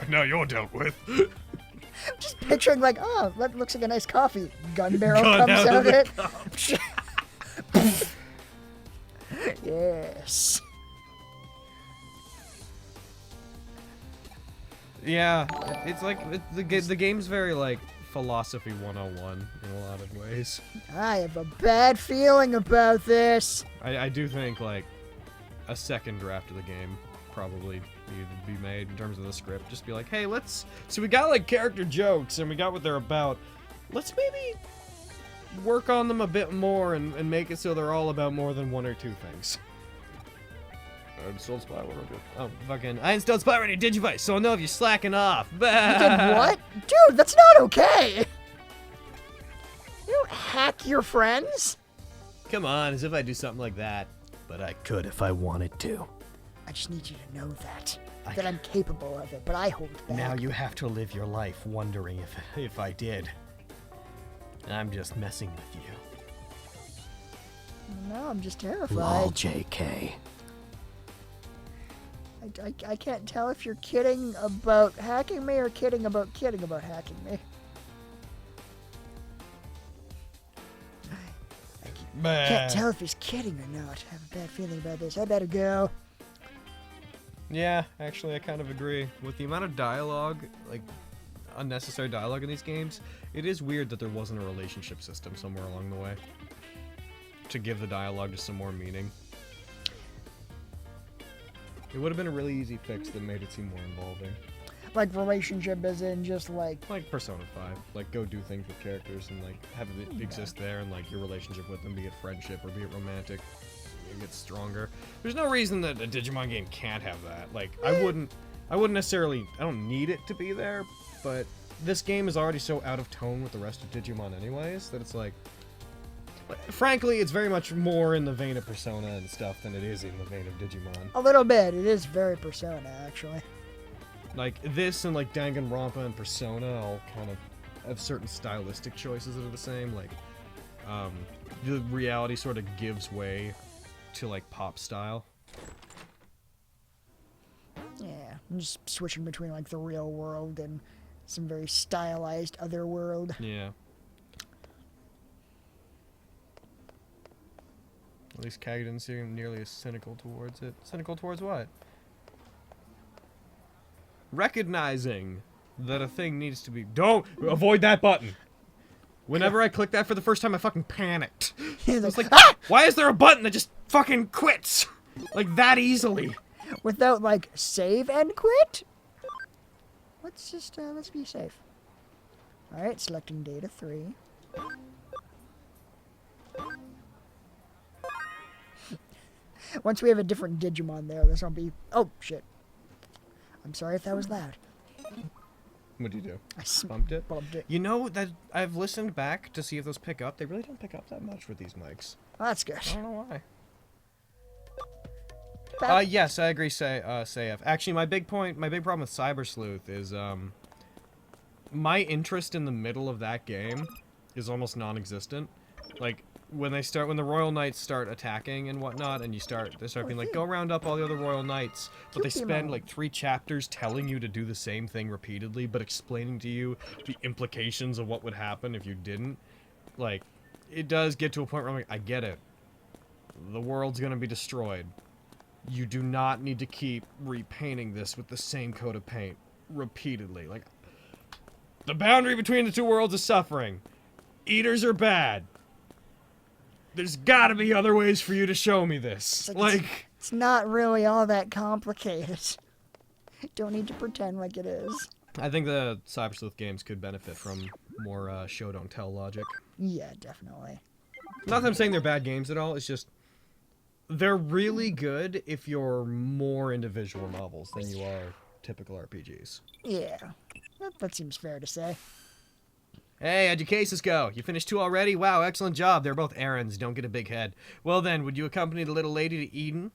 Now you're dealt with. I'm just picturing that looks like a nice coffee. Gun barrel Gun comes out out of of it. Yes. Yeah, it's the game's very, philosophy 101 in a lot of ways. I have a bad feeling about this. I do think, a second draft of the game probably needed to be made in terms of the script. Just be like, hey, so we got, character jokes, and we got what they're about. Let's maybe work on them a bit more and make it so they're all about more than one or two things. I installed spyware. Oh, fucking! I installed spyware on your Digivice, so I'll know if you're slacking off. You did what? Dude, that's not okay! You don't hack your friends! Come on, as if I'd do something like that. But I could if I wanted to. I just need you to know that. That I'm capable of it, but I hold back. Now you have to live your life wondering if I did. I'm just messing with you. No, I'm just terrified. Lol, JK. I can't tell if you're kidding about hacking me or kidding about hacking me. Can't tell if he's kidding or not. I have a bad feeling about this. I better go. Yeah, actually, I kind of agree. With the amount of dialogue, like, unnecessary dialogue in these games, it is weird that there wasn't a relationship system somewhere along the way. To give the dialogue just some more meaning. It would have been a really easy fix that made it seem more involving. Like, relationship as in just like... Like Persona 5. Like, go do things with characters and, like, have it exist there, and, like, your relationship with them, be it friendship or be it romantic, it gets stronger. There's no reason that a Digimon game can't have that. Like, I wouldn't necessarily, I don't need it to be there, but this game is already so out of tone with the rest of Digimon anyways, that it's like, frankly, it's very much more in the vein of Persona and stuff than it is in the vein of Digimon. A little bit. It is very Persona, actually. Like, this and, like, Danganronpa and Persona all kind of have certain stylistic choices that are the same. Like, the reality sort of gives way to, like, pop style. Yeah, I'm just switching between, like, the real world and some very stylized other world. Yeah. At least Kag didn't seem nearly as cynical towards it. Cynical towards what? Recognizing that a thing needs to be... Don't! Avoid that button! Whenever I clicked that for the first time, I fucking panicked. I was like, ah! Why is there a button that just fucking quits? Like, that easily. Without, like, save and quit? Let's just, let's be safe. Alright, selecting data 3. Once we have a different Digimon there, this won't be... Oh, shit. I'm sorry if that was loud. What'd you do? I Bumped it? bumped it. You know, that I've listened back to see if those pick up. They really don't pick up that much with these mics. Oh, that's good. I don't know why. Back- Yes, I agree, Sayef. Actually, my big problem with Cyber Sleuth is, my interest in the middle of that game is almost non-existent. Like, when the Royal Knights start attacking and whatnot, and they start being like, go round up all the other Royal Knights, but they spend like 3 chapters telling you to do the same thing repeatedly, but explaining to you the implications of what would happen if you didn't. Like, it does get to a point where I'm like, I get it. The world's gonna be destroyed. You do not need to keep repainting this with the same coat of paint repeatedly. Like, the boundary between the two worlds is suffering. Eaters are bad. There's gotta be other ways for you to show me this. It's not really all that complicated. Don't need to pretend like it is. I think the Cyber Sleuth games could benefit from more show don't tell logic. Yeah, definitely. Not that I'm saying they're bad games at all, it's just they're really good if you're more into visual novels than you are typical RPGs. Yeah, that seems fair to say. Hey, how'd your cases go? You finished 2 already? Wow, excellent job. They're both errands. Don't get a big head. Well then, would you accompany the little lady to Eden?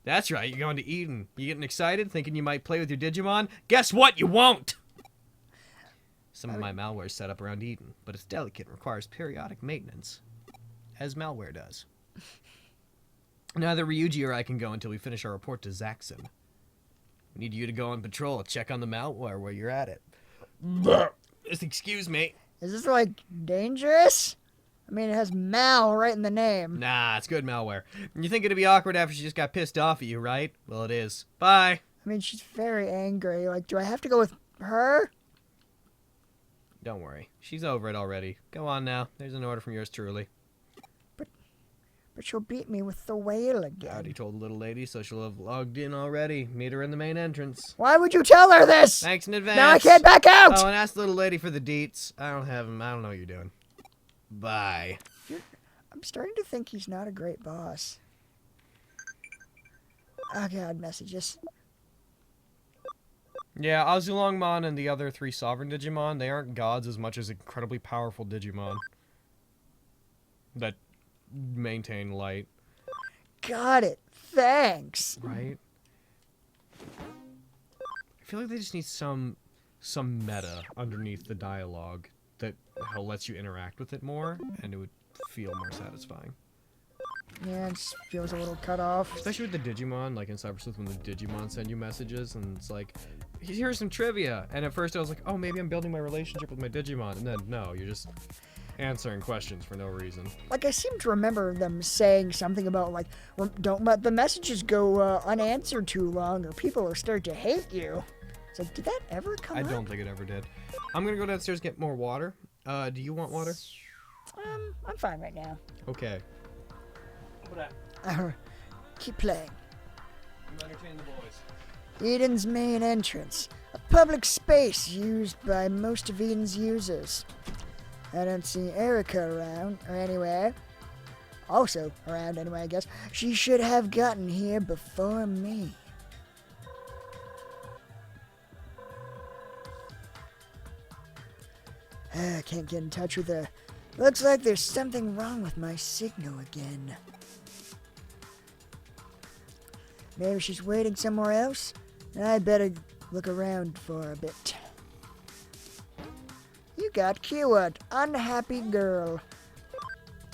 That's right, you're going to Eden. You getting excited, thinking you might play with your Digimon? Guess what? You won't! Some of my malware is set up around Eden, but it's delicate and requires periodic maintenance. As malware does. Neither Ryuji or I can go until we finish our report to Zaxxon. We need you to go on patrol, check on the malware where you're at it. Just excuse me. Is this, like, dangerous? I mean, it has Mal right in the name. Nah, it's good malware. You think it'd be awkward after she just got pissed off at you, right? Well, it is. Bye. I mean, she's very angry. Like, do I have to go with her? Don't worry. She's over it already. Go on now. There's an order from yours truly. But she'll beat me with the whale again. I already told the little lady, so she'll have logged in already. Meet her in the main entrance. Why would you tell her this? Thanks in advance. Now I can't back out! Oh, and ask the little lady for the deets. I don't have them. I don't know what you're doing. Bye. I'm starting to think he's not a great boss. Oh god, messages. Yeah, Azulongmon and the other 3 Sovereign Digimon, they aren't gods as much as incredibly powerful Digimon that maintain light. Got it. Thanks. Right? I feel like they just need some meta underneath the dialogue that lets you interact with it more, and it would feel more satisfying. Yeah, it just feels a little cut off. Especially with the Digimon, like in Cyber Sleuth, when the Digimon send you messages, and it's like, here's some trivia. And at first I was like, oh, maybe I'm building my relationship with my Digimon. And then, no, you're just answering questions for no reason. Like, I seem to remember them saying something about, like, don't let the messages go unanswered too long or people will start to hate you. It's like, did that ever come up? I don't think it ever did. I'm gonna go downstairs and get more water. Do you want water? I'm fine right now. Okay. Keep playing. You entertain the boys. Eden's main entrance. A public space used by most of Eden's users. I don't see Erica around, or anywhere. Also around anyway, I guess. She should have gotten here before me. I can't get in touch with her. Looks like there's something wrong with my signal again. Maybe she's waiting somewhere else? I'd better look around for a bit. You got keyword, unhappy girl.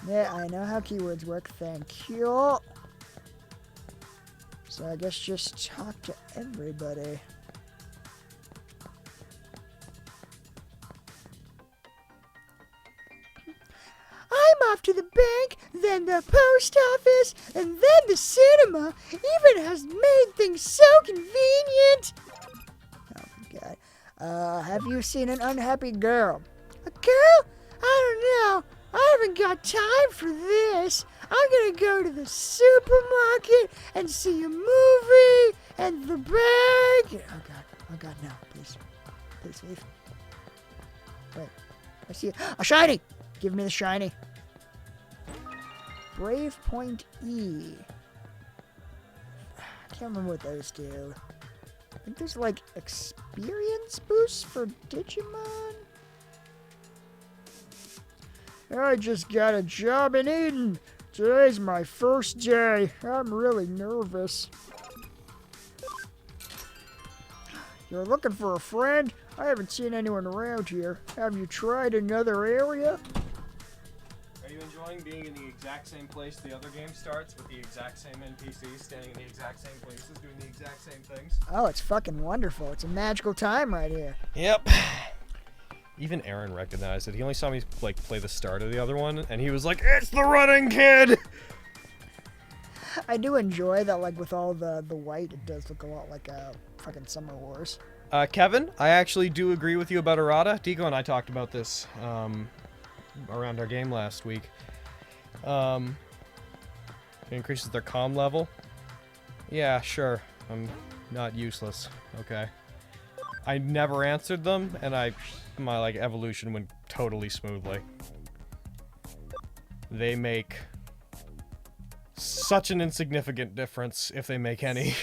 Yeah, I know how keywords work, thank you. So I guess just talk to everybody. I'm off to the bank, then the post office, and then the cinema. Even has made things so convenient. Oh my god. Have you seen an unhappy girl? A girl? I don't know. I haven't got time for this. I'm gonna go to the supermarket and see a movie and the bank. Oh god, no, please. Please leave. Wait, I see a shiny! Give me the shiny. Brave Point E. I can't remember what those do. I think there's like experience boosts for Digimon. I just got a job in Eden. Today's my first day. I'm really nervous. You're looking for a friend? I haven't seen anyone around here. Have you tried another area? Are you enjoying being in the exact same place the other game starts, with the exact same NPCs standing in the exact same places, doing the exact same things? Oh, it's fucking wonderful. It's a magical time right here. Yep. Even Aaron recognized it. He only saw me like play the start of the other one, and he was like, "It's the running kid!" I do enjoy that, like, with all the white, it does look a lot like fucking Summer Wars. Kevin, I actually do agree with you about errata. Dico and I talked about this around our game last week. It increases their comm level. Yeah, sure. I'm not useless. Okay. I never answered them, and my like evolution went totally smoothly. They make such an insignificant difference, if they make any.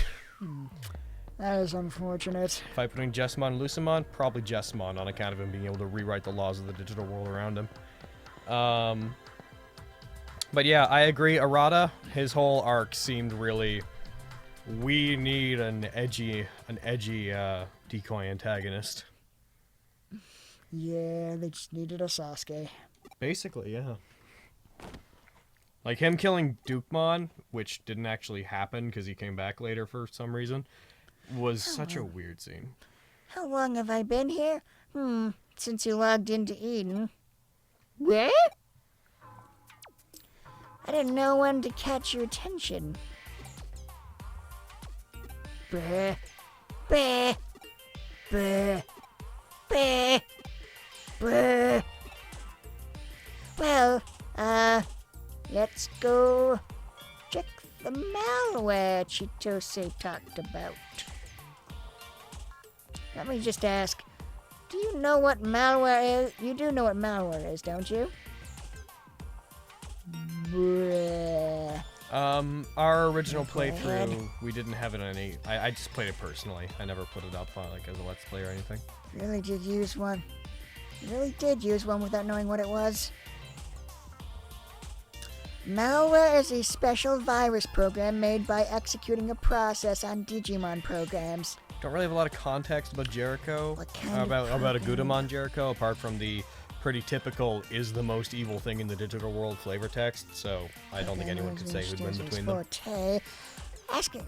That is unfortunate. If I put in Jessmon and Lucimon, probably Jessmon on account of him being able to rewrite the laws of the digital world around him. But yeah, I agree. Arata, his whole arc seemed really. We need an edgy decoy antagonist. Yeah, they just needed a Sasuke. Basically, yeah. Like him killing Dukemon, which didn't actually happen because he came back later for some reason, was such a weird scene. How long have I been here? Since you logged into Eden. What? I didn't know when to catch your attention. Bleh. Bleh. Bleh. Bleh. Bleh. Well, let's go check the malware Chitose talked about. Let me just ask, do you know what malware is? You do know what malware is, don't you? Bleh. Our original Go ahead. playthrough, we didn't have it on any. I just played it personally. I never put it up like as a let's play or anything. Really did use one. Really did use one without knowing what it was. Malware is a special virus program made by executing a process on Digimon programs. Don't really have a lot of context about Jericho, What kind of about a program? Gudamon Jericho, apart from the pretty typical is the most evil thing in the digital world flavor text. So I don't think anyone could say who'd win between them. Forte. Asking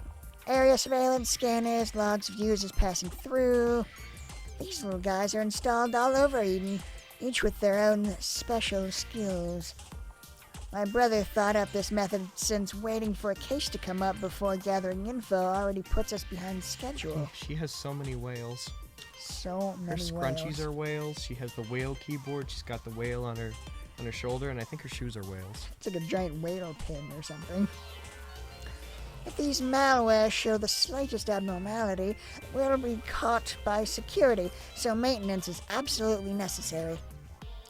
area surveillance scanners, logs of users passing through. These little guys are installed all over Eden, each with their own special skills. My brother thought up this method since waiting for a case to come up before gathering info already puts us behind schedule. She has so many whales. So Her many scrunchies whales. are whales. She has the whale keyboard. She's got the whale on her shoulder, and I think her shoes are whales. It's like a giant whale pin or something. If these malware show the slightest abnormality, we'll be caught by security, so maintenance is absolutely necessary.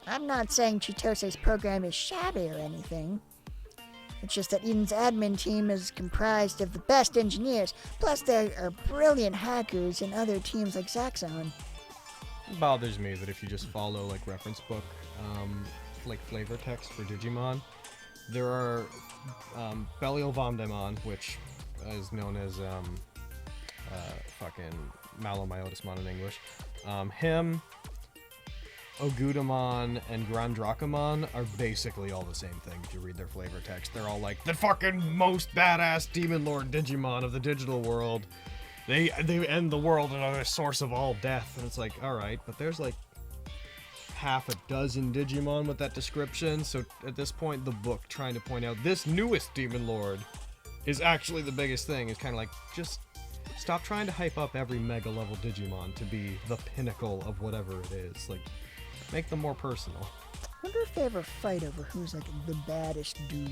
I'm not saying Chitose's program is shabby or anything. It's just that Eden's admin team is comprised of the best engineers, plus there are brilliant hackers in other teams like Zaxxon. It bothers me that if you just follow like reference book, like flavor text for Digimon, there are Belial Vomdemon, which is known as fucking Malomyotismon in English. Him, Ogudamon, and Grandrakamon are basically all the same thing if you read their flavor text. They're all like the fucking most badass Demon Lord Digimon of the digital world. They end the world and are the source of all death. And it's like, alright, but there's like half a dozen Digimon with that description. So at this point, the book trying to point out this newest Demon Lord is actually the biggest thing. Is kind of like, just stop trying to hype up every mega level Digimon to be the pinnacle of whatever it is. Like, make them more personal. I wonder if they ever fight over who's like the baddest dude.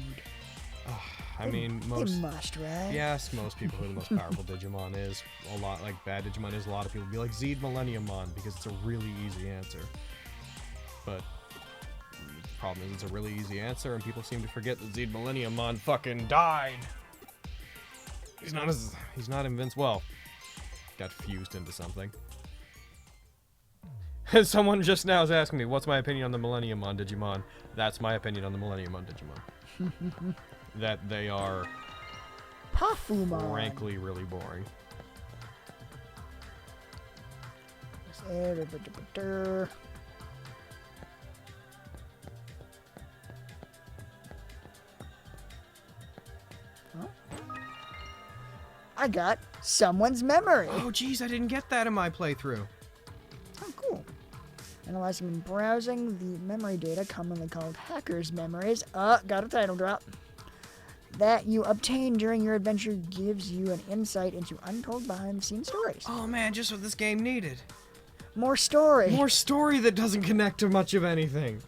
I mean, They most. must, right? Yes, most people who are the most powerful Digimon is. A lot, like, bad Digimon is, a lot of people be like, Zed Millenniummon, because it's a really easy answer. But the problem is it's a really easy answer, and people seem to forget that Zed Millenniummon fucking died. He's not invincible. Well, got fused into something. Someone just now is asking me, what's my opinion on the Millenniummon Digimon? That's my opinion on the Millenniummon Digimon. That they are Pafumon. frankly really boring. I got someone's memory. Oh, geez, I didn't get that in my playthrough. Oh, cool. Analyzing and browsing the memory data, commonly called hackers' memories. Got a title drop. That you obtain during your adventure gives you an insight into untold behind-the-scenes stories. Oh man, just what this game needed. More story. More story that doesn't connect to much of anything.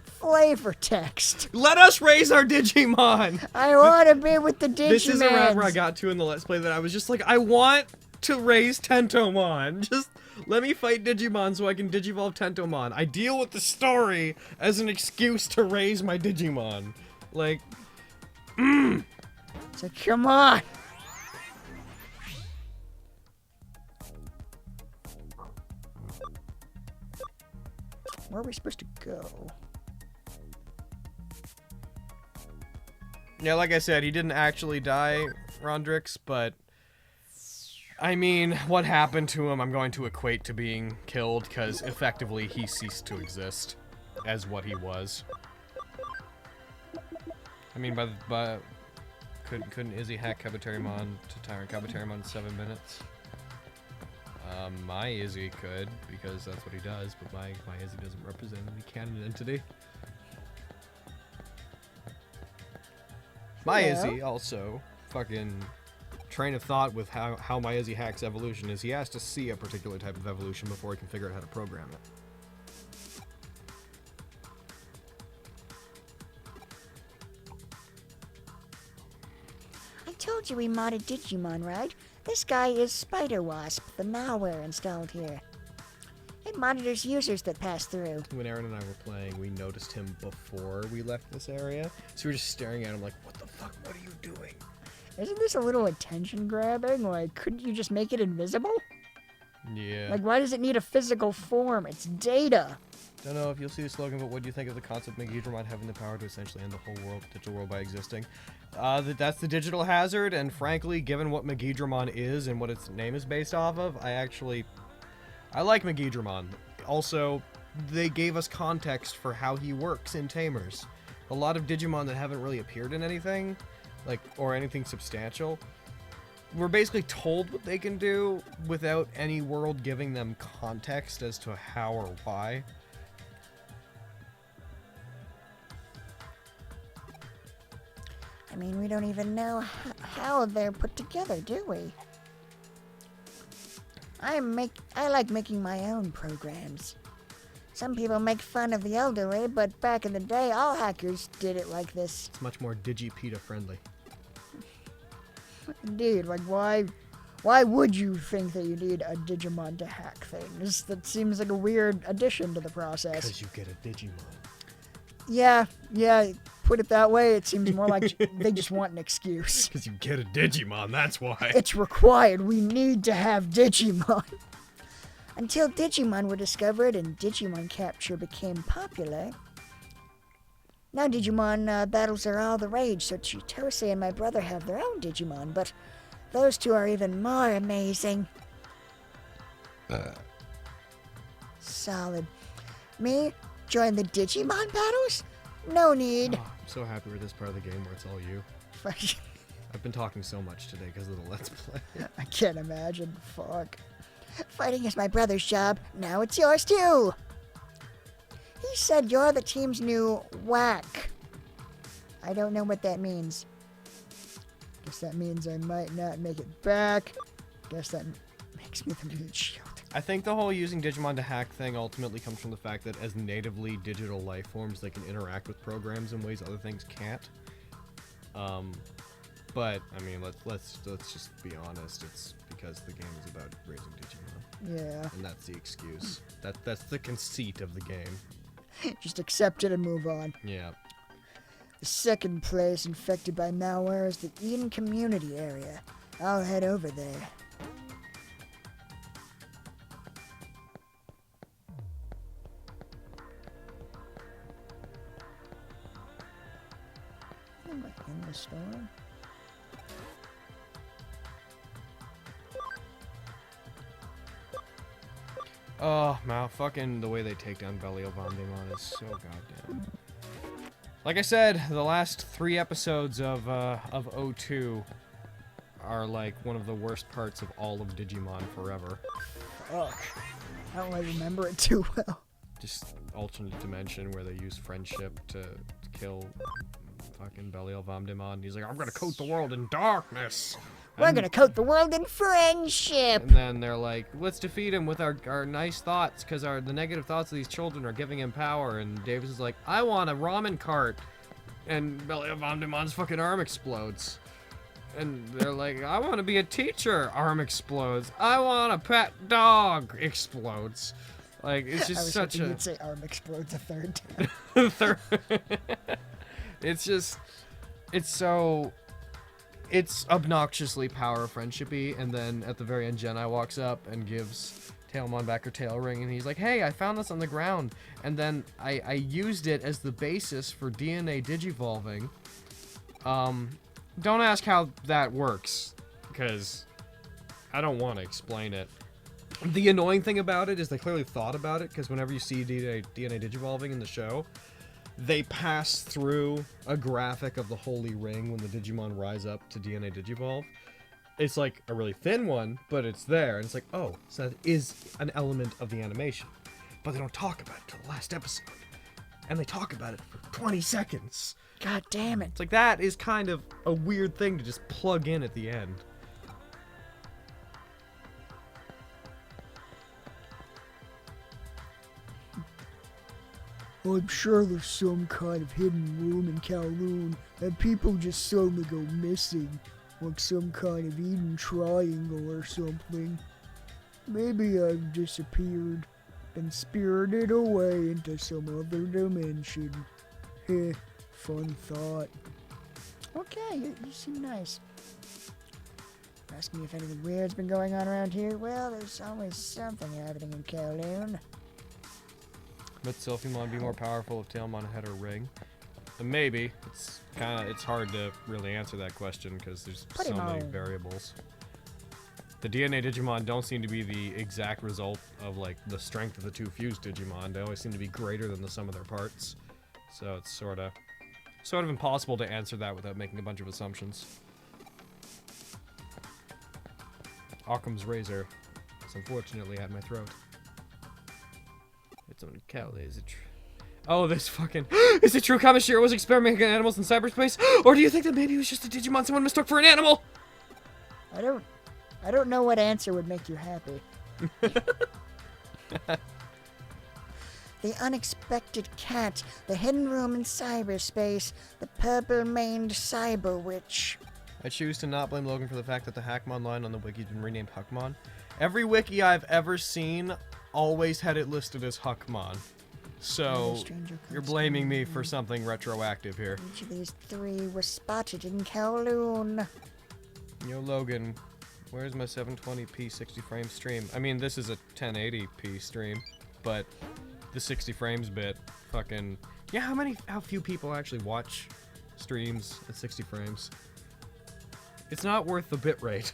Flavor text. Let us raise our Digimon! I want to be with the Digimon. This is around where I got to in the Let's Play that I was just like, I want to raise Tentomon. Just let me fight Digimon so I can Digivolve Tentomon. I deal with the story as an excuse to raise my Digimon. Like, So come on. Where are we supposed to go? yeah, like I said, he didn't actually die, Rondrix, but I mean, what happened to him I'm going to equate to being killed, because effectively he ceased to exist as what he was. I mean, couldn't Izzy hack Kabuterimon to Tyrant Kabuterimon in 7 minutes? My Izzy could, because that's what he does, but my Izzy doesn't represent any canon entity. My Yeah. Izzy also fucking train of thought with how my Izzy hacks evolution is he has to see a particular type of evolution before he can figure out how to program it. I told you we modded Digimon, right? This guy is Spider Wasp, the malware installed here. It monitors users that pass through. When Aaron and I were playing, we noticed him before we left this area. So we were just staring at him like, what the fuck, what are you doing? Isn't this a little attention grabbing? Like, couldn't you just make it invisible? Yeah. Like, why does it need a physical form? It's data. Don't know if you'll see the slogan, but what do you think of the concept of Megidramon having the power to essentially end the whole world, digital world, by existing? That's the digital hazard, and frankly, given what Megidramon is and what its name is based off of, I like Megidramon. Also, they gave us context for how he works in Tamers. A lot of Digimon that haven't really appeared in anything, or anything substantial, we're basically told what they can do without any world giving them context as to how or why. I mean, we don't even know how they're put together, do we? I like making my own programs. Some people make fun of the elderly, but back in the day, all hackers did it like this. It's much more Digipeta friendly. Indeed, like why would you think that you need a Digimon to hack things? That seems like a weird addition to the process. Because you get a Digimon. Yeah, put it that way, it seems more like they just want an excuse. Because you get a Digimon, that's why. It's required, we need to have Digimon. Until Digimon were discovered and Digimon capture became popular. Now Digimon battles are all the rage, so Chitose and my brother have their own Digimon, but those two are even more amazing. Solid. Me? Join the Digimon battles? No need. Oh, I'm so happy with this part of the game where it's all you. I've been talking so much today because of the Let's Play. I can't imagine. Fuck. Fighting is my brother's job. Now it's yours too. He said you're the team's new whack. I don't know what that means. Guess that means I might not make it back. Guess that makes me the meat shield. I think the whole using Digimon to hack thing ultimately comes from the fact that as natively digital life forms, they can interact with programs in ways other things can't. But I mean, let's just be honest. It's because the game is about raising Digimon. Yeah. And that's the excuse. That's the conceit of the game. Just accept it and move on. Yeah. The second place infected by malware is the Eden community area. I'll head over there. Am I in the store? Oh, man, fucking the way they take down Belial Vondemon is so goddamn. Like I said, the last 3 episodes of O2 are like one of the worst parts of all of Digimon forever. Fuck. I don't really remember it too well. Just alternate dimension where they use friendship to kill fucking Belial Vondemon. He's like, I'm gonna coat the world in darkness. We're gonna coat the world in friendship! And then they're like, let's defeat him with our nice thoughts, because the negative thoughts of these children are giving him power. And Davis is like, I want a ramen cart. And Belial Vondemon's fucking arm explodes. And they're like, I want to be a teacher. Arm explodes. I want a pet dog. Explodes. Like, it's I just was such hoping a... you'd say arm explodes a third time. It's just... It's obnoxiously power friendshipy, and then at the very end, Jedi walks up and gives Tailmon back her tail ring, and he's like, hey, I found this on the ground, and then I used it as the basis for DNA digivolving. Don't ask how that works, because I don't want to explain it. The annoying thing about it is they clearly thought about it, because whenever you see DNA digivolving in the show, they pass through a graphic of the Holy Ring when the Digimon rise up to DNA Digivolve. It's like a really thin one, but it's there. And it's like, oh, so that is an element of the animation. But they don't talk about it till the last episode. And they talk about it for 20 seconds. God damn it. It's like, that is kind of a weird thing to just plug in at the end. I'm sure there's some kind of hidden room in Kowloon and people just suddenly go missing, like some kind of Eden triangle or something. Maybe I've disappeared. been spirited away into some other dimension. Heh, fun thought. Okay, you seem nice. Ask me if anything weird's been going on around here. Well, there's always something happening in Kowloon. Would Sylphimon be more powerful if Tailmon had a ring? Maybe. It's hard to really answer that question because there's so many variables. The DNA Digimon don't seem to be the exact result of like the strength of the two fused Digimon. They always seem to be greater than the sum of their parts. So it's sort of impossible to answer that without making a bunch of assumptions. Occam's razor is unfortunately at my throat. It's on Cal. Is it true? Oh, this fucking... Is it true Kamishiro was experimenting on animals in cyberspace? Or do you think that maybe it was just a Digimon someone mistook for an animal? I don't know what answer would make you happy. The unexpected cat, the hidden room in cyberspace, the purple-maned cyber witch. I choose to not blame Logan for the fact that the Hackmon line on the wiki has been renamed Huckmon. Every wiki I've ever seen always had it listed as Huckmon. So, you're blaming me for something retroactive here. Each of these three were spotted in Kowloon. Yo, Logan, where's my 720p 60 frame stream? I mean, this is a 1080p stream, but the 60 frames bit, fucking... Yeah, how few people actually watch streams at 60 frames? It's not worth the bitrate.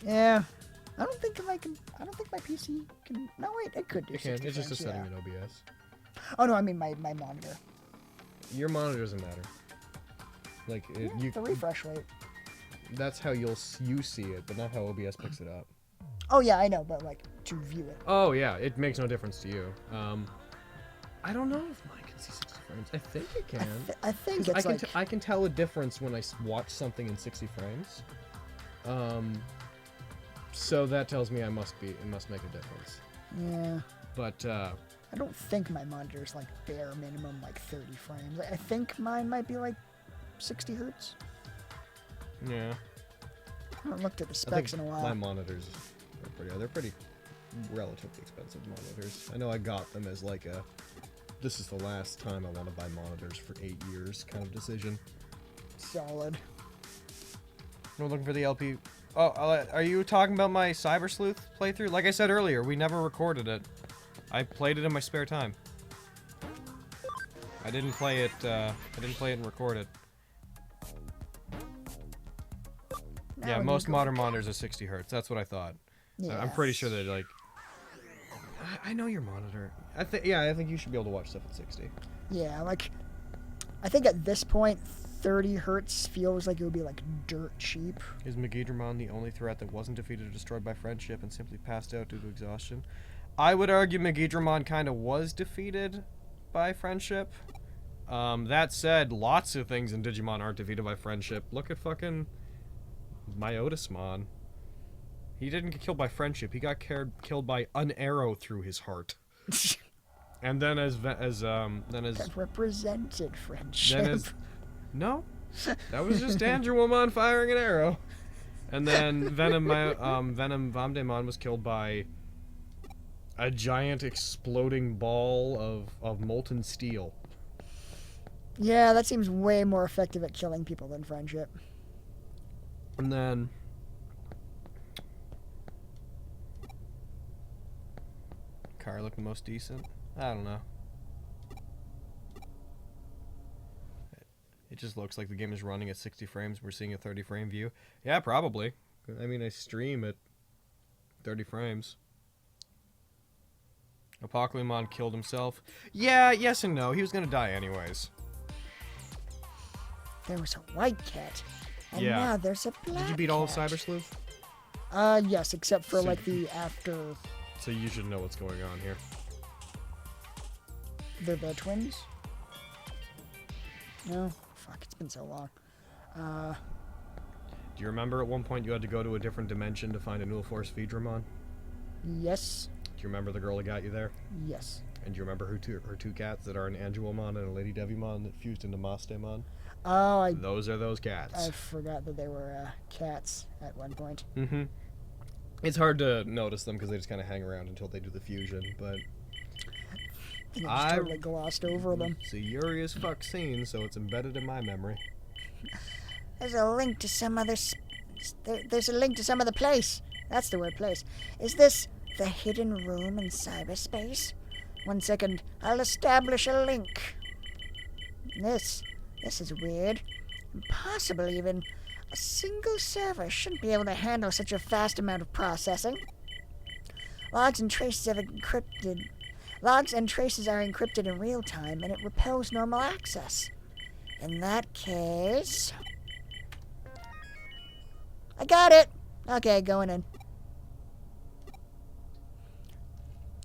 Yeah. I don't think my PC can... No, wait, it could do 60 It's just a frames, setting in OBS. Oh, no, I mean my monitor. Your monitor doesn't matter. Like, The refresh rate. That's how you see it, but not how OBS picks it up. Oh, yeah, I know, but, like, to view it. Oh, yeah, it makes no difference to you. I don't know if mine can see 60 frames. I think it can. I think it's I can tell a difference when I watch something in 60 frames. So that tells me it must make a difference. Yeah. But, I don't think my monitor's, like, bare minimum, like, 30 frames. I think mine might be, like, 60 hertz. yeah. I haven't looked at the specs in a while. My monitors they're pretty relatively expensive monitors. I know I got them as like a this is the last time I want to buy monitors for 8 years kind of decision. Solid. We're looking for the LP. Oh, are you talking about my Cyber Sleuth playthrough? Like I said earlier, we never recorded it. I played it in my spare time. I didn't play it and record it. Yeah, most modern monitors are 60 hertz. That's what I thought. Yeah. I'm pretty sure that like. I know your monitor. I think you should be able to watch stuff at 60. Yeah, like, I think at this point, 30 hertz feels like it would be, like, dirt cheap. Is Megidramon the only threat that wasn't defeated or destroyed by friendship and simply passed out due to exhaustion? I would argue Megidramon kind of was defeated by friendship. That said, lots of things in Digimon aren't defeated by friendship. Look at fucking Myotismon. He didn't get killed by friendship. He got killed by an arrow through his heart. And then That represented friendship. No, that was just Andrewomon firing an arrow. And then Venom Vamdemon was killed by a giant exploding ball of molten steel. Yeah, that seems way more effective at killing people than friendship. And then car looked the most decent. I don't know. It just looks like the game is running at 60 frames. We're seeing a 30 frame view. Yeah, probably. I mean, I stream at 30 frames. Apocalypse killed himself. Yeah, yes and no. He was gonna die anyways. There was a white cat. And Yeah. now there's a black Did you beat all of cat. Cyber Sleuth? Yes, except for, So like, the after... So you should know what's going on here. They're the twins? No? Fuck, it's been so long. Do you remember at one point you had to go to a different dimension to find a Null Force Veedramon? Yes. Do you remember the girl that got you there? Yes. And do you remember her two cats that are an Angelomon and a Lady Devimon that fused into Mastemon? Oh, Those are those cats. I forgot that they were cats at one point. Mm-hmm. It's hard to notice them because they just kind of hang around until they do the fusion, but You just I- totally glossed over them. it's a Yuri as fuck scene, so it's embedded in my memory. There's a link to some other. There's a link to some other place. That's the word, place. Is this the hidden room in cyberspace? 1 second. I'll establish a link. This is weird. Impossible, even. A single server shouldn't be able to handle such a fast amount of processing. Logs and traces are encrypted in real time, and it repels normal access. In that case... I got it! Okay, going in.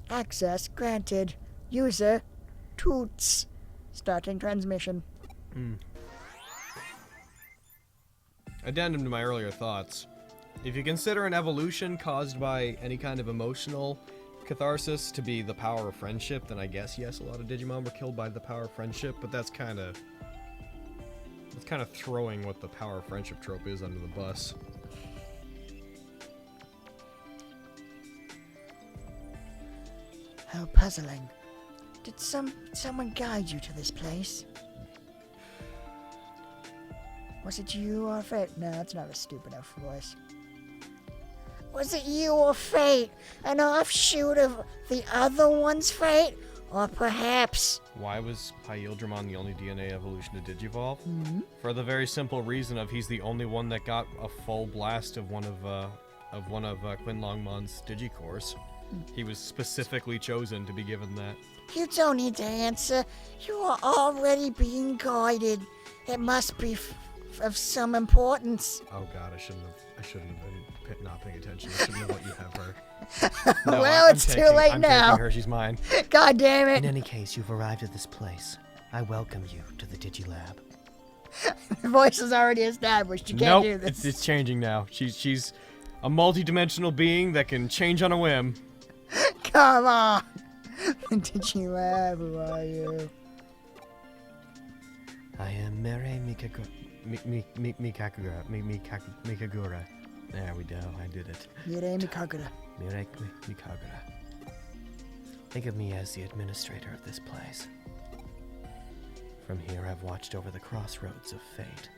Access granted. User Toots. Starting transmission. Addendum to my earlier thoughts. If you consider an evolution caused by any kind of emotional catharsis to be the power of friendship, then I guess yes, a lot of Digimon were killed by the power of friendship, but that's kind of throwing what the power of friendship trope is under the bus. How puzzling. Did someone guide you to this place? Was it you or fate? No, that's not a stupid enough voice. Was it you or fate? An offshoot of the other one's fate? Or perhaps... Why was Hyildramon the only DNA evolution to Digivolve? For the very simple reason of he's the only one that got a full blast of one of Quinlongmon's Digicores. He was specifically chosen to be given that. You don't need to answer. You are already being guided. It must be of some importance. Oh god, I shouldn't have been not paying attention. I shouldn't have let you have her. Well, it's too late I'm now. taking her, she's mine. God damn In it. any case, you've arrived at this place. I welcome you to the Digilab. The voice is already established. You can't do Nope, this. it's changing now. She's a multi-dimensional being that can change on a whim. Come on. Did you laugh? Who are you? I am Mere Mikagura. There we go, I did it. Yurei Mikagura. Mere Mikagura. Think of me as the administrator of this place. From here, I've watched over the crossroads of fate.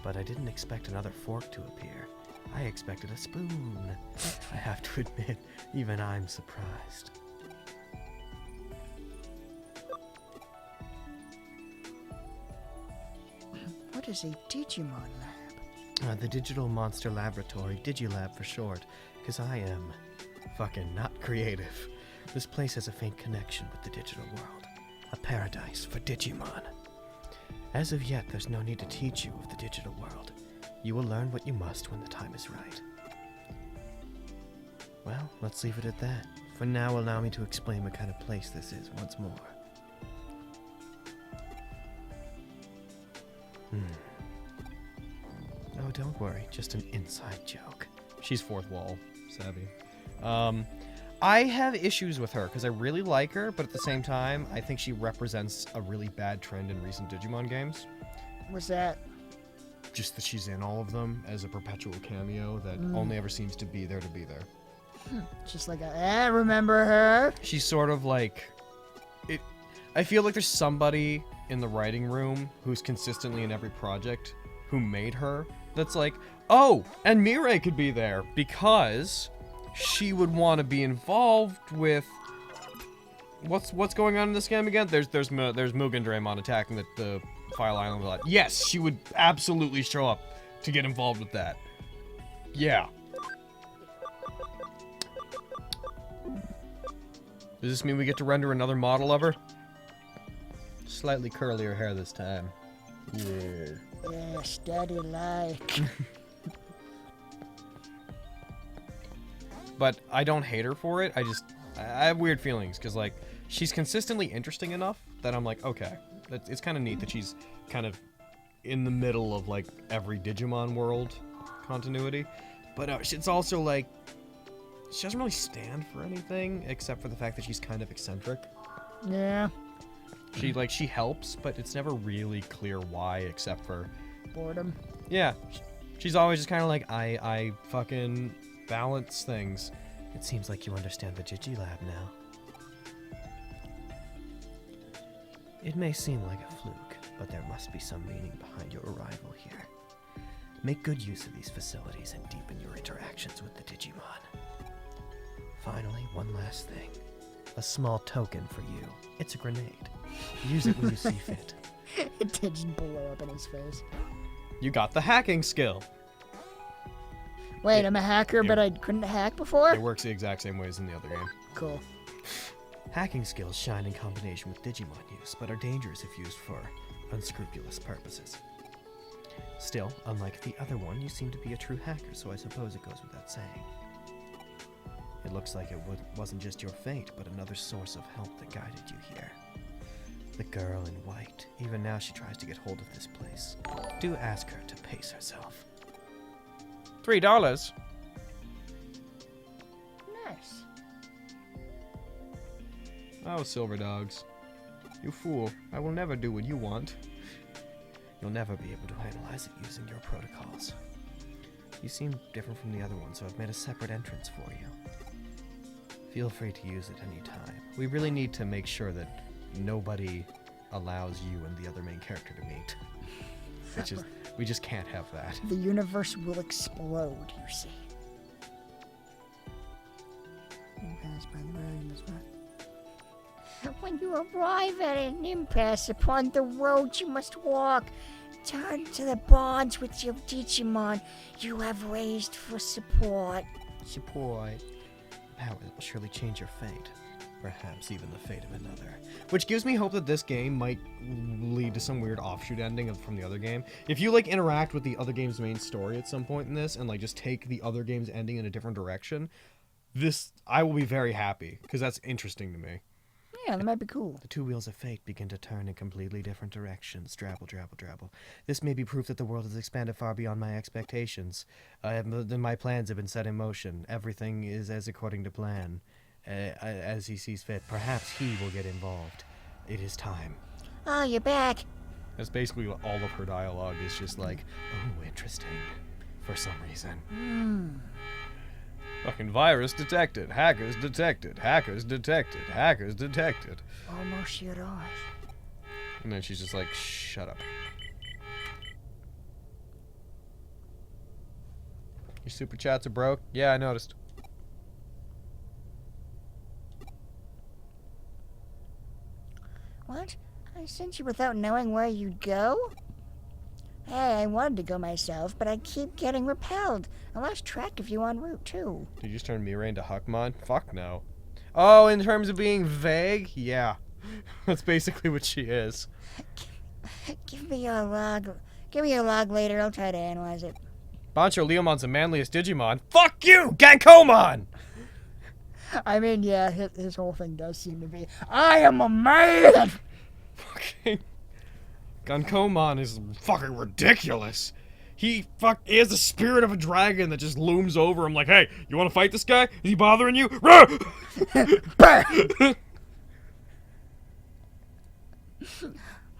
But I didn't expect another fork to appear. I expected a spoon. I have to admit, even I'm surprised. What is a Digimon lab? The Digital Monster Laboratory, Digilab for short, because I am fucking not creative. This place has a faint connection with the digital world. A paradise for Digimon. As of yet, there's no need to teach you of the digital world. You will learn what you must when the time is right. Well, let's leave it at that. For now, allow me to explain what kind of place this is once more. Oh, don't worry, just an inside joke. She's fourth wall savvy. I have issues with her because I really like her, but at the same time, I think she represents a really bad trend in recent Digimon games. What's that? Just that she's in all of them as a perpetual cameo that only ever seems to be there to be there. Just like remember her? She's sort of like it. I feel like there's somebody in the writing room who's consistently in every project who made her. That's like, oh, and Mirai could be there because she would want to be involved with what's going on in this game again. There's Mugen Draymon attacking the File Island a lot. Yes, she would absolutely show up to get involved with that. Yeah. Does this mean we get to render another model of her? Slightly curlier hair this time. Yeah. Yes, daddy like. But I don't hate her for it. I have weird feelings because like she's consistently interesting enough that I'm like, okay, it's kind of neat that she's kind of in the middle of like every Digimon world continuity. But it's also like she doesn't really stand for anything except for the fact that she's kind of eccentric. Yeah. She helps, but it's never really clear why except for Boredom. yeah. She's always just kind of like I fucking balance things. It seems like you understand the Digilab now. It may seem like a fluke, but there must be some meaning behind your arrival here. Make good use of these facilities and deepen your interactions with the Digimon. Finally, one last thing. A small token for you. It's a grenade. Use it when you see fit. It did just blow up in his face. You got the hacking skill. Wait, I'm a hacker, but I couldn't hack before? It works the exact same way as in the other game. Cool. Hacking skills shine in combination with Digimon use, but are dangerous if used for unscrupulous purposes. Still, unlike the other one, you seem to be a true hacker, so I suppose it goes without saying. It looks like it wasn't just your fate, but another source of help that guided you here. The girl in white. Even now she tries to get hold of this place. Do ask her to pace herself. $3. Nice. Oh, silver dogs. You fool. I will never do what you want. You'll never be able to analyze it using your protocols. You seem different from the other one, so I've made a separate entrance for you. Feel free to use it any time. We really need to make sure that nobody allows you and the other main character to meet. We just can't have that. The universe will explode, you see. You pass by the road, you must walk. When you arrive at an impasse upon the road you must walk, turn to the bonds with your Digimon you have raised for support. Support. Power will surely change your fate. Perhaps even the fate of another. Which gives me hope that this game might lead to some weird offshoot ending from the other game. If you like interact with the other game's main story at some point in this and like just take the other game's ending in a different direction, I will be very happy because that's interesting to me. Yeah, that might be cool. The two wheels of fate begin to turn in completely different directions. Drabble, drabble, drabble. This may be proof that the world has expanded far beyond my expectations. My plans have been set in motion. Everything is as according to plan. As he sees fit. Perhaps he will get involved. It is time. Oh, you're back. That's basically what all of her dialogue is just like, Oh, interesting. For some reason. fucking virus detected, hackers detected, hackers detected, hackers detected. Almost your eyes. And then she's just like, shut up. Your super chats are broke? Yeah, I noticed. What? I sent you without knowing where you'd go? Hey, I wanted to go myself, but I keep getting repelled. I lost track of you en route, too. Did you just turn Mira into Huckmon? Fuck no. Oh, in terms of being vague? Yeah. That's basically what she is. Give me your log. Give me your log later. I'll try to analyze it. Bancho Leomon's the manliest Digimon. Fuck you, Gankomon! I mean, yeah, his whole thing does seem to be, I am a man! Fucking Gankomon is fucking ridiculous. He has the spirit of a dragon that just looms over him like, hey, you want to fight this guy? Is he bothering you?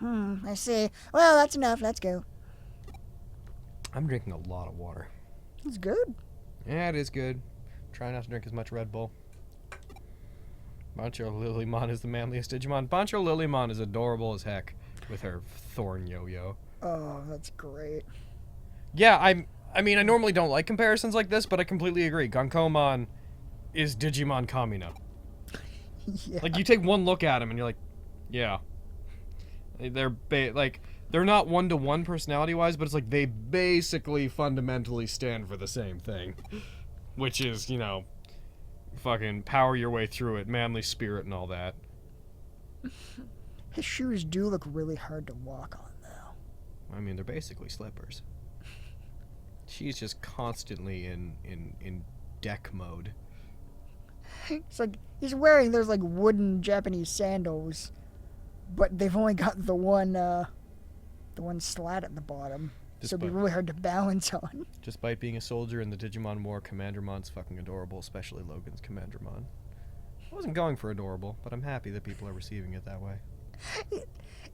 I see. Well, that's enough. Let's go. I'm drinking a lot of water. It's good. Yeah, it is good. Try not to drink as much Red Bull. Bancho Lilymon is the manliest Digimon. Bancho Lilymon is adorable as heck with her thorn yo-yo. Oh, that's great. Yeah, I mean, I normally don't like comparisons like this, but I completely agree. Gankomon is Digimon Kamina. Yeah. Like, you take one look at him and you're like, yeah. They're not one-to-one personality-wise, but it's like they basically fundamentally stand for the same thing. Which is, you know, fucking power your way through it, manly spirit and all that. His shoes do look really hard to walk on, though. I mean, they're basically slippers. She's just constantly in deck mode. It's like he's wearing those like wooden Japanese sandals, but they've only got the one slat at the bottom, so it'd be really hard to balance on. Despite being a soldier in the Digimon War, Commandermon's fucking adorable, especially Logan's Commandermon. I wasn't going for adorable, but I'm happy that people are receiving it that way.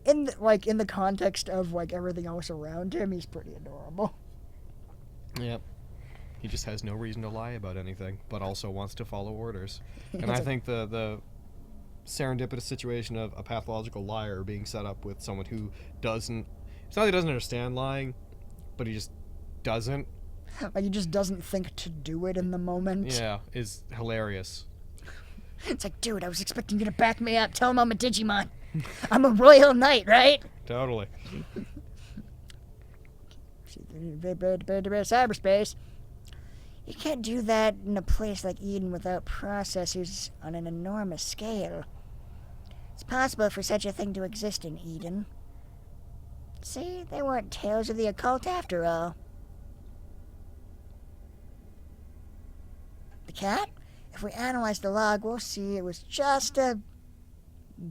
In the context of like everything else around him, he's pretty adorable. Yep. He just has no reason to lie about anything, but also wants to follow orders. And I think the serendipitous situation of a pathological liar being set up with someone who doesn't... It's not that he doesn't understand lying, but he just doesn't. Like, he just doesn't think to do it in the moment. Yeah, is hilarious. It's like, dude, I was expecting you to back me up. Tell him I'm a Digimon. I'm a royal knight, right? Totally. Cyberspace. You can't do that in a place like Eden without processors on an enormous scale. It's possible for such a thing to exist in Eden. See, they weren't tales of the occult after all. The cat? If we analyze the log, we'll see it was just a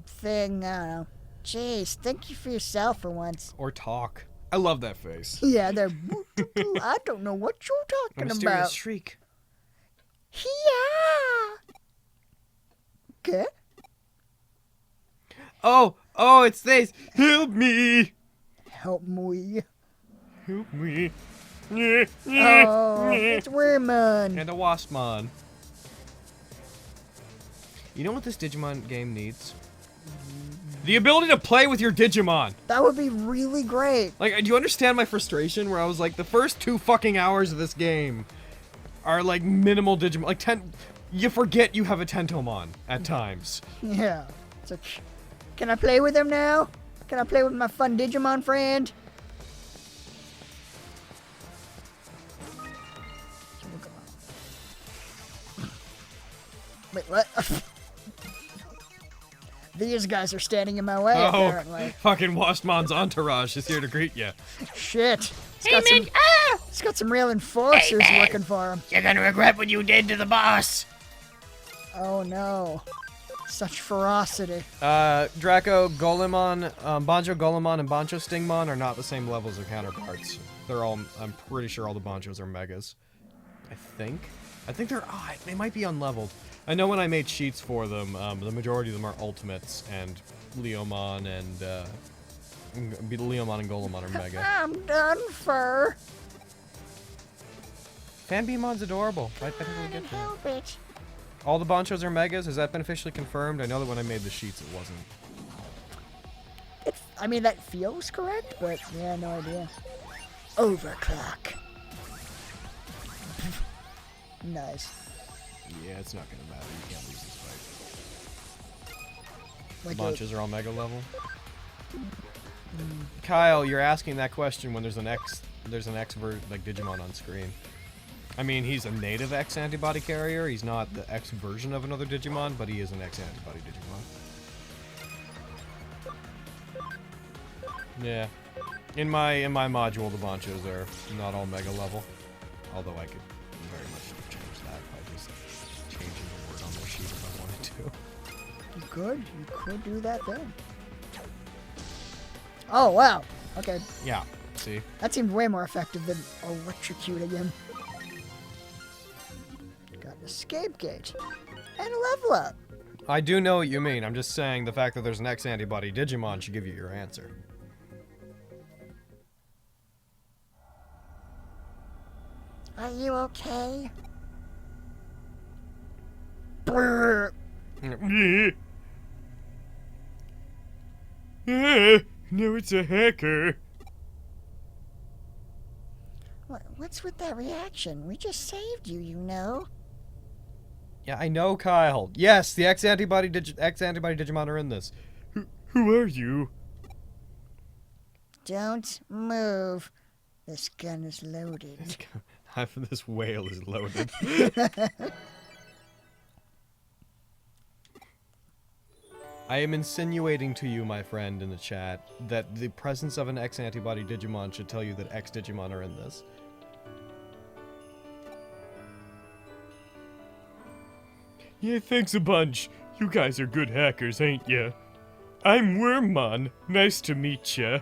thing, I don't know. Jeez, think for yourself for once. Or talk. I love that face. Yeah, they're... I don't know what you're A talking mysterious about. shriek. Yeah. Okay. Oh, it's this. Help me. Help me. Help me. Oh, it's Wormmon. And a Waspmon. You know what this Digimon game needs? The ability to play with your Digimon. That would be really great. Like, do you understand my frustration where I was like, the first 2 fucking hours of this game are like minimal Digimon. Like, you forget you have a Tentomon at times. Yeah. It's like, can I play with him now? Can I play with my fun Digimon friend? Wait, what? These guys are standing in my way, apparently. Fucking Waspmon's entourage is here to greet you. Shit. He's got some real enforcers working for him. You're gonna regret what you did to the boss. Oh no. Such ferocity. Draco, Golemon, Banjo Golemon, and Bancho Stingmon are not the same level as their counterparts. They're all, I'm pretty sure all the Banchos are Megas. I think they might be unleveled. I know when I made sheets for them, the majority of them are Ultimates, and Leomon and Golemon are Mega. I'm done for. Fanbeamon's adorable. I think we'll get there. Help it. All the Banchos are Megas? Has that been officially confirmed? I know that when I made the sheets it wasn't. I mean, that feels correct, but yeah, no idea. Overclock. Nice. Yeah, it's not gonna matter. You can't lose this fight. Like The Banchos are all Mega level. Kyle, you're asking that question when there's an X like Digimon on screen. I mean, he's a native X antibody carrier. He's not the X version of another Digimon, but he is an X antibody Digimon. Yeah. In my module, the Banchos are not all Mega level. Although I could very much change that by just changing the word on their sheet if I wanted to. You could do that then. Oh, wow. Okay. Yeah. See? That seemed way more effective than electrocuting him. Got an escape gate. And a level up. I do know what you mean. I'm just saying the fact that there's an X antibody Digimon should give you your answer. Are you okay? Brrr. No, it's a hacker. What's with that reaction? We just saved you, you know. Yeah, I know, Kyle. Yes, the X antibody Digimon are in this. Who are you? Don't move. This gun is loaded. Half of this whale is loaded. I am insinuating to you, my friend in the chat, that the presence of an X antibody Digimon should tell you that X Digimon are in this. Yeah, thanks a bunch. You guys are good hackers, ain't ya? I'm Wormmon. Nice to meet ya.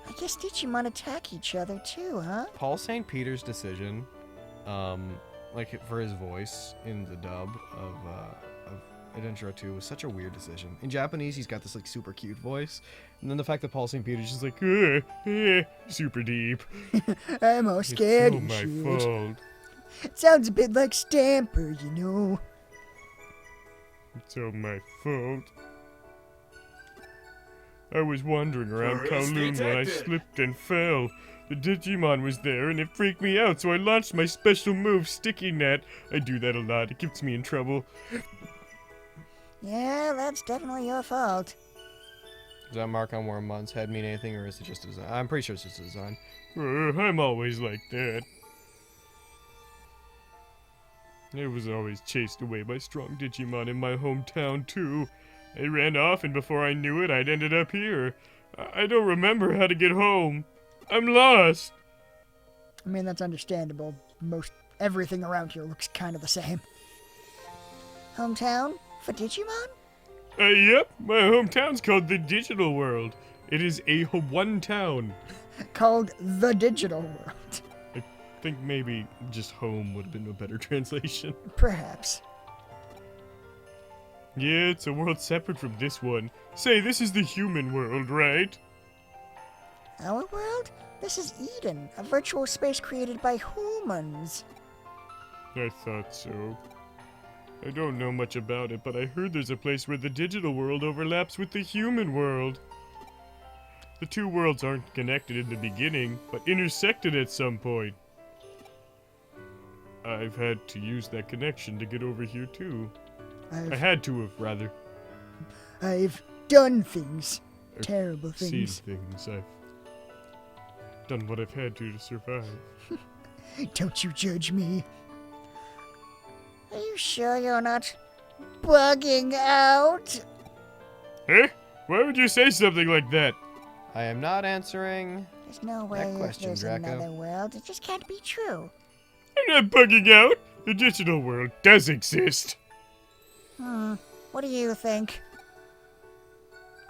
I guess Digimon attack each other too, huh? Paul St. Peter's decision, like for his voice in the dub of Adventure 2 was such a weird decision. In Japanese, he's got this like super cute voice, and then the fact that Paul St. Peter's just like super deep. I'm all scared It's and all shit. my fault. It sounds a bit like Stamper, you know. It's all my fault. I was wandering around Kowloon when I slipped and fell. The Digimon was there and it freaked me out, so I launched my special move, Sticky Net. I do that a lot. It gets me in trouble. Yeah, that's definitely your fault. Does that mark on Wormmon's head mean anything, or is it just a design? I'm pretty sure it's just a design. I'm always like that. I was always chased away by strong Digimon in my hometown, too. I ran off, and before I knew it, I'd ended up here. I don't remember how to get home. I'm lost. I mean, that's understandable. Most everything around here looks kind of the same. Hometown for Digimon? Yep, my hometown's called the Digital World. It is a one town. Called the Digital World. I think maybe just home would have been a better translation. Perhaps. Yeah, it's a world separate from this one. Say, this is the human world, right? Our world? This is Eden, a virtual space created by humans. I thought so. I don't know much about it, but I heard there's a place where the digital world overlaps with the human world. The two worlds aren't connected in the beginning, but intersected at some point. I've had to use that connection to get over here too. I had to have, rather. I've done things. I've Terrible Seen things. things. I've done what I've had to survive. Don't you judge me. Are you sure you're not bugging out? Huh? Why would you say something like that? I am not answering. There's no way That question, there's Draco. another world. It just can't be true. I'm not bugging out. The digital world does exist. What do you think?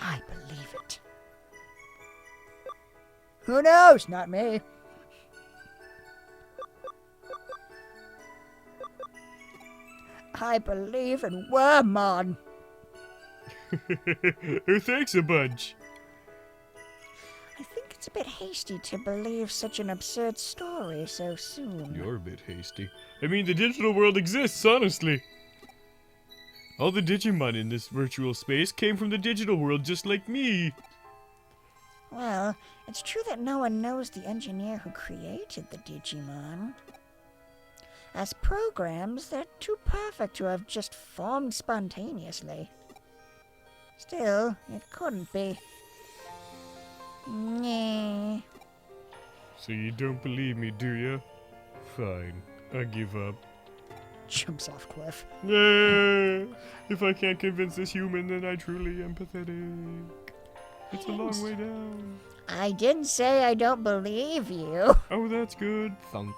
I believe it. Who knows? Not me. I believe in Wormmon. Thanks a bunch. I think it's a bit hasty to believe such an absurd story so soon. You're a bit hasty. I mean, the digital world exists, honestly. All the Digimon in this virtual space came from the digital world just like me. Well, it's true that no one knows the engineer who created the Digimon. As programs, they're too perfect to have just formed spontaneously. Still, it couldn't be. Nah. So you don't believe me, do you? Fine, I give up. Jumps off cliff. If I can't convince this human, then I truly am pathetic. It's a long way down. I didn't say I don't believe you. Oh, that's good. Thunk.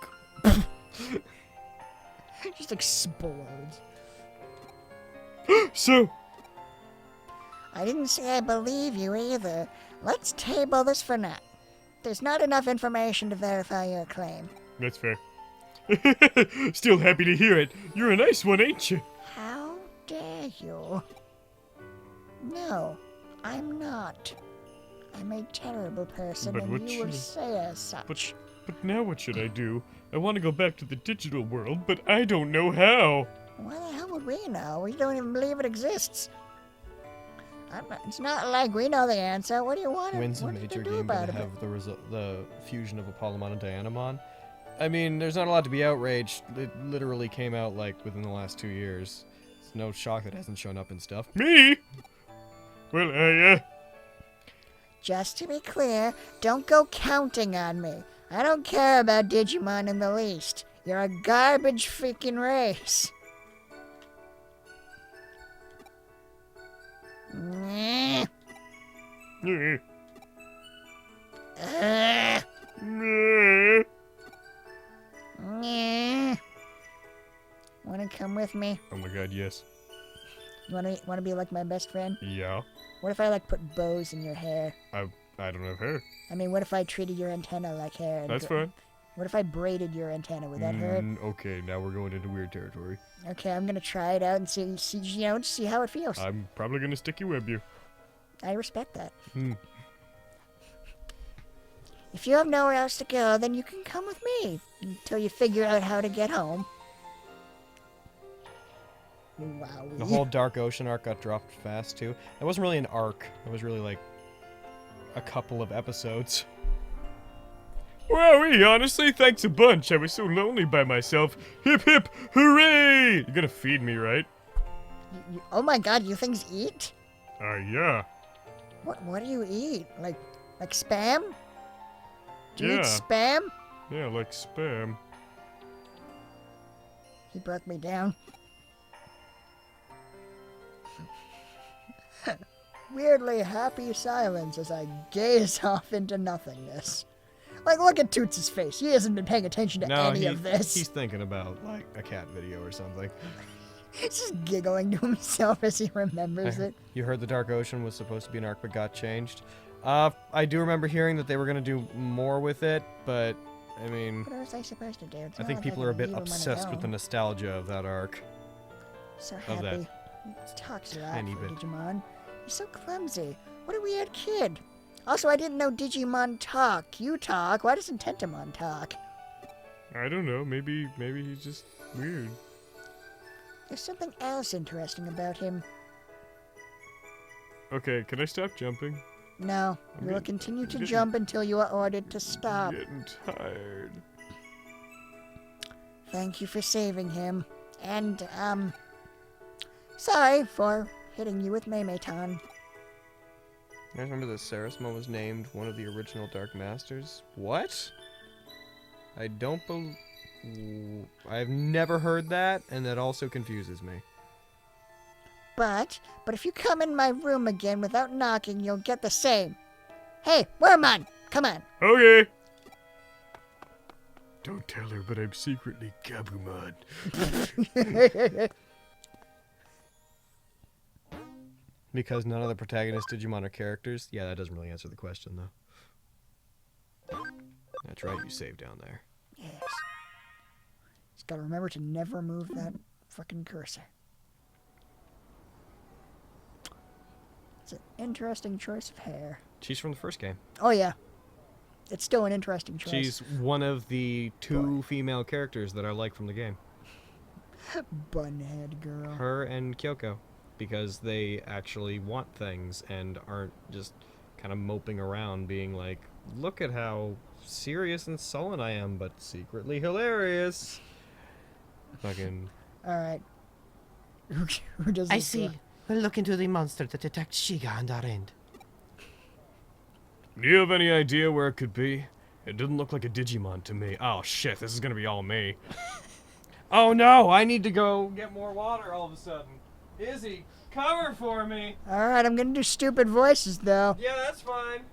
Just explodes. So, I didn't say I believe you either. Let's table this for now. There's not enough information to verify your claim. that's fair. Still happy to hear it. You're a nice one, ain't you? How dare you? No, I'm not. I'm a terrible person, But and what you will should- say as such. But now what should I do? I want to go back to the digital world, but I don't know how. Why the hell would we know? We don't even believe it exists. It's not like we know the answer. What do you want? When's a what major do game about gonna it? have the fusion of Apollomon and Dianamon? I mean, there's not a lot to be outraged. It literally came out like within the last 2 years. It's no shock that it hasn't shown up and stuff. Me? Well, Just to be clear, don't go counting on me. I don't care about Digimon in the least. You're a garbage freaking race. Nyeh. Ugh. Nyeh. Wanna come with me? Oh my god, yes. You wanna be like my best friend? Yeah. What if I like put bows in your hair? I don't have hair. I mean, what if I treated your antenna like hair? And That's fine. What if I braided your antenna? Would that hurt? Okay, now we're going into weird territory. Okay, I'm gonna try it out and see how it feels. I'm probably gonna sticky web you. I respect that. Hmm. If you have nowhere else to go, then you can come with me until you figure out how to get home. Wow. The whole Dark Ocean arc got dropped fast too. That wasn't really an arc. It was really like a couple of episodes. Wowee, honestly, thanks a bunch. I was so lonely by myself. Hip hip, hooray! You're gonna feed me, right? Oh my god, you things eat? Yeah. What do you eat? Like spam? Do you eat Yeah. spam? Yeah, like spam. He broke me down. Weirdly happy silence as I gaze off into nothingness. Like, look at Toots' face. He hasn't been paying attention to any of this. He's thinking about like a cat video or something. He's just giggling to himself as he remembers it. You heard the Dark Ocean was supposed to be an arc but got changed. I do remember hearing that they were gonna do more with it, but I mean, What was I supposed to do? It's I not think like people can are a bit leave him obsessed with the alone. nostalgia of that arc. So of that happy. He talks a lot tiny for bit. Digimon. He's so clumsy. What a weird kid. Also, I didn't know Digimon talk. You talk. Why doesn't Tentamon talk? I don't know. Maybe he's just weird. There's something else interesting about him. Okay, can I stop jumping? No, I'm you will getting- continue to getting- jump until you are ordered to stop. I'm getting tired. Thank you for saving him. And, sorry for hitting you with Maymayton. You guys remember that Sarisma was named one of the original Dark Masters? What? I don't I've never heard that, and that also confuses me. But if you come in my room again without knocking, you'll get the same. Hey, Wormmon, come on. Okay. Don't tell her, but I'm secretly Gabumon. Because none of the protagonist Digimon are characters? Yeah, that doesn't really answer the question, though. That's right, you saved down there. Yes. Just gotta remember to never move that fucking cursor. It's an interesting choice of hair. She's from the first game. Oh, yeah. It's still an interesting choice. She's one of the two female characters that I like from the game. Bunhead girl. Her and Kyoko. Because they actually want things and aren't just kind of moping around being like, look at how serious and sullen I am, but secretly hilarious. Fucking... Alright. Who does I this? see. We'll look into the monster that attacked Shiga on our end. Do you have any idea where it could be? It didn't look like a Digimon to me. Oh shit, this is gonna be all me. Oh no, I need to go get more water all of a sudden. Izzy, cover for me. Alright, I'm gonna do stupid voices, though. Yeah, that's fine.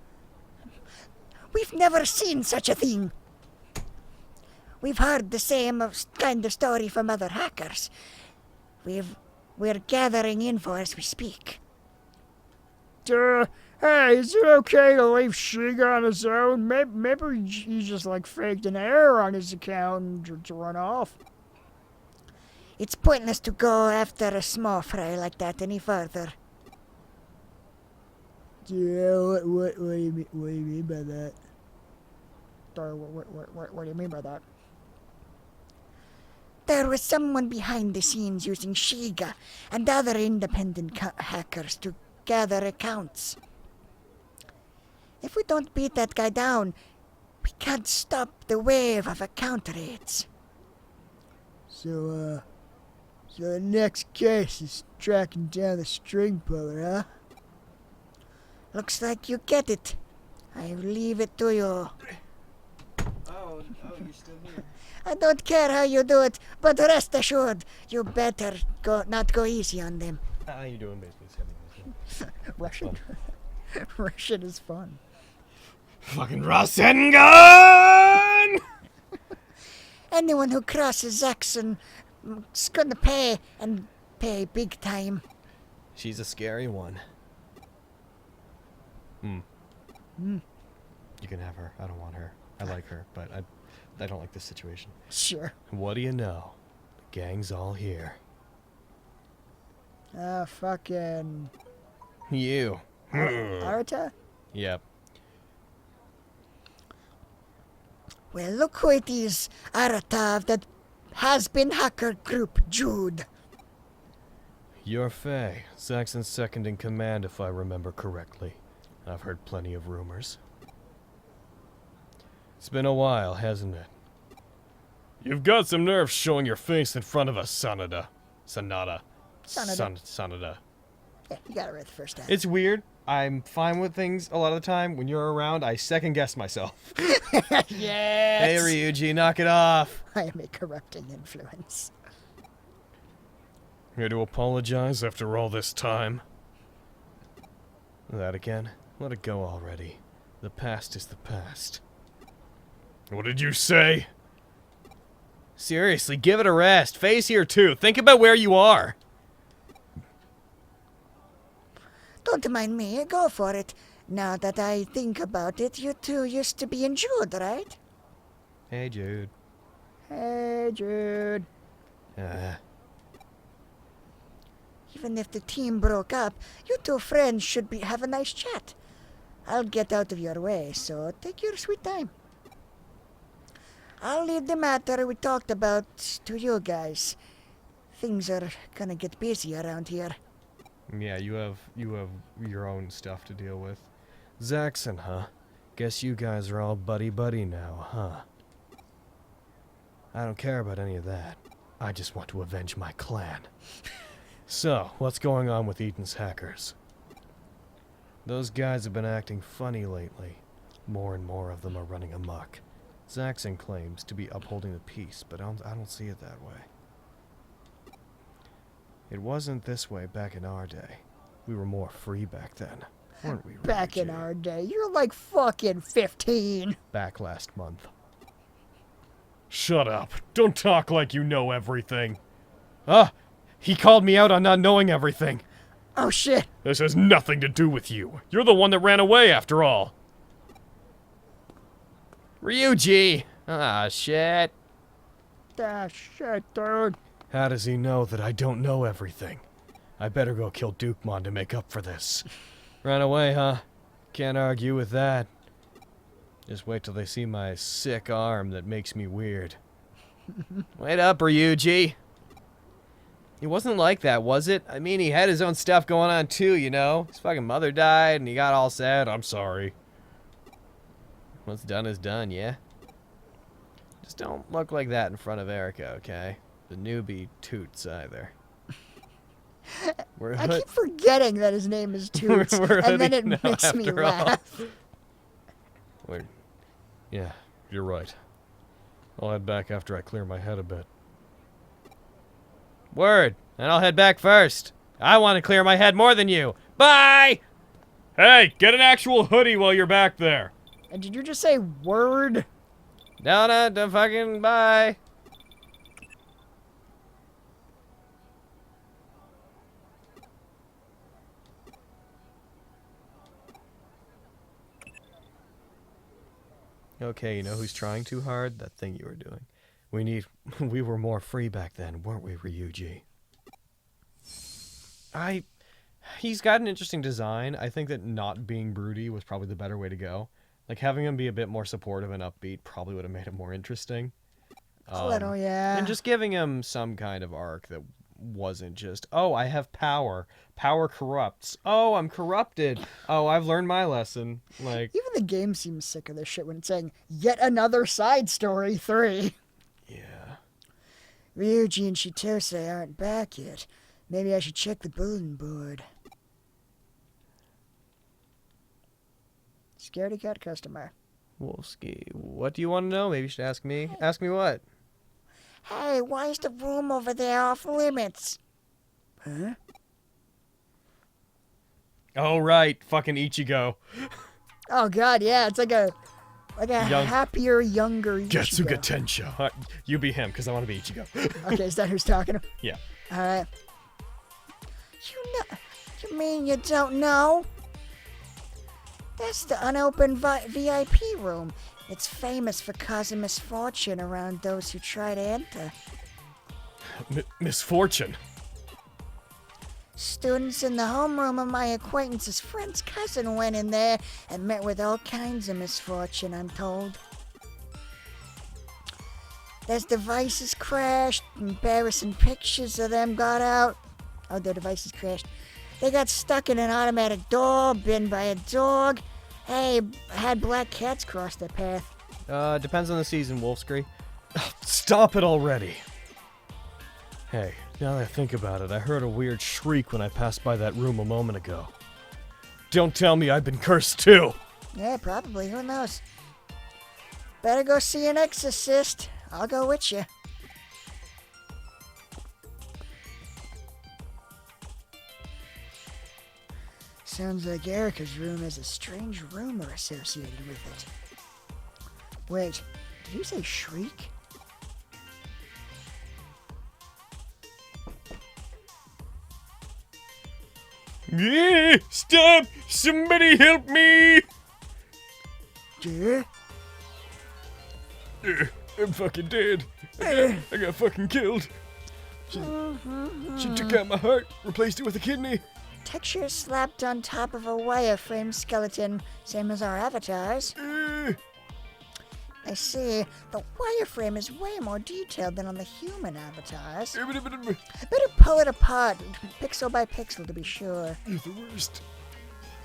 We've never seen such a thing. We've heard the same kind of story from other hackers. We're gathering info as we speak. Hey, is it okay to leave Shiga on his own? Maybe he just like faked an error on his account to run off. It's pointless to go after a small fry like that any further. Yeah, what do you mean by that? Sorry, what do you mean by that? There was someone behind the scenes using Shiga and other independent hackers to gather accounts. If we don't beat that guy down, we can't stop the wave of account raids. So the next case is tracking down the string puller, huh? Looks like you get it. I leave it to you. Oh, you're still here. I don't care how you do it, but rest assured, you better not go easy on them. How you doing, basically? Russian? Russian is fun. Fucking Rasengan! Anyone who crosses Zaxxon is gonna pay, and pay big time. She's a scary one. You can have her. I don't want her. I like her, but I don't like this situation. Sure. What do you know? The gang's all here. Fucking... You. Arata? Yep. Well, look who it is, Arata of that has-been hacker group, Jude. You're Faye, Zaxxon's second in command, if I remember correctly. I've heard plenty of rumors. It's been a while, hasn't it? You've got some nerve showing your face in front of us, Sanada. Sanada. Sanada. Yeah, you got it right the first time. It's weird. I'm fine with things a lot of the time. When you're around, I second guess myself. Yes! Hey, Ryuji, knock it off. I am a corrupting influence. Here to apologize after all this time. That again? Let it go already. The past is the past. What did you say? Seriously, give it a rest. Faye's here too. Think about where you are. Don't mind me, go for it. Now that I think about it, you two used to be in Jude, right? Hey, Jude. Hey, Jude. Even if the team broke up, you two friends should have a nice chat. I'll get out of your way, so take your sweet time. I'll leave the matter we talked about to you guys. Things are gonna get busy around here. Yeah, you have your own stuff to deal with. Zaxxon, huh? Guess you guys are all buddy-buddy now, huh? I don't care about any of that. I just want to avenge my clan. So, what's going on with Eden's hackers? Those guys have been acting funny lately. More and more of them are running amok. Zaxxon claims to be upholding the peace, but I don't see it that way. It wasn't this way back in our day. We were more free back then, weren't we? Back in Ryuji? our day, you're like fucking 15. Back last month. Shut up. Don't talk like you know everything. He called me out on not knowing everything. Oh shit. This has nothing to do with you. You're the one that ran away after all. Ryuji! Ah, shit. Ah, shit, dude. How does he know that I don't know everything? I better go kill Dukemon to make up for this. Ran away, huh? Can't argue with that. Just wait till they see my sick arm that makes me weird. Wait up, Ryuji. It wasn't like that, was it? I mean, he had his own stuff going on too, you know? His fucking mother died and he got all sad. I'm sorry. What's done is done, yeah? Just don't look like that in front of Erica, okay? The newbie toots either. I keep forgetting that his name is Toots, We're and then hooding it now makes me after all. laugh. Yeah, you're right. I'll head back after I clear my head a bit. Word! And I'll head back first. I want to clear my head more than you. Bye! Hey, get an actual hoodie while you're back there. And did you just say word? No, don't fucking bye. Okay, you know who's trying too hard? That thing you were doing. We were more free back then, weren't we, Ryuji? He's got an interesting design. I think that not being broody was probably the better way to go. Like, having him be a bit more supportive and upbeat probably would have made it more interesting. A little, yeah. And just giving him some kind of arc that wasn't just, oh, I have power. Power corrupts. Oh, I'm corrupted. Oh, I've learned my lesson. Like, Even the game seems sick of this shit when it's saying, yet another side story 3. yeah. Ryuji and Chitose aren't back yet. Maybe I should check the bulletin board. Scaredy cat customer. Wolfski, what do you want to know? Maybe you should ask me. Ask me what? Hey, why is the room over there off limits? Huh? Oh, right. Fucking Ichigo. Oh god, yeah, it's like a happier, younger Getsuga Ichigo. Tensho. You be him, because I want to be Ichigo. Okay, is that who's talking? Yeah. Alright. You mean you don't know? That's the unopened VIP room. It's famous for causing misfortune around those who try to enter. Misfortune. Students in the homeroom of my acquaintance's friend's cousin went in there and met with all kinds of misfortune, I'm told. Their devices crashed, embarrassing pictures of them got out. Oh, their devices crashed. They got stuck in an automatic door, bitten by a dog. Hey, had black cats cross their path. Depends on the season, Wolfscree. Stop it already. Hey, now that I think about it, I heard a weird shriek when I passed by that room a moment ago. Don't tell me I've been cursed too. Yeah, probably. Who knows? Better go see an exorcist. I'll go with you. Sounds like Erica's room has a strange rumor associated with it. Wait, did you say shriek? Yeah, stop! Somebody help me! Yeah? I'm fucking dead. I got fucking killed. She took out my heart, replaced it with a kidney. Texture slapped on top of a wireframe skeleton, same as our avatars. I see. The wireframe is way more detailed than on the human avatars. Better pull it apart, pixel by pixel to be sure. You're the worst.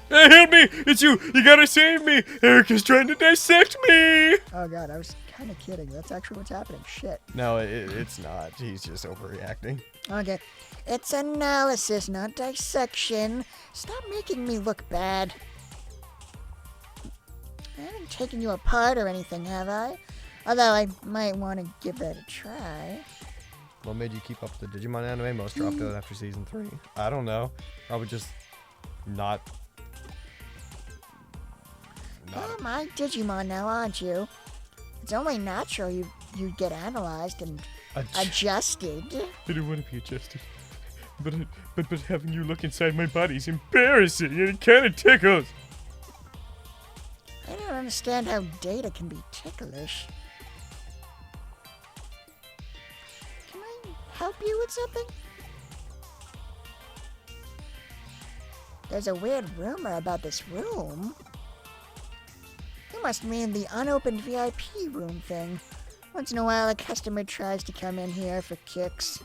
Hey, help me! It's you! You gotta save me! Erica's trying to dissect me! Oh god, I was kind of kidding. That's actually what's happening. Shit. No, it's not. He's just overreacting. Okay. It's analysis, not dissection. Stop making me look bad. I haven't taken you apart or anything, have I? Although I might want to give that a try. What made you keep up the Digimon anime? Most dropped out after season 3. I don't know. Probably just not. You're my Digimon now, aren't you? It's only natural you'd get analyzed and adjusted. I don't want to be adjusted. But having you look inside my body is embarrassing and it kind of tickles. I don't understand how data can be ticklish. Can I help you with something? There's a weird rumor about this room. You must mean the unopened VIP room thing. Once in a while, a customer tries to come in here for kicks.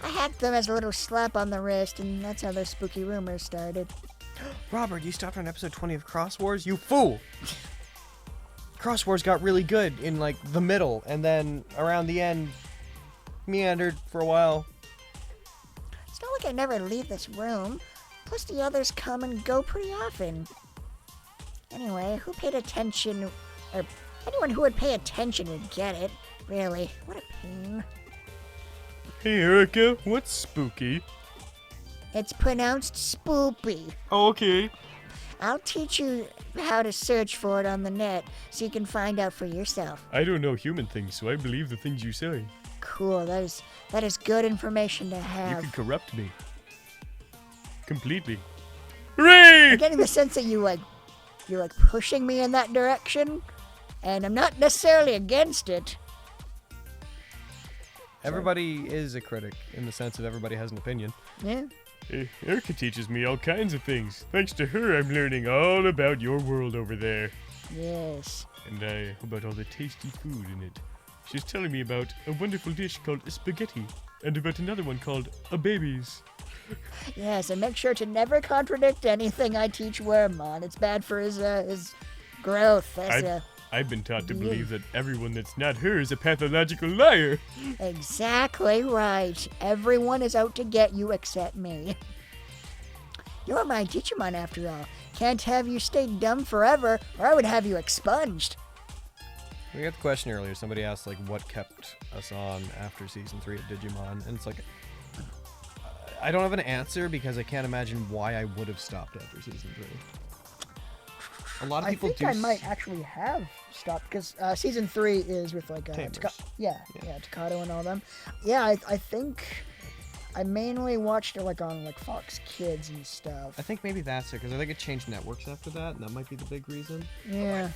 I hacked them as a little slap on the wrist, and that's how those spooky rumors started. Robert, you stopped on episode 20 of Cross Wars? You fool! Cross Wars got really good in, like, the middle, and then around the end, meandered for a while. It's not like I never leave this room. Plus, the others come and go pretty often. Anyway, who paid attention, or anyone who would pay attention would get it. Really, what a pain. Hey, Erica, what's spooky? It's pronounced spoopy. Oh, okay. I'll teach you how to search for it on the net so you can find out for yourself. I don't know human things, so I believe the things you say. Cool, that is good information to You have. can corrupt me. Completely. Hooray! I'm getting the sense that you're pushing me in that direction, and I'm not necessarily against it. Everybody is a critic, in the sense that everybody has an opinion. Yeah. Hey, Erica teaches me all kinds of things. Thanks to her, I'm learning all about your world over there. Yes. And about all the tasty food in it. She's telling me about a wonderful dish called spaghetti, and about another one called a babies. Yes, and make sure to never contradict anything I teach Wormmon. It's bad for his growth as a... I've been taught to believe that everyone that's not her is a pathological liar. Exactly right. Everyone is out to get you except me. You're my Digimon after all. Can't have you stay dumb forever, or I would have you expunged. We got the question earlier. Somebody asked, like, what kept us on after season 3 of Digimon, and it's like, I don't have an answer because I can't imagine why I would have stopped after season 3. A lot of people do. I might actually have stopped because season 3 is with like Tamers. Takato and all them. Yeah, I think I mainly watched it like on like Fox Kids and stuff. I think maybe that's it, because I think it changed networks after that, and that might be the big reason. Yeah.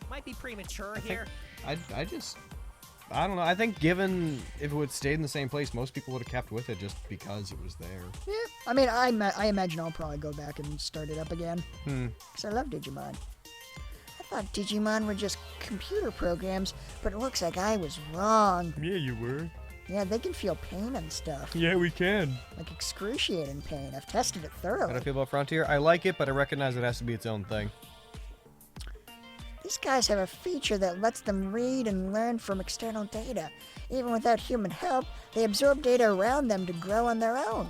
Might be premature I here. I don't know. I think given if it would stayed in the same place, most people would have kept with it just because it was there. Yeah. I mean, I imagine I'll probably go back and start it up again. Hmm. Because I love Digimon. I thought Digimon were just computer programs, but it looks like I was wrong. Yeah, you were. Yeah, they can feel pain and stuff. Yeah, we can. Like excruciating pain. I've tested it How thoroughly. do I feel about Frontier? I like it, but I recognize it has to be its own thing. These guys have a feature that lets them read and learn from external data. Even without human help, they absorb data around them to grow on their own.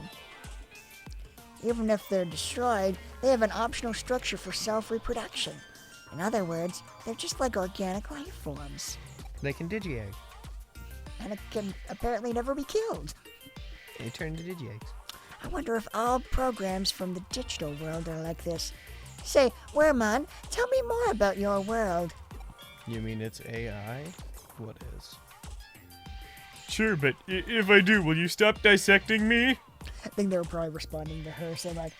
Even if they're destroyed, they have an optional structure for self-reproduction. In other words, they're just like organic life forms. They can Digi-egg. And it can apparently never be killed. They turn into Digi-eggs. I wonder if all programs from the digital world are like this. Say, Wermon, tell me more about your world. You mean it's AI? What is? Sure, but if I do, will you stop dissecting me? I think they were probably responding to her, saying like,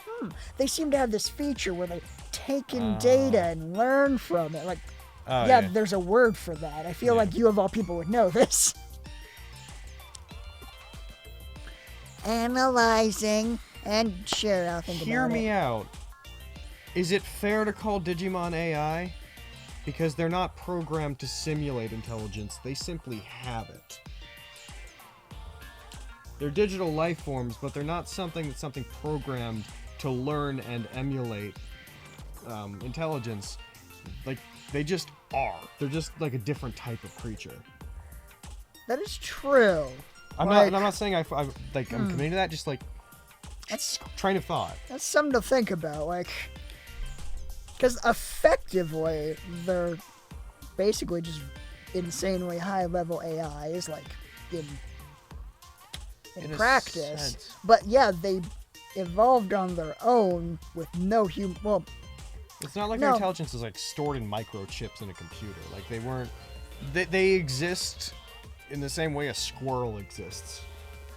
they seem to have this feature where they take in data and learn from it. Like, Oh, yeah, there's a word for that. I feel like you of all people would know this. Analyzing, and sure, I'll think Hear about me it. out. Is it fair to call Digimon AI? Because they're not programmed to simulate intelligence, they simply have it. They're digital life forms, but they're not something programmed to learn and emulate intelligence. Like, they just are. They're just like a different type of creature. That is true. I'm not saying I'm committing to that, just like That's train of thought. That's something to think about, like, because effectively they're basically just insanely high-level AIs, like in In a practice. sense. But yeah, they evolved on their own with no human. Well, It's not like No. their intelligence is like stored in microchips in a computer. Like they weren't. They exist in the same way a squirrel exists.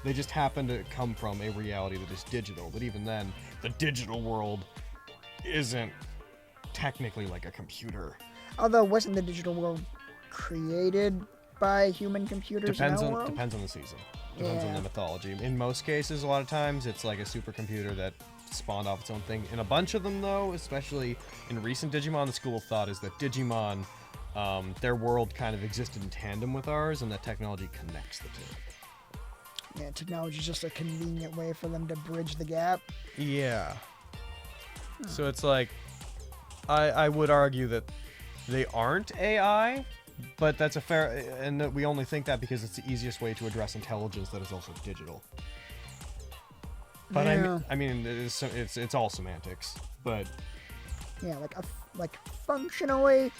They just happen to come from a reality that is digital. But even then, the digital world isn't technically like a computer. although wasn't the digital world created by human computers? Depends in our on world? depends on the season. Depends on Yeah. the mythology. In most cases, a lot of times it's like a supercomputer that spawned off its own thing. In a bunch of them, though, especially in recent Digimon, the school of thought is that Digimon, their world kind of existed in tandem with ours, and that technology connects the two. Yeah, technology is just a convenient way for them to bridge the gap. Yeah. So it's like, I would argue that they aren't AI, but that's a fair, and that we only think that because it's the easiest way to address intelligence that is also digital. But Yeah. I mean, it's all semantics. But Yeah, like functionally,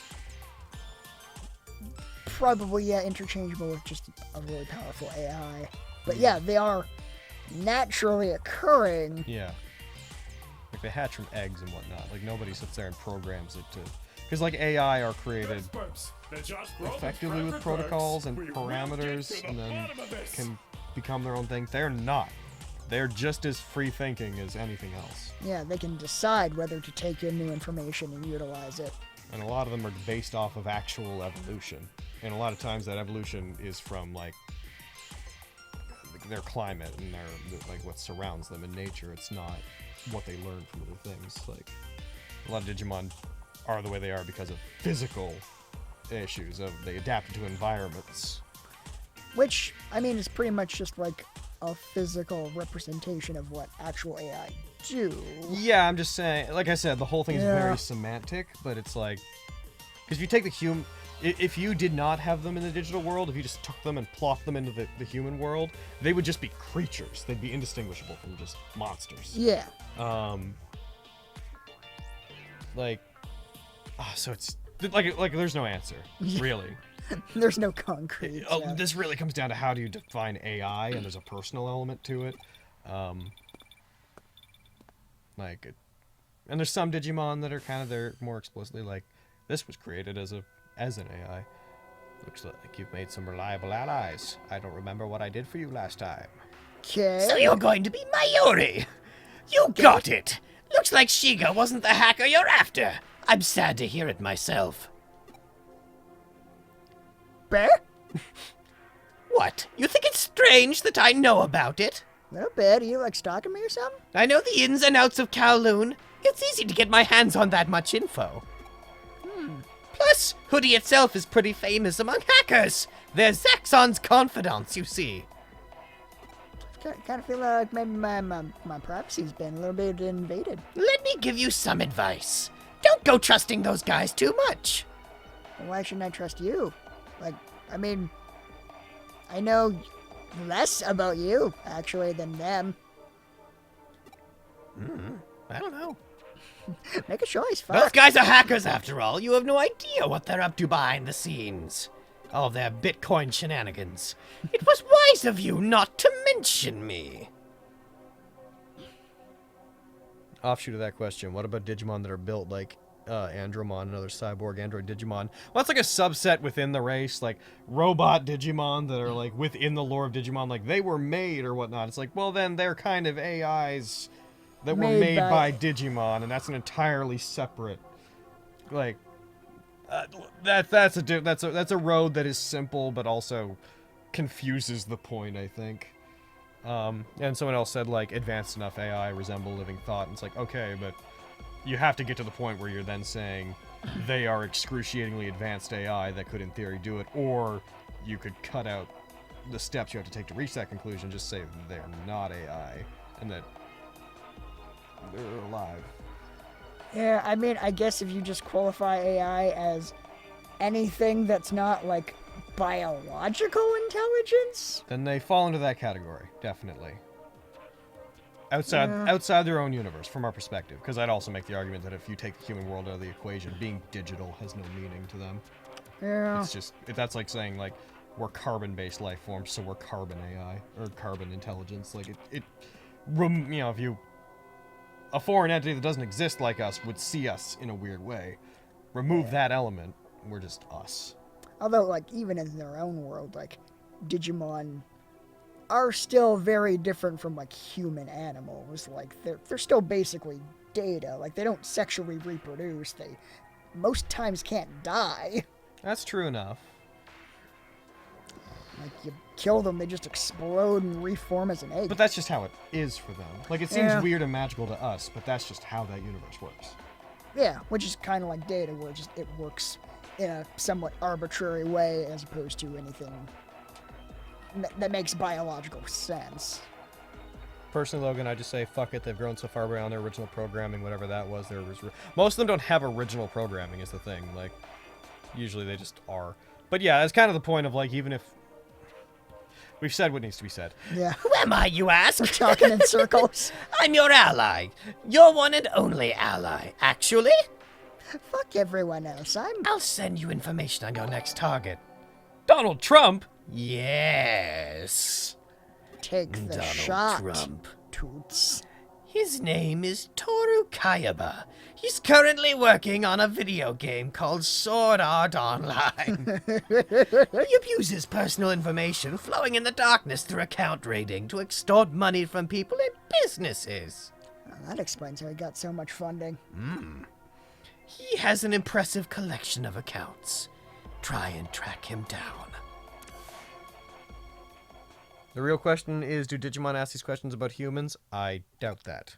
probably interchangeable with just a really powerful AI. But yeah, they are naturally occurring. yeah, like they hatch from eggs and whatnot. Like nobody sits there and programs it to, because like AI are created effectively with protocols and parameters, and then can become their own thing. They're not. They're just as free thinking as anything else. Yeah, they can decide whether to take in new information and utilize it. And a lot of them are based off of actual evolution. And a lot of times that evolution is from like their climate and their like what surrounds them in nature. It's not what they learn from other things. Like a lot of Digimon are the way they are because of physical issues of they adapted to environments. Which, I mean, is pretty much just like a physical representation of what actual AI do. Yeah, I'm just saying, like I said, the whole thing is Yeah. very semantic, but it's like, because if you take the human, if you did not have them in the digital world, if you just took them and plopped them into the human world, they would just be creatures. They'd be indistinguishable from just monsters. Yeah. So it's like there's no answer, really. There's no concrete. Yeah. This really comes down to how do you define AI, and there's a personal element to it. And there's some Digimon that are kind of there more explicitly like this was created as an AI. Looks like you've made some reliable allies. I don't remember what I did for you last time. Okay. So you're going to be Mayuri. You got it. Looks like Shiga wasn't the hacker you're after. I'm sad to hear it myself. Bear? What? You think it's strange that I know about it? A little bit. Are you like stalking me or something? I know the ins and outs of Kowloon. It's easy to get my hands on that much info. Plus, Hoodie itself is pretty famous among hackers. They're Zaxxon's confidants, you see. Kind of feel like maybe my privacy's been a little bit invaded. Let me give you some advice. Don't go trusting those guys too much. Well, why shouldn't I trust you? Like, I mean, I know less about you, actually, than them. I don't know. Make a choice, Those fuck. guys are hackers, after all. You have no idea what they're up to behind the scenes. All their Bitcoin shenanigans. It was wise of you not to mention me. Offshoot of that question, what about Digimon that are built like Andromon, another cyborg android Digimon? Well, that's like a subset within the race, like robot Digimon that are like within the lore of Digimon, like they were made or whatnot. It's like, well, then they're kind of AIs that were made by Digimon, and that's an entirely separate, like, that's a road that is simple but also confuses the point, I think. And someone else said, like, advanced enough AI resemble living thought, and it's like, okay, but you have to get to the point where you're then saying they are excruciatingly advanced AI that could in theory do it, or you could cut out the steps you have to take to reach that conclusion, just say they're not AI, and that they're alive. Yeah, I mean, I guess if you just qualify AI as anything that's not, like, biological intelligence? Then they fall into that category, definitely. Outside their own universe, from our perspective. Because I'd also make the argument that if you take the human world out of the equation, being digital has no meaning to them. Yeah. It's just, that's like saying, like, we're carbon-based life forms, so we're carbon AI, or carbon intelligence. Like, you know, if you... A foreign entity that doesn't exist like us would see us in a weird way. Remove that element, we're just us. Although, like, even in their own world, like, Digimon are still very different from, like, human animals. Like, they're still basically data. Like, they don't sexually reproduce. They most times can't die. That's true enough. Like, you kill them, they just explode and reform as an egg. But that's just how it is for them. Like, it seems weird and magical to us, but that's just how that universe works. Yeah, which is kind of like data, where it works in a somewhat arbitrary way as opposed to anything that makes biological sense. Personally, Logan, I just say, fuck it, they've grown so far beyond their original programming, whatever that was. Most of them don't have original programming, is the thing. Like, usually they just are. But yeah, that's kind of the point of, like, even if... We've said what needs to be said. Yeah. Who am I, you ask? We're talking in circles. I'm your ally. Your one and only ally, actually. Fuck everyone else. I'll send you information on your next target. Donald Trump? Yes. Take the Donald shot, Trump. Toots. His name is Toru Kayaba. He's currently working on a video game called Sword Art Online. He abuses personal information flowing in the darkness through account raiding to extort money from people and businesses. Well, that explains how he got so much funding. He has an impressive collection of accounts. Try and track him down. The real question is, do Digimon ask these questions about humans? I doubt that.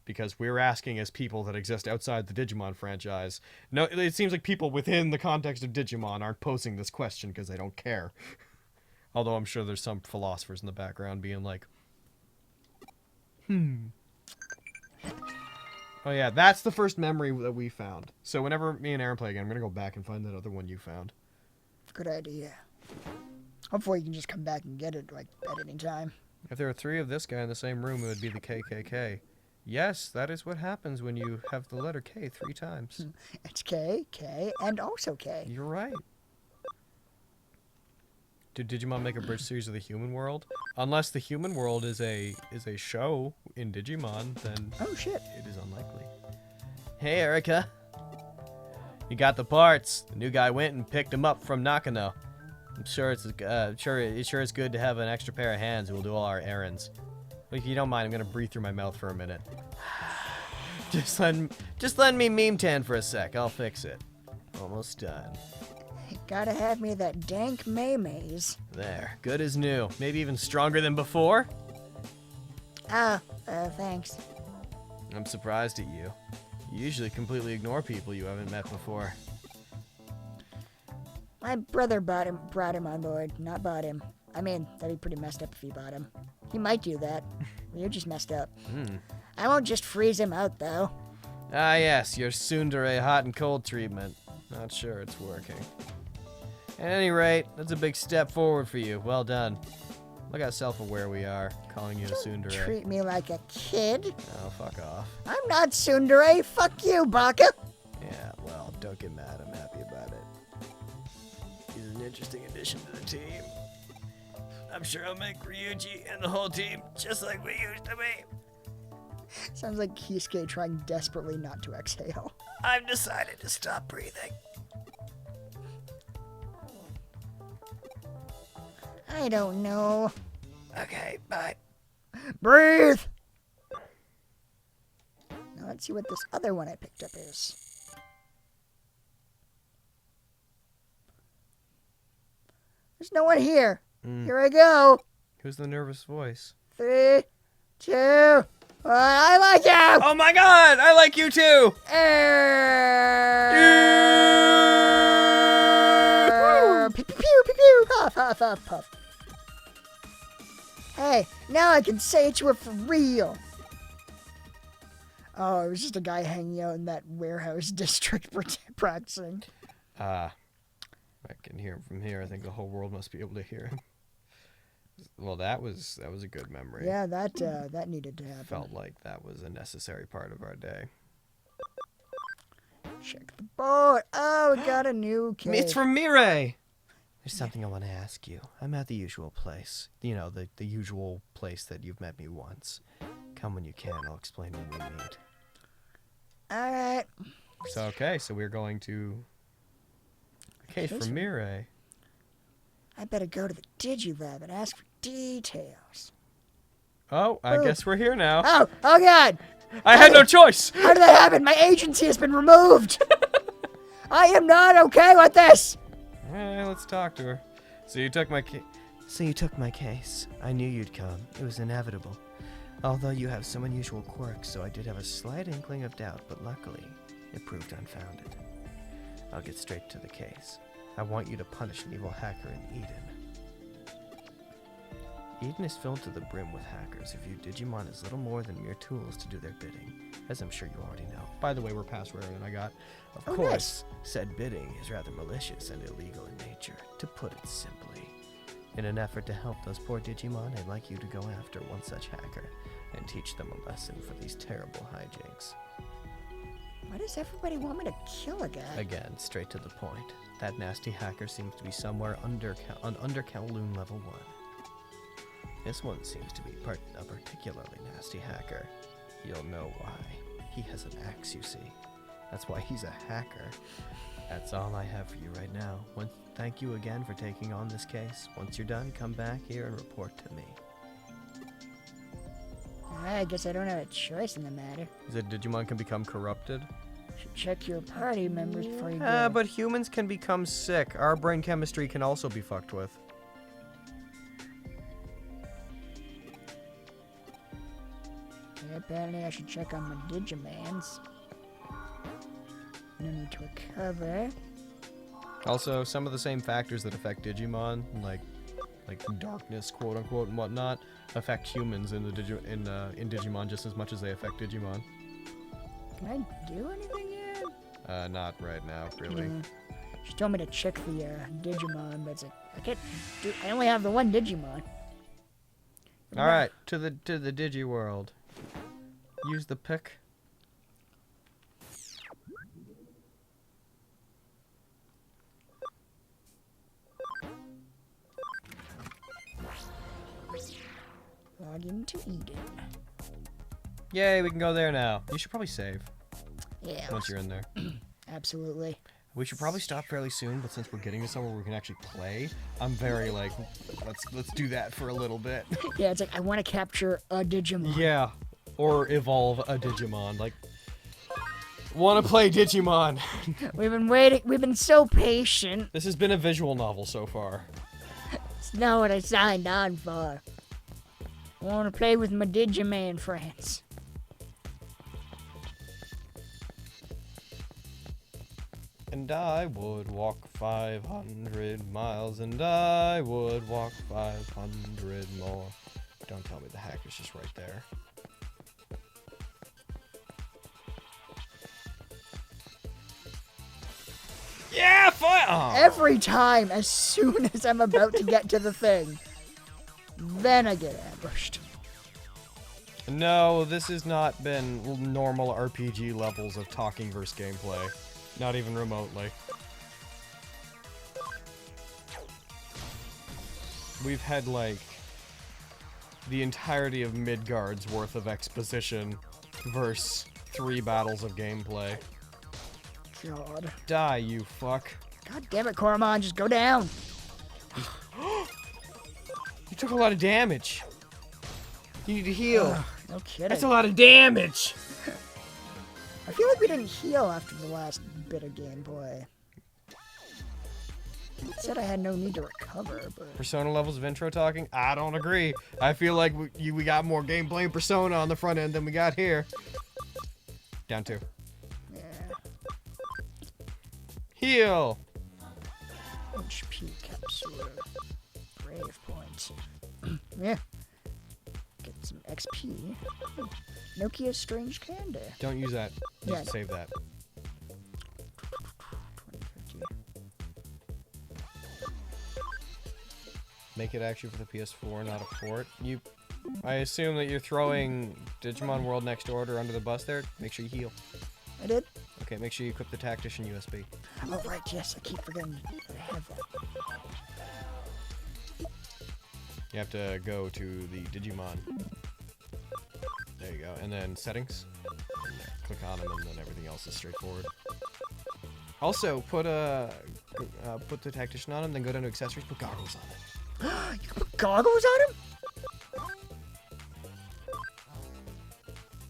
Because we're asking as people that exist outside the Digimon franchise. No, it seems like people within the context of Digimon aren't posing this question because they don't care. Although I'm sure there's some philosophers in the background being like, Oh yeah, that's the first memory that we found. So whenever me and Aaron play again, I'm going to go back and find that other one you found. Good idea. Hopefully you can just come back and get it, like, at any time. If there were 3 of this guy in the same room, it would be the KKK. Yes, that is what happens when you have the letter K 3 times. It's K, K, and also K. You're right. Did Digimon make a bridge series of the human world? Unless the human world is a show in Digimon, then Oh, shit. it is unlikely. Hey, Erica. You got the parts. The new guy went and picked them up from Nakano. I'm sure it's sure it's good to have an extra pair of hands who will do all our errands. If you don't mind, I'm gonna breathe through my mouth for a minute. Just let me meme tan for a sec. I'll fix it. Almost done. Gotta have me that dank mayonnaise. There, good as new. Maybe even stronger than before. Thanks. I'm surprised at you. You usually completely ignore people you haven't met before. My brother brought him on board. Not bought him. I mean, that'd be pretty messed up if he bought him. He might do that. You're just messed up. I won't just freeze him out, though. Ah, yes, your tsundere hot and cold treatment. Not sure it's working. At any rate, that's a big step forward for you. Well done. Look how self-aware we are, calling you a tsundere. Treat me like a kid. Oh, fuck off. I'm not tsundere. Fuck you, Baka. Yeah, well, don't get mad. I'm happy about it. He's an interesting addition to the team. I'm sure I'll make Ryuji and the whole team just like we used to be. Sounds like Kisuke trying desperately not to exhale. I've decided to stop breathing. I don't know. Okay, bye. Breathe! Now let's see what this other one I picked up is. There's no one here. Here I go. Who's the nervous voice? 3, 2, 1. I like you! Oh my god! I like you too! Pew, pew, pew, pew, pew. Puff, puff, puff, puff. Hey, now I can say it to her for real. Oh, it was just a guy hanging out in that warehouse district practicing. I can hear him from here. I think the whole world must be able to hear him. Well, that was a good memory. Yeah, that needed to happen. Felt like that was a necessary part of our day. Check the board. Oh, we got a new case. It's from Mirai! There's something I want to ask you. I'm at the usual place. You know, the usual place that you've met me once. Come when you can. I'll explain when we meet. Alright. So we're going to... A case from Mirai. I better go to the Digilab and ask for details. Oh, I guess we're here now. Oh God! I had no choice! How did that happen? My agency has been removed! I am not okay with this! Let's talk to her. So you took my case. I knew you'd come. It was inevitable. Although you have some unusual quirks, so I did have a slight inkling of doubt, but luckily, it proved unfounded. I'll get straight to the case. I want you to punish an evil hacker in Eden. Eden is filled to the brim with hackers who view Digimon as little more than mere tools to do their bidding, as I'm sure you already know. By the way, we're past rare and I got. Of course, said bidding is rather malicious and illegal in nature, to put it simply. In an effort to help those poor Digimon, I'd like you to go after one such hacker and teach them a lesson for these terrible hijinks. Why does everybody want me to kill a guy? Again, straight to the point. That nasty hacker seems to be somewhere under Kowloon level 1. This one seems to be a particularly nasty hacker. You'll know why. He has an axe, you see. That's why he's a hacker. That's all I have for you right now. Thank you again for taking on this case. Once you're done, come back here and report to me. I guess I don't have a choice in the matter. Is it Digimon can become corrupted? Should check your party members before you go. But humans can become sick. Our brain chemistry can also be fucked with. Yeah, apparently I should check on my Digimans. No need to recover. Also, some of the same factors that affect Digimon, like darkness, quote unquote, and whatnot, affect humans in in Digimon just as much as they affect Digimon. Can I do anything yet? Not right now, really. She told me to check the Digimon, but it's like I can't do. I only have the one Digimon. All right, to the Digi world. Use the pick. Log into Eden. Yay, we can go there now. You should probably save Yeah. once you're in there. Absolutely. We should probably stop fairly soon, but since we're getting to somewhere where we can actually play, I'm very like, let's do that for a little bit. Yeah, it's like I want to capture a Digimon. Yeah, or evolve a Digimon. Like, want to play Digimon. We've been waiting. We've been so patient. This has been a visual novel so far. It's not what I signed on for. I want to play with my Digimon friends. And I would walk 500 miles, and I would walk 500 more. Don't tell me the hack is just right there. Yeah, fine! Oh. Every time, as soon as I'm about to get to the thing, then I get ambushed. No, this has not been normal RPG levels of talking versus gameplay. Not even remotely. We've had, like, the entirety of Midgard's worth of exposition versus 3 battles of gameplay. God. Die, you fuck. God damn it, Koromon, just go down. You took a lot of damage. You need to heal. Ugh, no kidding. That's a lot of damage! I feel like we didn't heal after the last bit of gameplay. It said I had no need to recover, but... Persona levels of intro talking? I don't agree. I feel like we got more gameplay and Persona on the front end than we got here. Down 2. Yeah. Heal! HP capsule. Brave points. Yeah. Get some XP. Nokia's Strange Candy. Don't use that. Yeah. Just save that. 2050. Make it actually for the PS4, not a port. I assume that you're throwing Digimon World Next Order under the bus there. Make sure you heal. I did? Okay, make sure you equip the Tactician USB. Oh, right, yes, I keep forgetting that I have that. You have to go to the Digimon. There you go. And then settings. And there. Click on them, and then everything else is straightforward. Also, put the Tactician on him, then go down to accessories, put goggles on it. You can put goggles on him?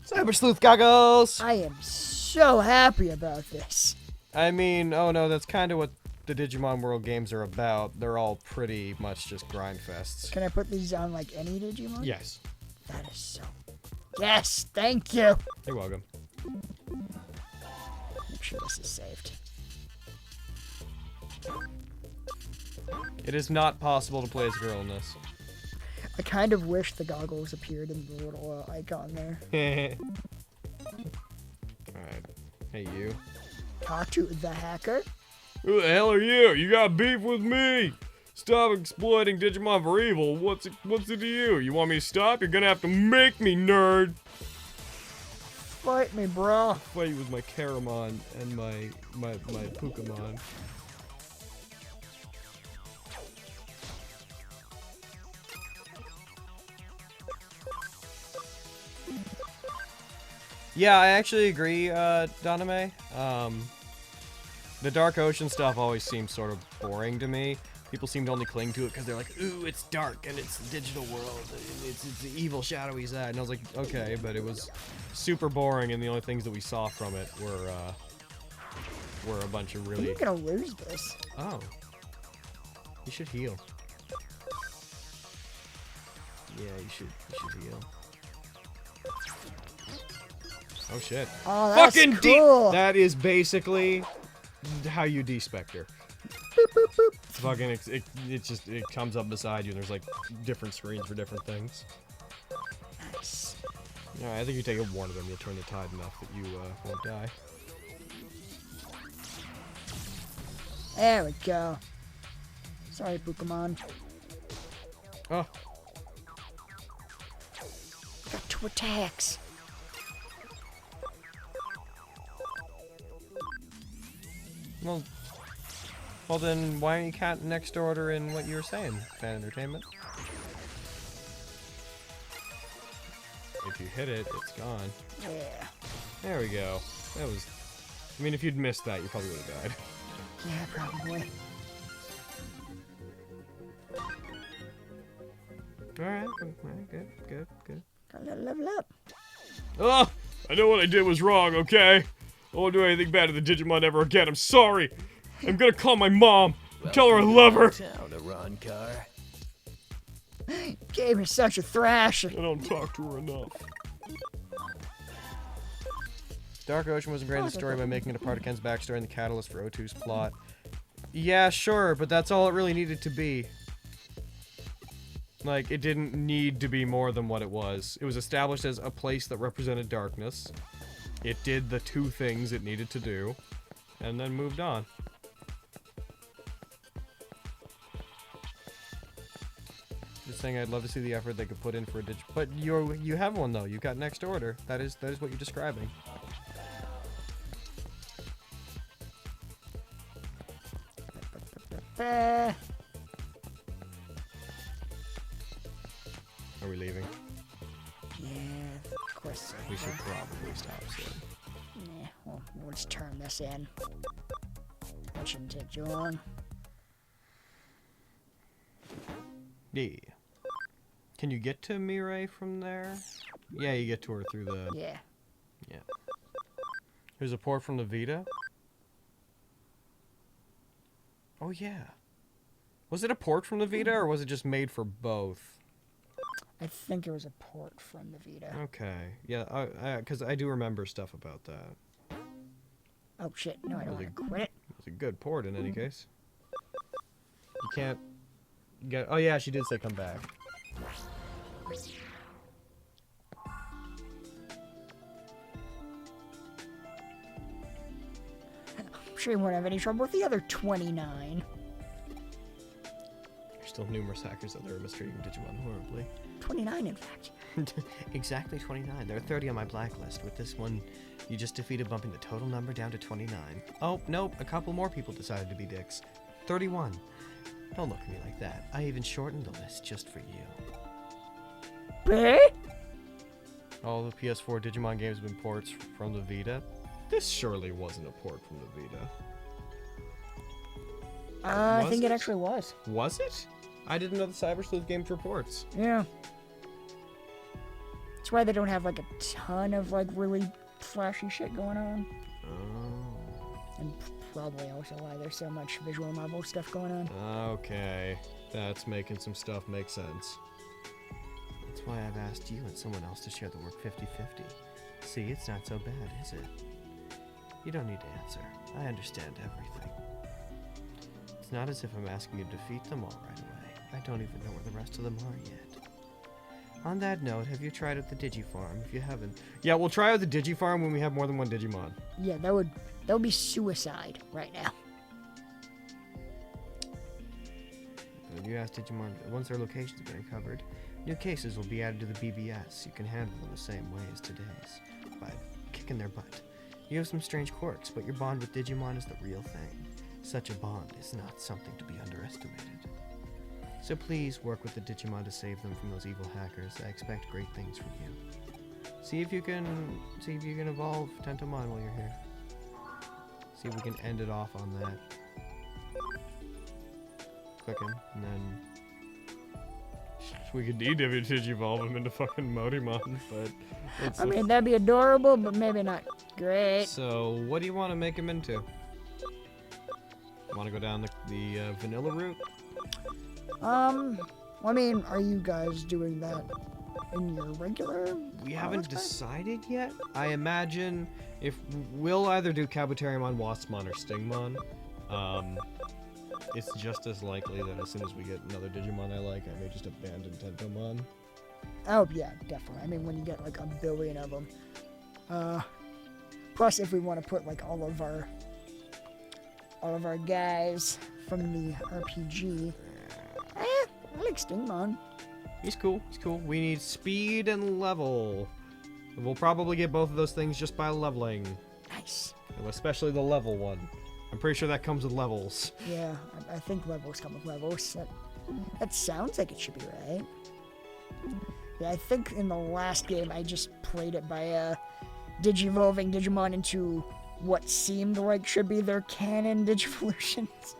Cyber Sleuth goggles! I am so happy about this. I mean, oh no, that's kind of what the Digimon World games are about. They're all pretty much just grind fests. Can I put these on like any Digimon? Yes. That is so... Yes, thank you. You're welcome. Make sure this is saved. It is not possible to play as a girl in this. I kind of wish the goggles appeared in the little icon there. Alright. Hey, you. Talk to the hacker. Who the hell are you? You got beef with me? Stop exploiting Digimon for evil. What's it to you? You want me to stop? You're gonna have to make me, nerd. Fight me, bro. Fight you with my Karamon and my Pokemon. Yeah, I actually agree, Doname. The Dark Ocean stuff always seems sort of boring to me. People seem to only cling to it because they're like, ooh, it's dark and it's the digital world. It's the evil, shadowy side. And I was like, okay, but it was super boring, and the only things that we saw from it were a bunch of really... You're gonna lose this. Oh. You should heal. Yeah, you should heal. Oh shit. Oh, that's Fucking cool. That is basically how you despecter. Boop, boop, boop. Fucking it comes up beside you and there's like different screens for different things. Nice. Alright, I think you take one of them, you'll turn the tide enough that you won't die. There we go. Sorry, Pokemon. Oh. Got 2 attacks. Well then, why aren't you counting next order in what you were saying, Fan Entertainment? If you hit it, it's gone. Yeah. There we go. That was... I mean, if you'd missed that, you probably would have died. Yeah, probably. Alright, good. Got a little level up. Oh, I know what I did was wrong, okay? I won't do anything bad to the Digimon ever again. I'm sorry. I'm gonna call my mom. Tell her I love her. Town to run, car. Gave me such a thrashing. I don't talk to her enough. Dark Ocean was ingrained in the story by making it a part of Ken's backstory and the catalyst for O2's plot. Yeah, sure, but that's all it really needed to be. Like, it didn't need to be more than what it was. It was established as a place that represented darkness. It did the two things it needed to do, and then moved on. Just saying, I'd love to see the effort they could put in for a but you have one though. You got next order. That is what you're describing. Uh, Are we leaving? yeah, of course. So. We should probably stop soon. Yeah, well, we'll just turn this in. That shouldn't take too long. Yeah. Can you get to Mirai from there? Yeah, you get to her through the... Yeah. Yeah. There's a port from the Vita? Oh, yeah. Was it a port from the Vita, or was it just made for both? I think it was a port from the Vita. Okay. Yeah, because I do remember stuff about that. Oh shit, no, I don't want to quit it. It's a good port in any case. You can't get... Oh, yeah, she did say come back. I'm sure you won't have any trouble with the other 29. There's still numerous hackers out there mistreating Digimon horribly. 29, in fact. Exactly 29. There are 30 on my blacklist. With this one, you just defeated, bumping the total number down to 29. Oh, nope, a couple more people decided to be dicks. 31. Don't look at me like that. I even shortened the list just for you. Eh? All the PS4 Digimon games have been ports from the Vita. This surely wasn't a port from the Vita. I Was think it it? actually was. Was it? I didn't know the Cyber Sleuth games were ports. Yeah. That's why they don't have like a ton of like really flashy shit going on. Oh. And probably also why there's so much visual novel stuff going on. Okay. That's making some stuff make sense. That's why I've asked you and someone else to share the work 50-50. See, it's not so bad, is it? You don't need to answer. I understand everything. It's not as if I'm asking you to defeat them all right away. I don't even know where the rest of them are yet. On that note, have you tried out the Digifarm? If you haven't... Yeah, we'll try out the Digifarm when we have more than one Digimon. Yeah, that would be suicide right now. You asked Digimon, once their locations have been covered, new cases will be added to the BBS. You can handle them the same way as today's, by kicking their butt. You have some strange quirks, but your bond with Digimon is the real thing. Such a bond is not something to be underestimated. So please work with the Digimon to save them from those evil hackers. I expect great things from you. See if you can evolve Tentomon while you're here. See if we can end it off on that. Clicking, and then We could Digivolve him into fucking Modimon, but... It's I mean, that'd be adorable, but maybe not great. So, what do you want to make him into? Want to go down the vanilla route? I mean, are you guys doing that in your regular? We haven't Let's Play? decided yet. I imagine if we'll either do Kabuterimon, Waspmon, or Stingmon. It's just as likely that as soon as we get another Digimon I like, I may just abandon Tentomon. Oh yeah, definitely. I mean, when you get like a billion of them. Plus, if we want to put like all of our guys from the RPG, I like Stingmon. He's cool. He's cool. We need speed and level. We'll probably get both of those things just by leveling, Nice. especially the level one. I'm pretty sure that comes with levels. Yeah, I think levels come with levels. That sounds like it should be right. Yeah, I think in the last game I just played it by digivolving Digimon into what seemed like should be their canon Digivolutions.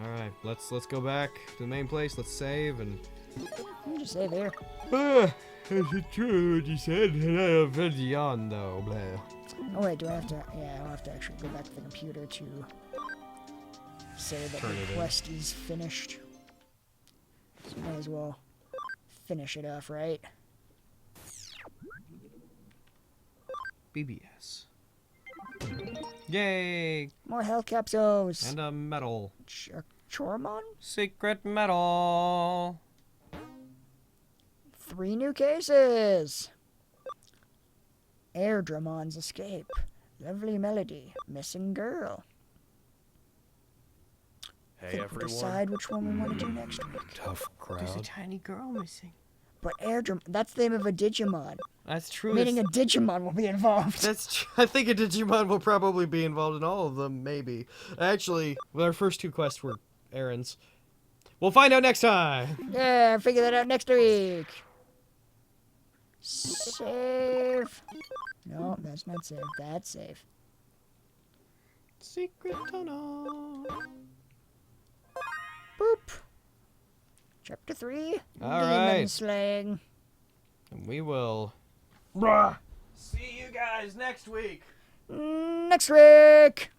Alright, let's go back to the main place, let's save and I'll just save here. is it true what you said? Beyond though, blah. Oh wait, do I have to? Yeah, I'll have to actually go back to the computer to say that Turn the it in. quest is finished. So might as well finish it off, right? BBS. Yay! More health capsules. And a medal. Chormon? Secret medal! 3 new cases. Airdramon's escape. Lovely melody. Missing girl. Hey, Think we'll decide which one we want to do next week. Tough There's a crowd. tiny girl missing. But that's the name of a Digimon. That's true. Meaning a Digimon will be involved. That's true. I think a Digimon will probably be involved in all of them, maybe. Actually, well, our first 2 quests were errands. We'll find out next time! Yeah, figure that out next week. Save. No, that's not save. That's save. Secret tunnel. Boop. Chapter 3. All Demon right. slaying. And we will see you guys next week! Next week.